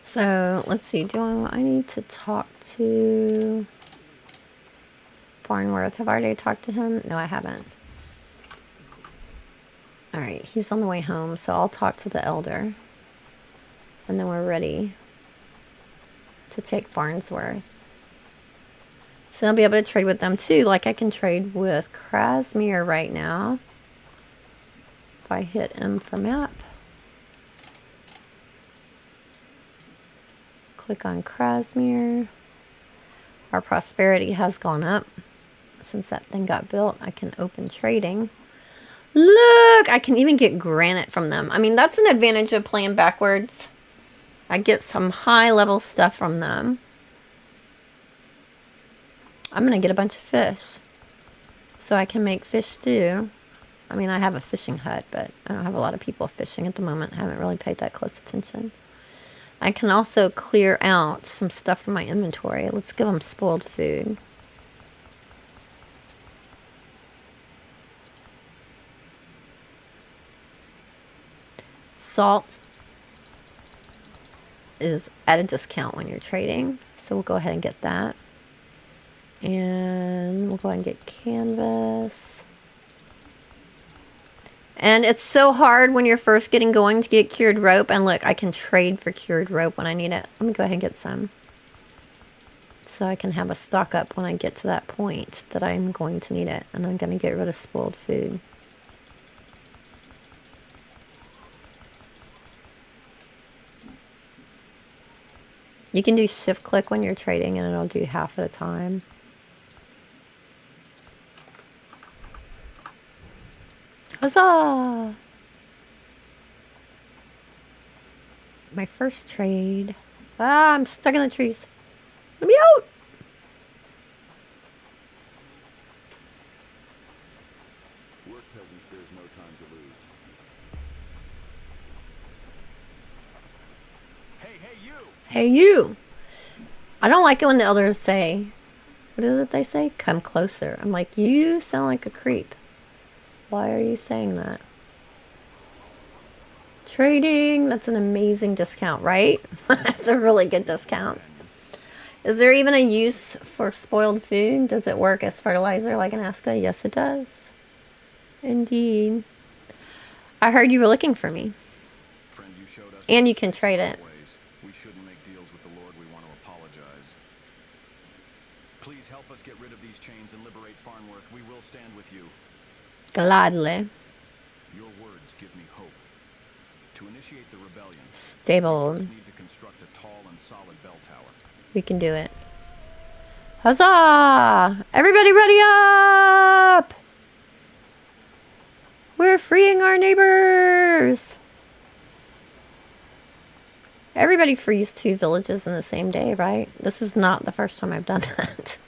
So let's see, I need to talk to Farnsworth. Have I already talked to him? No, I haven't. Alright, he's on the way home, so I'll talk to the elder. And then we're ready to take Farnsworth. So I'll be able to trade with them too, like I can trade with Crasmere right now. If I hit M for map. Click on Crasmere. Our prosperity has gone up since that thing got built. I can open trading. Look, I can even get granite from them. I mean, that's an advantage of playing backwards. I get some high level stuff from them. I'm going to get a bunch of fish. So I can make fish stew. I mean, I have a fishing hut, but I don't have a lot of people fishing at the moment. I haven't really paid that close attention. I can also clear out some stuff from my inventory. Let's give them spoiled food. Salt is at a discount when you're trading, so we'll go ahead and get that. And we'll go ahead and get canvas. And it's so hard when you're first getting going to get cured rope. And look, I can trade for cured rope when I need it. Let me go ahead and get some. So I can have a stock up when I get to that point that I'm going to need it. And I'm going to get rid of spoiled food. You can do shift click when you're trading and it'll do half at a time. Huzzah! My first trade. Ah, I'm stuck in the trees. Let me out! Work, peasants, there's no time to lose. Hey, you! I don't like it when the elders say, what is it they say? Come closer. I'm like, you sound like a creep. Why are you saying that? Trading, that's an amazing discount, right? That's a really good discount. Is there even a use for spoiled food? Does it work as fertilizer like in Alaska? Yes, it does. Indeed. I heard you were looking for me. Friend, you showed us And you can trade it. ways. We shouldn't make deals with the Lord. We want to apologize. Please help us get rid of these chains and liberate Farnsworth. We will stand with you. Gladly. Your words give me hope. To initiate the rebellion, Stable. we first need to construct a tall and solid bell tower. We can do it. Huzzah! Everybody ready up! We're freeing our neighbors! Everybody frees 2 villages in the same day, right? This is not the first time I've done that.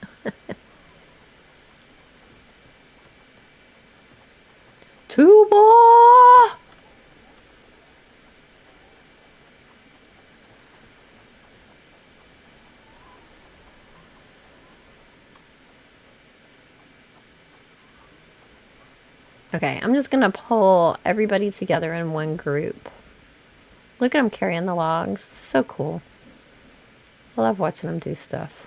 Tuba! Okay, I'm just gonna pull everybody together in one group. Look at him carrying the logs. So cool. I love watching him do stuff.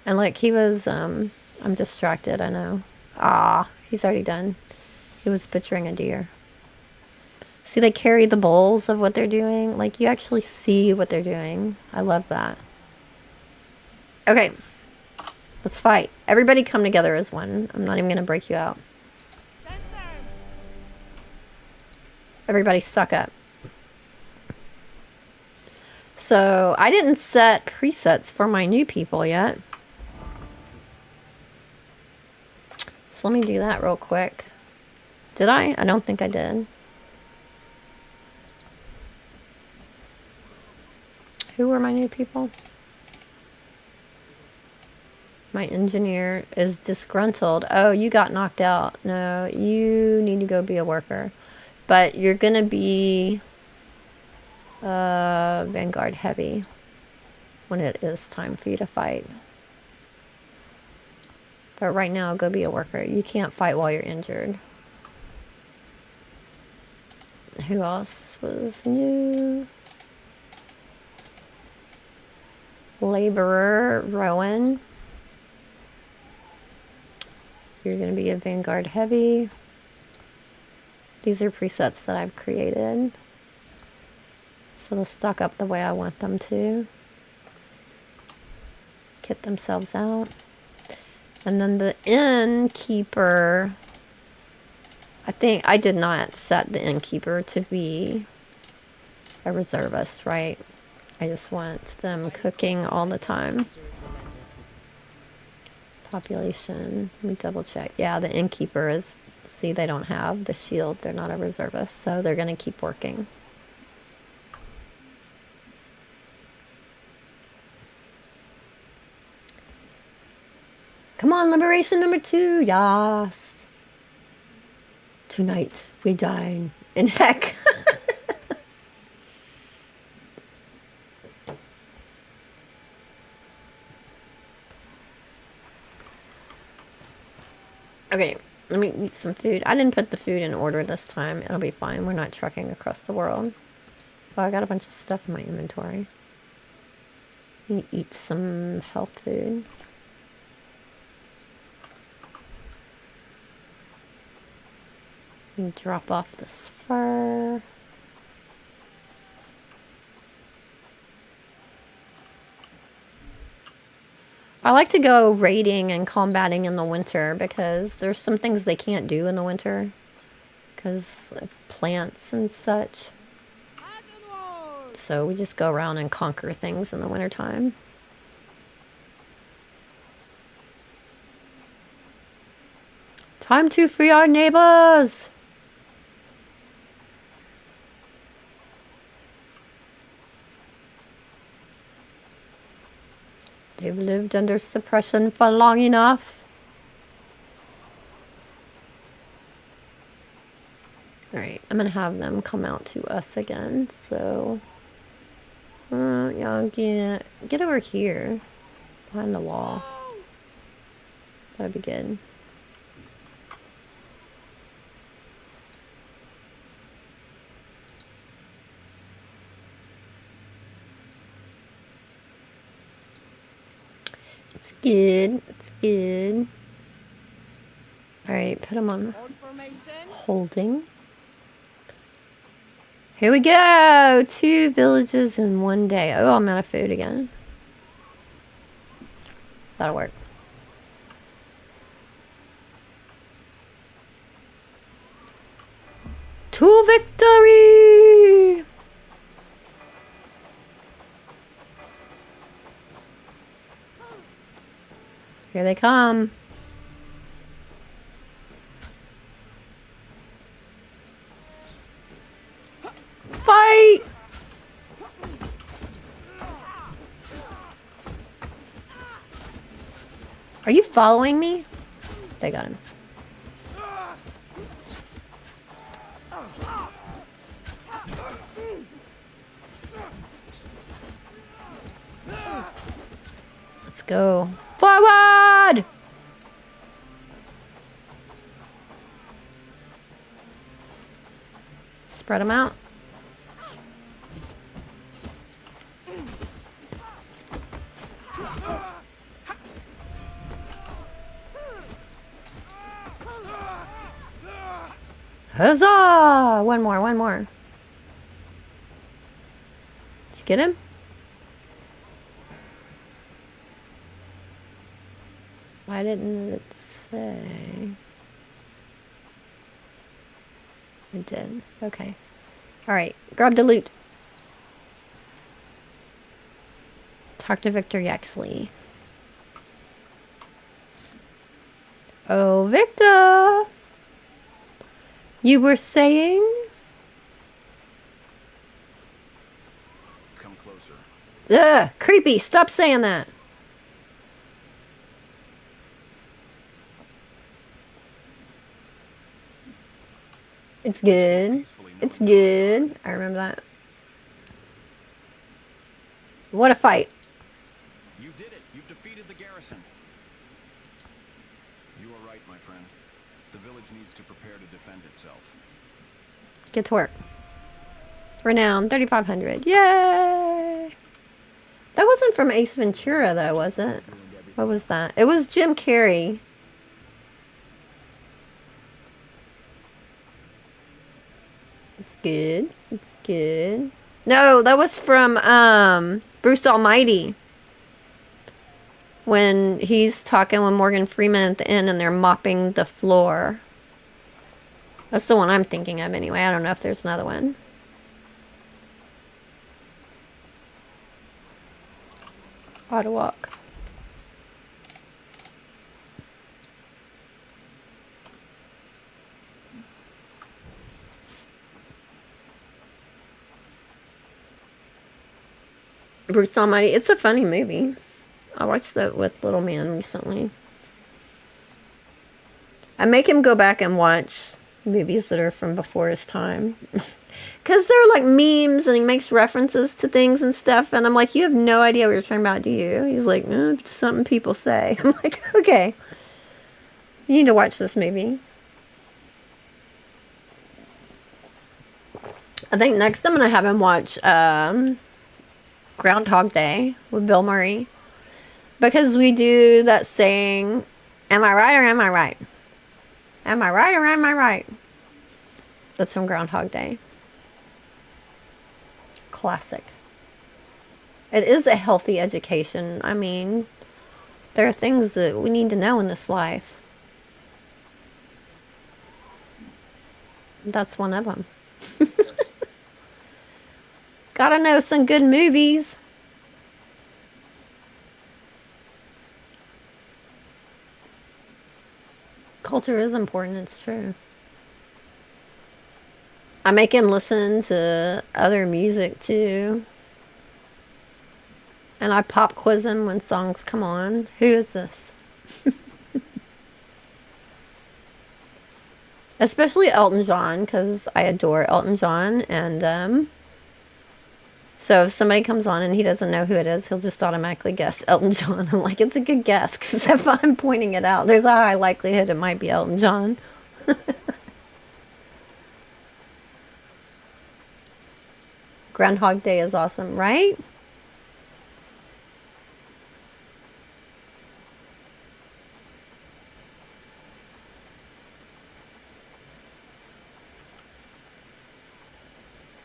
And look, he was, I'm distracted, I know. Ah, he's already done. He was butchering a deer. See, they carry the bowls of what they're doing. Like, you actually see what they're doing. I love that. Okay. Let's fight. Everybody come together as one. I'm not even going to break you out. Everybody stuck up. So, I didn't set presets for my new people yet. So, let me do that real quick. Did I? I don't think I did. Who were my new people? My engineer is disgruntled. Oh, you got knocked out. No, you need to go be a worker. But you're going to be Vanguard heavy when it is time for you to fight. But right now, go be a worker. You can't fight while you're injured. Who else was new? Laborer, Rowan. You're going to be a Vanguard heavy. These are presets that I've created. So they'll stock up the way I want them to. Kit themselves out. And then the innkeeper. I think I did not set the innkeeper to be a reservist, right? I just want them cooking all the time. Population, let me double check. Yeah, the innkeeper is, see, they don't have the shield. They're not a reservist, so they're going to keep working. Come on, liberation number 2. Yes. Tonight we dine in heck. Okay, let me eat some food. I didn't put the food in order this time. It'll be fine. We're not trucking across the world. Oh, I got a bunch of stuff in my inventory. Let me eat some health food. Let me drop off this fur. I like to go raiding and combating in the winter because there's some things they can't do in the winter because of plants and such. So we just go around and conquer things in the wintertime. Time to free our neighbors! They've lived under suppression for long enough. Alright, I'm gonna have them come out to us again. So, y'all get over here behind the wall. That'd be good. It's good. It's good. All right, put them on holding. Here we go. 2 villages in 1 day. Oh, I'm out of food again. That'll work. To victory! Here they come. Fight! Are you following me? They got him. Let's go. Forward! Spread them out. Huzzah! One more, one more. Did you get him? Why didn't it say? It did. Okay. Alright, grab the loot. Talk to Victor Yaxley. Oh, Victor! You were saying? Come closer. Ugh, creepy. Stop saying that. It's good. It's good. I remember that. What a fight. You did it. You've defeated the garrison. You are right, my friend. The village needs to prepare to defend itself. Get to work. Renown, 3,500. Yay! That wasn't from Ace Ventura, though, was it? What was that? It was Jim Carrey. It's good. It's good. No, that was from Bruce Almighty. When he's talking with Morgan Freeman at the end and they're mopping the floor. That's the one I'm thinking of anyway. I don't know if there's another one. Auto walk. Bruce Almighty. It's a funny movie. I watched it with little man recently. I make him go back and watch movies that are from before his time. Because they're like memes and he makes references to things and stuff. And I'm like, you have no idea what you're talking about, do you? He's like, it's something people say. I'm like, okay. You need to watch this movie. I think next I'm going to have him watch Groundhog Day with Bill Murray. Because we do that saying, am I right or am I right? Am I right or am I right? That's from Groundhog Day. Classic. It is a healthy education. I mean, there are things that we need to know in this life. That's one of them. Gotta know some good movies. Culture is important, it's true. I make him listen to other music too. And I pop quiz him when songs come on. Who is this? Especially Elton John, because I adore Elton John. And so if somebody comes on and he doesn't know who it is, he'll just automatically guess Elton John. I'm like, it's a good guess, because if I'm pointing it out, there's a high likelihood it might be Elton John. Groundhog Day is awesome, right?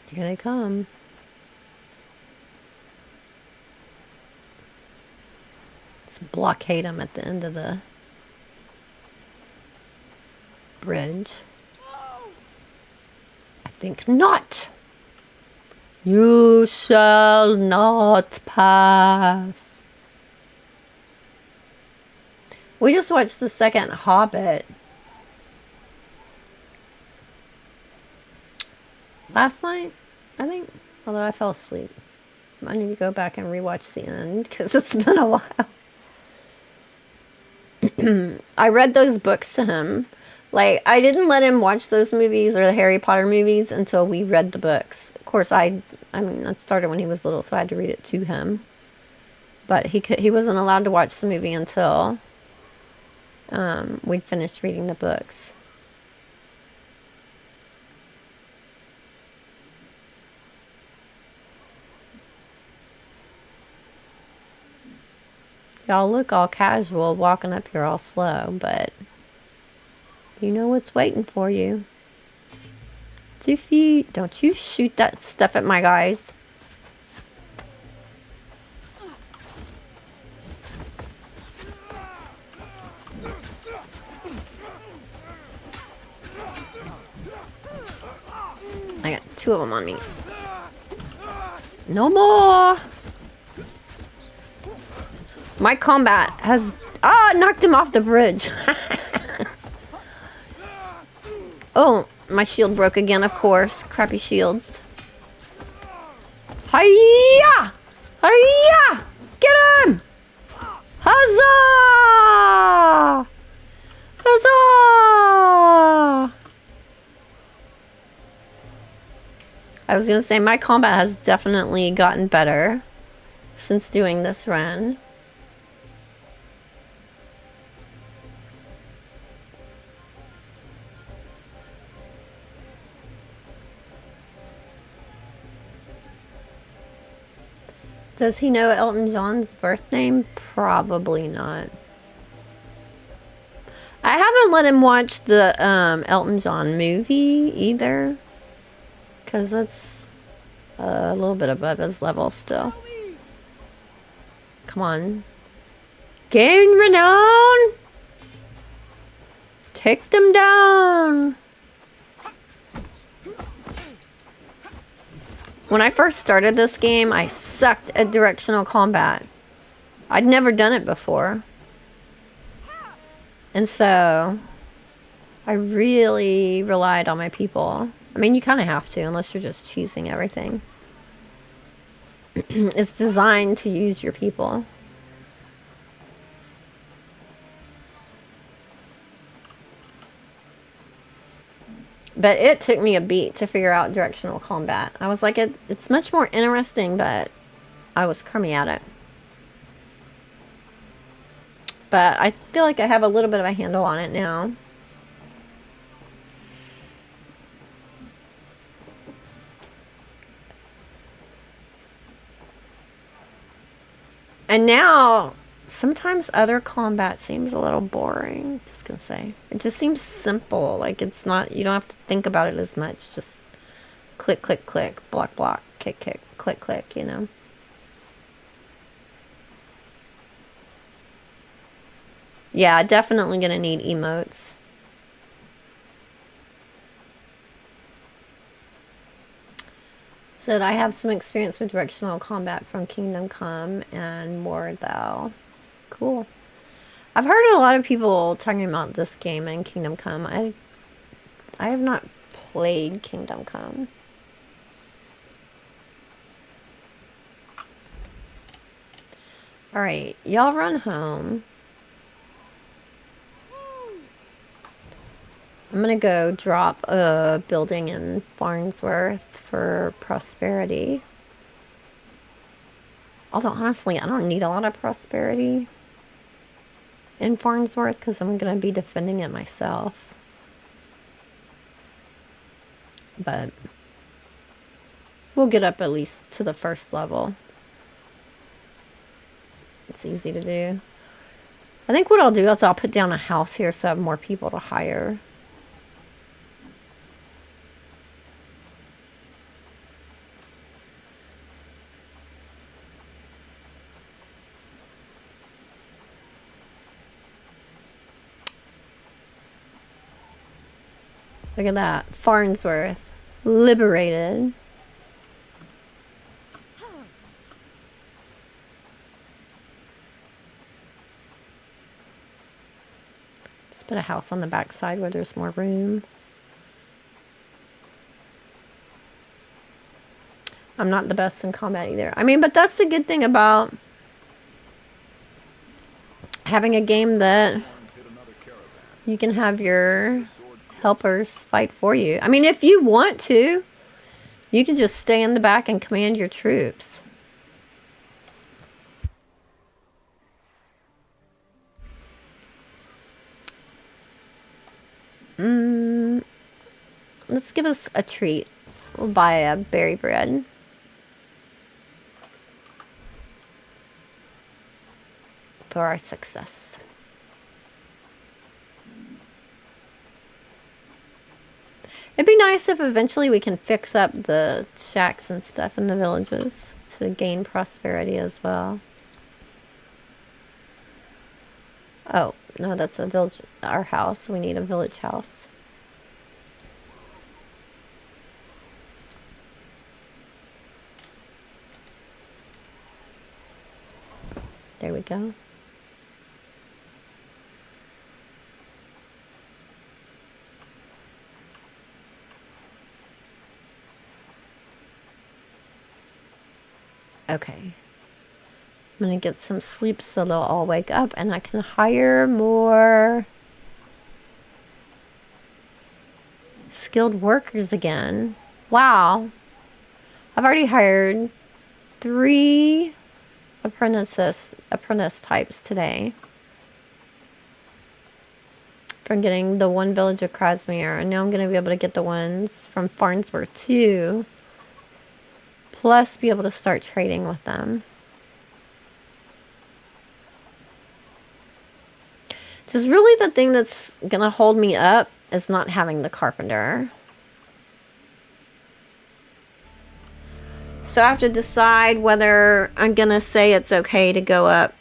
Here they come. Let's blockade them at the end of the bridge. I think not. You shall not pass. We just watched the second Hobbit last night, I think, although I fell asleep. I need to go back and rewatch the end because it's been a while. I read those books to him. Like, I didn't let him watch those movies or the Harry Potter movies until we read the books. Of course, I mean, that started when he was little, so I had to read it to him. But he wasn't allowed to watch the movie until we'd finished reading the books. Y'all look all casual, walking up here all slow, but you know what's waiting for you. 2 feet. Don't you shoot that stuff at my guys. I got 2 of them on me. No more. My combat has knocked him off the bridge. Oh, my shield broke again, of course. Crappy shields. Hiya! Hiya! Get him! Huzzah! Huzzah! I was gonna say, my combat has definitely gotten better since doing this run. Does he know Elton John's birth name? Probably not. I haven't let him watch the Elton John movie either, because that's a little bit above his level still. Come on. Gain renown! Take them down! When I first started this game, I sucked at directional combat. I'd never done it before. And so, I really relied on my people. I mean, you kind of have to, unless you're just choosing everything. It's designed to use your people. But it took me a beat to figure out directional combat. I was like, it's much more interesting, but I was crummy at it. But I feel like I have a little bit of a handle on it now. And now, sometimes other combat seems a little boring, just gonna say. It just seems simple, like it's not, you don't have to think about it as much, just click, click, click, block, block, kick, kick, click, click, you know. Yeah, definitely gonna need emotes. Said I have some experience with directional combat from Kingdom Come and more though. Cool. I've heard a lot of people talking about this game in Kingdom Come. I have not played Kingdom Come. Alright, y'all run home. I'm gonna go drop a building in Farnsworth for prosperity. Although honestly, I don't need a lot of prosperity in Farnsworth because I'm gonna be defending it myself. But we'll get up at least to the first level. It's easy to do. I think what I'll do is I'll put down a house here so I have more people to hire. Look at that. Farnsworth. Liberated. Let's put a house on the back side where there's more room. I'm not the best in combat either. I mean, but that's the good thing about having a game that you can have your helpers fight for you. I mean, if you want to, you can just stay in the back and command your troops. Let's give us a treat. We'll buy a berry bread. For our success. It'd be nice if eventually we can fix up the shacks and stuff in the villages to gain prosperity as well. Oh, no, that's a village, our house. We need a village house. There we go. Okay. I'm gonna get some sleep so they'll all wake up and I can hire more skilled workers again. Wow. I've already hired 3 apprentice types today. From getting the one village of Crasmere, and now I'm gonna be able to get the ones from Farnsworth too. Plus be able to start trading with them. Just really the thing that's gonna hold me up is not having the carpenter. So I have to decide whether I'm gonna say it's okay to go up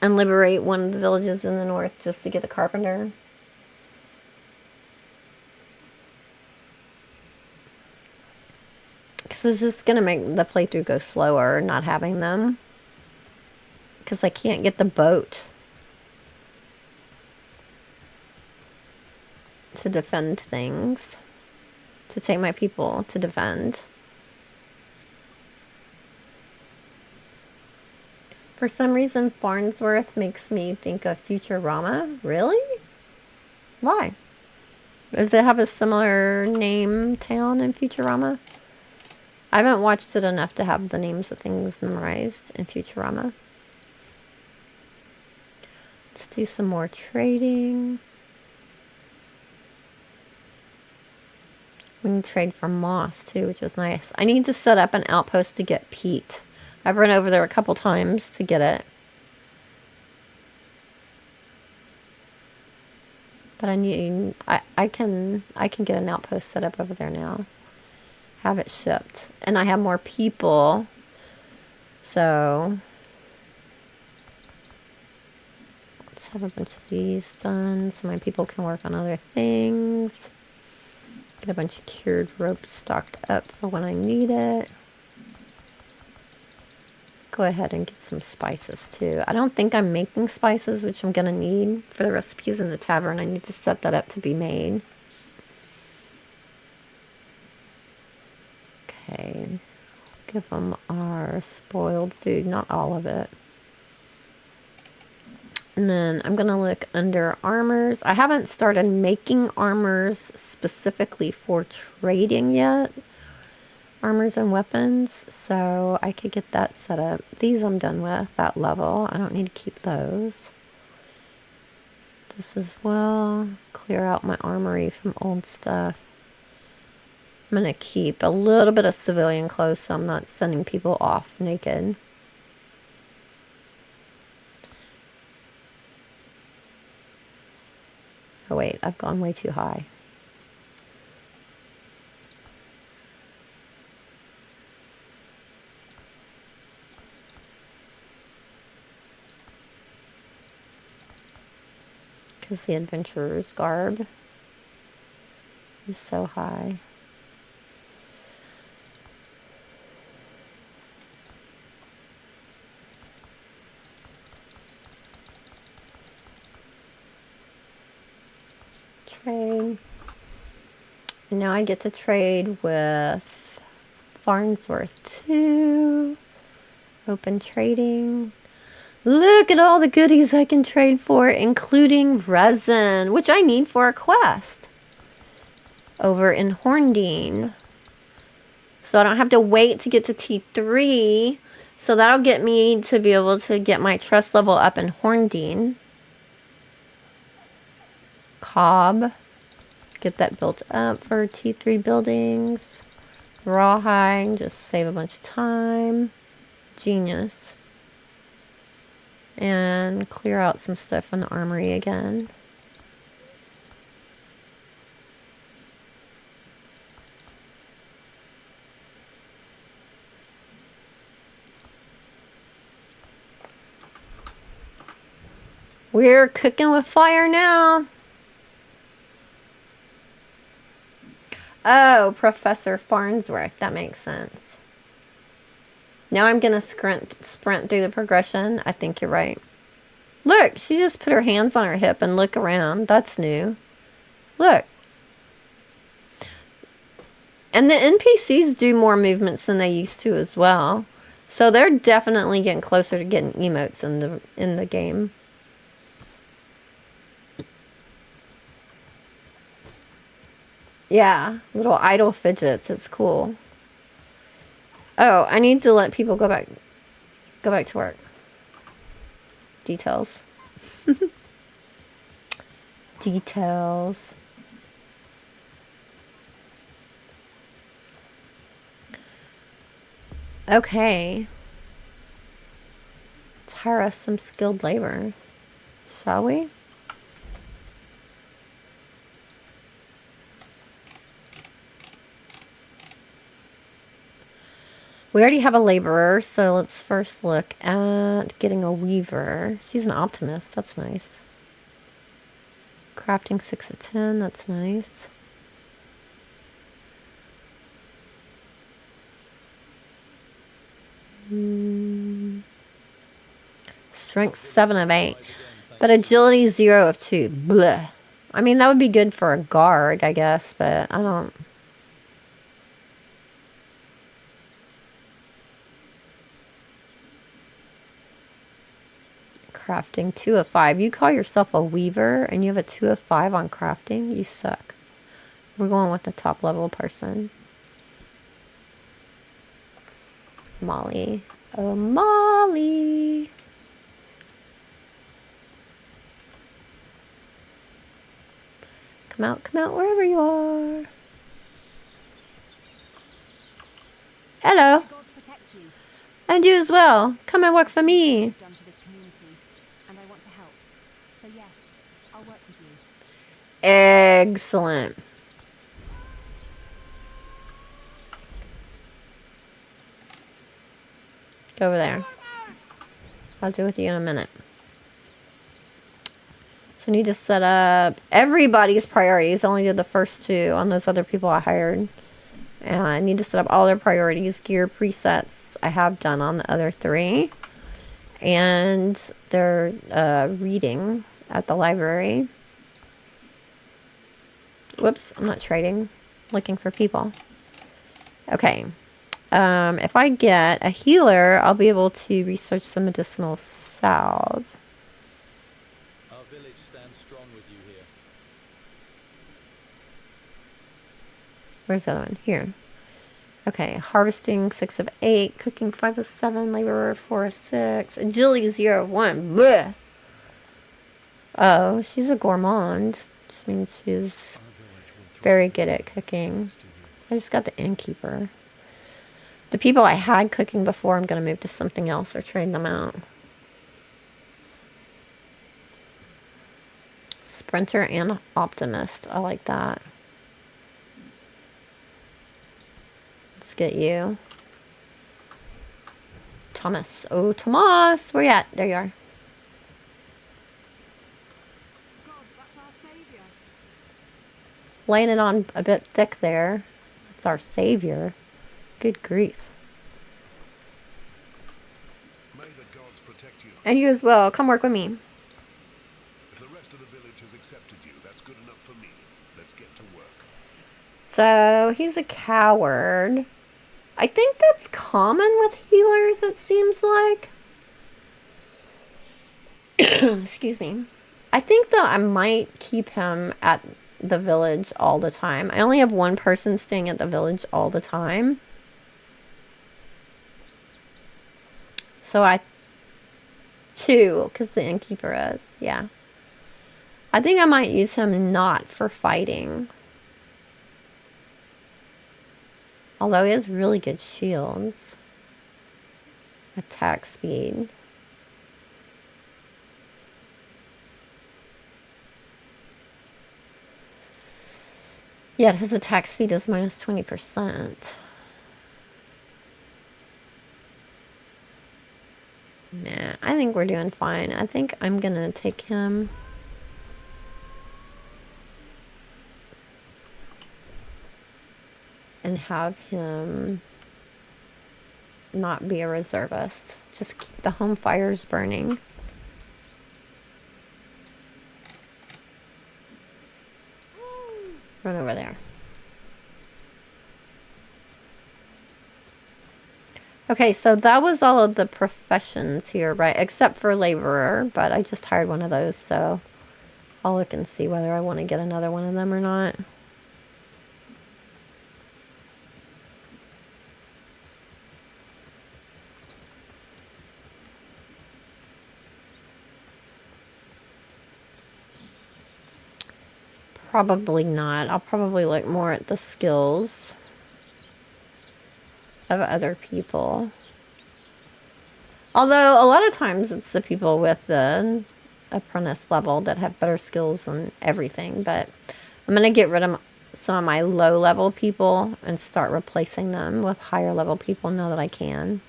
and liberate one of the villages in the north just to get the carpenter. Because it's just gonna make the playthrough go slower not having them. Because I can't get the boat to defend things. To take my people to defend. For some reason, Farnsworth makes me think of Futurama. Really? Why? Does it have a similar name town in Futurama? I haven't watched it enough to have the names of things memorized in Futurama. Let's do some more trading. We can trade for moss too, which is nice. I need to set up an outpost to get peat. I've run over there a couple times to get it. But I need I can get an outpost set up over there now. Have it shipped. And I have more people. So let's have a bunch of these done so my people can work on other things. Get a bunch of cured rope stocked up for when I need it. Go ahead and get some spices too. I don't think I'm making spices, which I'm gonna need for the recipes in the tavern. I need to set that up to be made. Okay, give them our spoiled food, not all of it. And then I'm going to look under armors. I haven't started making armors specifically for trading yet. Armors and weapons. So I could get that set up. These I'm done with, that level. I don't need to keep those. This as well. Clear out my armory from old stuff. I'm going to keep a little bit of civilian clothes so I'm not sending people off naked. Oh wait, I've gone way too high. Because the adventurer's garb is so high. Trade. And now I get to trade with Farnsworth 2. Open trading. Look at all the goodies I can trade for, including resin, which I need for a quest over in Horndine. So I don't have to wait to get to T3. So that'll get me to be able to get my trust level up in Horndine. Cobb. Get that built up for T3 buildings. Rawhide. Just save a bunch of time. Genius. And clear out some stuff in the armory again. We're cooking with fire now. Oh, Professor Farnsworth. That makes sense. Now I'm going to sprint through the progression. I think you're right. Look, she just put her hands on her hip and look around. That's new. Look. And the NPCs do more movements than they used to as well. So they're definitely getting closer to getting emotes in the game. Yeah, little idle fidgets. It's cool. Oh, I need to let people go back to work. Details. Details. Okay. Let's hire us some skilled labor. Shall we? We already have a laborer, so let's first look at getting a weaver. She's an optimist. That's nice. Crafting 6 of 10. That's nice. Strength 7 of 8. But agility 0 of 2. Bleh. I mean, that would be good for a guard, I guess, but I don't... Crafting 2 of 5. You call yourself a weaver and you have a 2 of 5 on crafting? You suck. We're going with the top level person. Molly. Oh, Molly. Come out wherever you are. Hello. And you as well. Come and work for me. Excellent. Go over there. I'll do with you in a minute. So I need to set up everybody's priorities. I only did the first 2 on those other people I hired. And I need to set up all their priorities. Gear presets I have done on the other 3. And their reading at the library. Whoops, I'm not trading. Looking for people. Okay. If I get a healer, I'll be able to research the medicinal salve. Our village stands strong with you here. Where's the other one? Here. Okay, harvesting 6 of 8, cooking 5 of 7, laborer 4 of 6, agility 0 of 1. Blech. Oh, she's a gourmand. Which means she's very good at cooking. I just got the innkeeper. The people I had cooking before, I'm going to move to something else or trade them out. Sprinter and optimist. I like that. Let's get you. Thomas. Oh, Thomas. Where you at? There you are. Laying it on a bit thick there. It's our savior. Good grief. May the gods protect you. And you as well. Come work with me. If the rest of the village has accepted you, that's good enough for me. Let's get to work. So, he's a coward. I think that's common with healers, it seems like. Excuse me. I think that I might keep him at the village all the time. I only have one person staying at the village all the time. So two, because the innkeeper is, yeah. I think I might use him not for fighting. Although he has really good shields. Attack speed. Yet his attack speed is minus 20%. Nah, I think we're doing fine. I think I'm gonna take him. And have him not be a reservist. Just keep the home fires burning. Run over there. Okay, so that was all of the professions here, right? Except for laborer, but I just hired one of those, so I'll look and see whether I want to get another one of them or not. Probably not. I'll probably look more at the skills of other people. Although a lot of times it's the people with the apprentice level that have better skills and everything. But I'm going to get rid of some of my low level people and start replacing them with higher level people now that I can.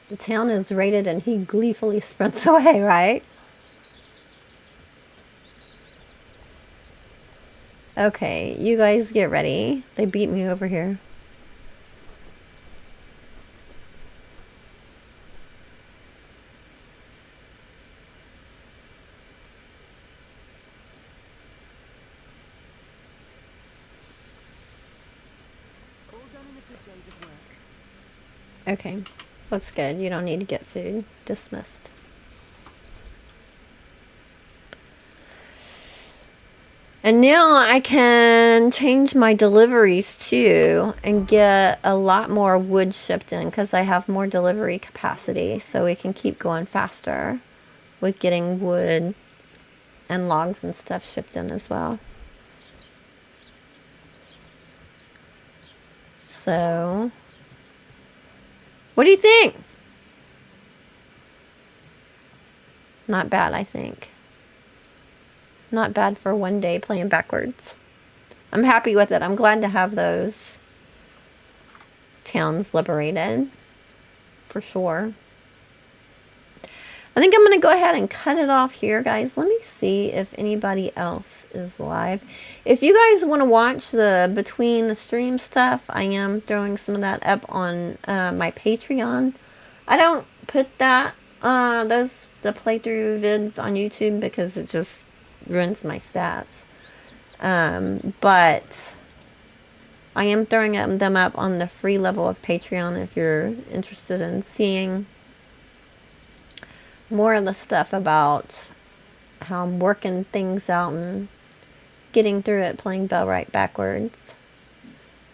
The town is raided and he gleefully sprints away, right? Okay, you guys get ready. They beat me over here. All done in a good days of work. Okay, that's good. You don't need to get food. Dismissed. And now I can change my deliveries too and get a lot more wood shipped in because I have more delivery capacity, so we can keep going faster with getting wood and logs and stuff shipped in as well. So, what do you think? Not bad, I think. Not bad for one day playing backwards. I'm happy with it. I'm glad to have those towns liberated. For sure. I think I'm going to go ahead and cut it off here, guys. Let me see if anybody else is live. If you guys want to watch the between the stream stuff, I am throwing some of that up on my Patreon. I don't put that, the playthrough vids on YouTube because it just ruins my stats. But I am throwing them up on the free level of Patreon if you're interested in seeing more of the stuff about how I'm working things out and getting through it playing Bellwright backwards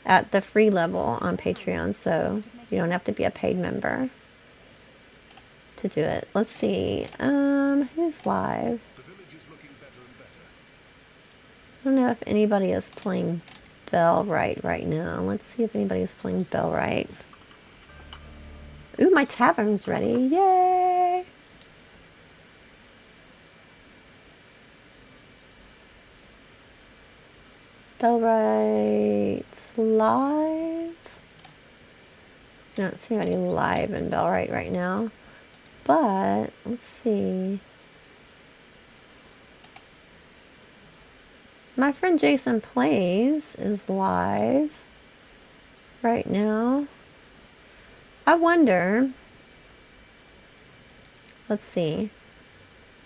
at the free level on Patreon, so you don't have to be a paid member to do it. Let's see, who's live? I don't know if anybody is playing Bellwright right now. Let's see if anybody is playing Bellwright. Ooh, my tavern's ready. Yay! Bellwright live. I don't see anybody live in Bellwright right now. But let's see. My friend Jason Plays is live right now. I wonder. Let's see.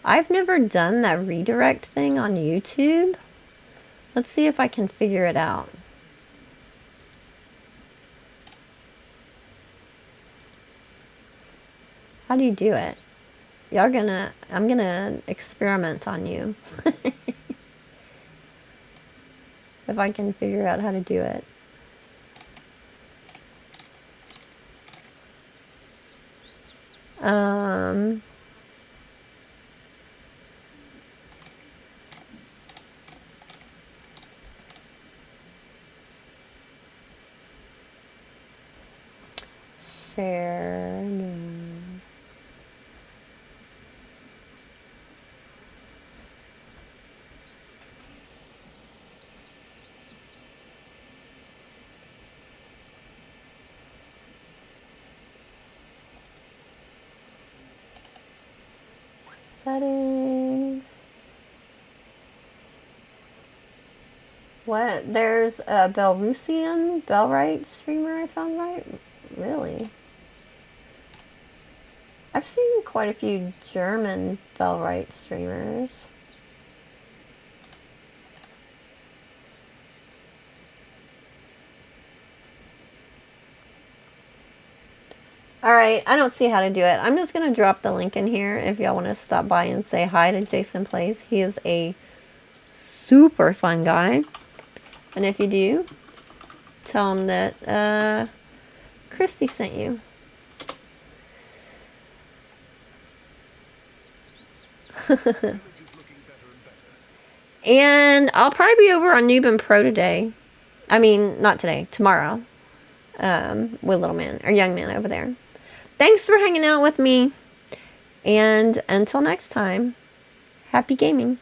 I've never done that redirect thing on YouTube. Let's see if I can figure it out. How do you do it? I'm gonna experiment on you. If I can figure out how to do it. Share. No. Settings. What? There's a Bellwright streamer I found, right? Really? I've seen quite a few German Bellwright streamers. Alright, I don't see how to do it. I'm just going to drop the link in here if y'all want to stop by and say hi to Jason Plays. He is a super fun guy. And if you do, tell him that Kristi sent you. And I'll probably be over on Noob and Pro today. I mean, not today, tomorrow. With little man, or young man over there. Thanks for hanging out with me. And until next time, happy gaming.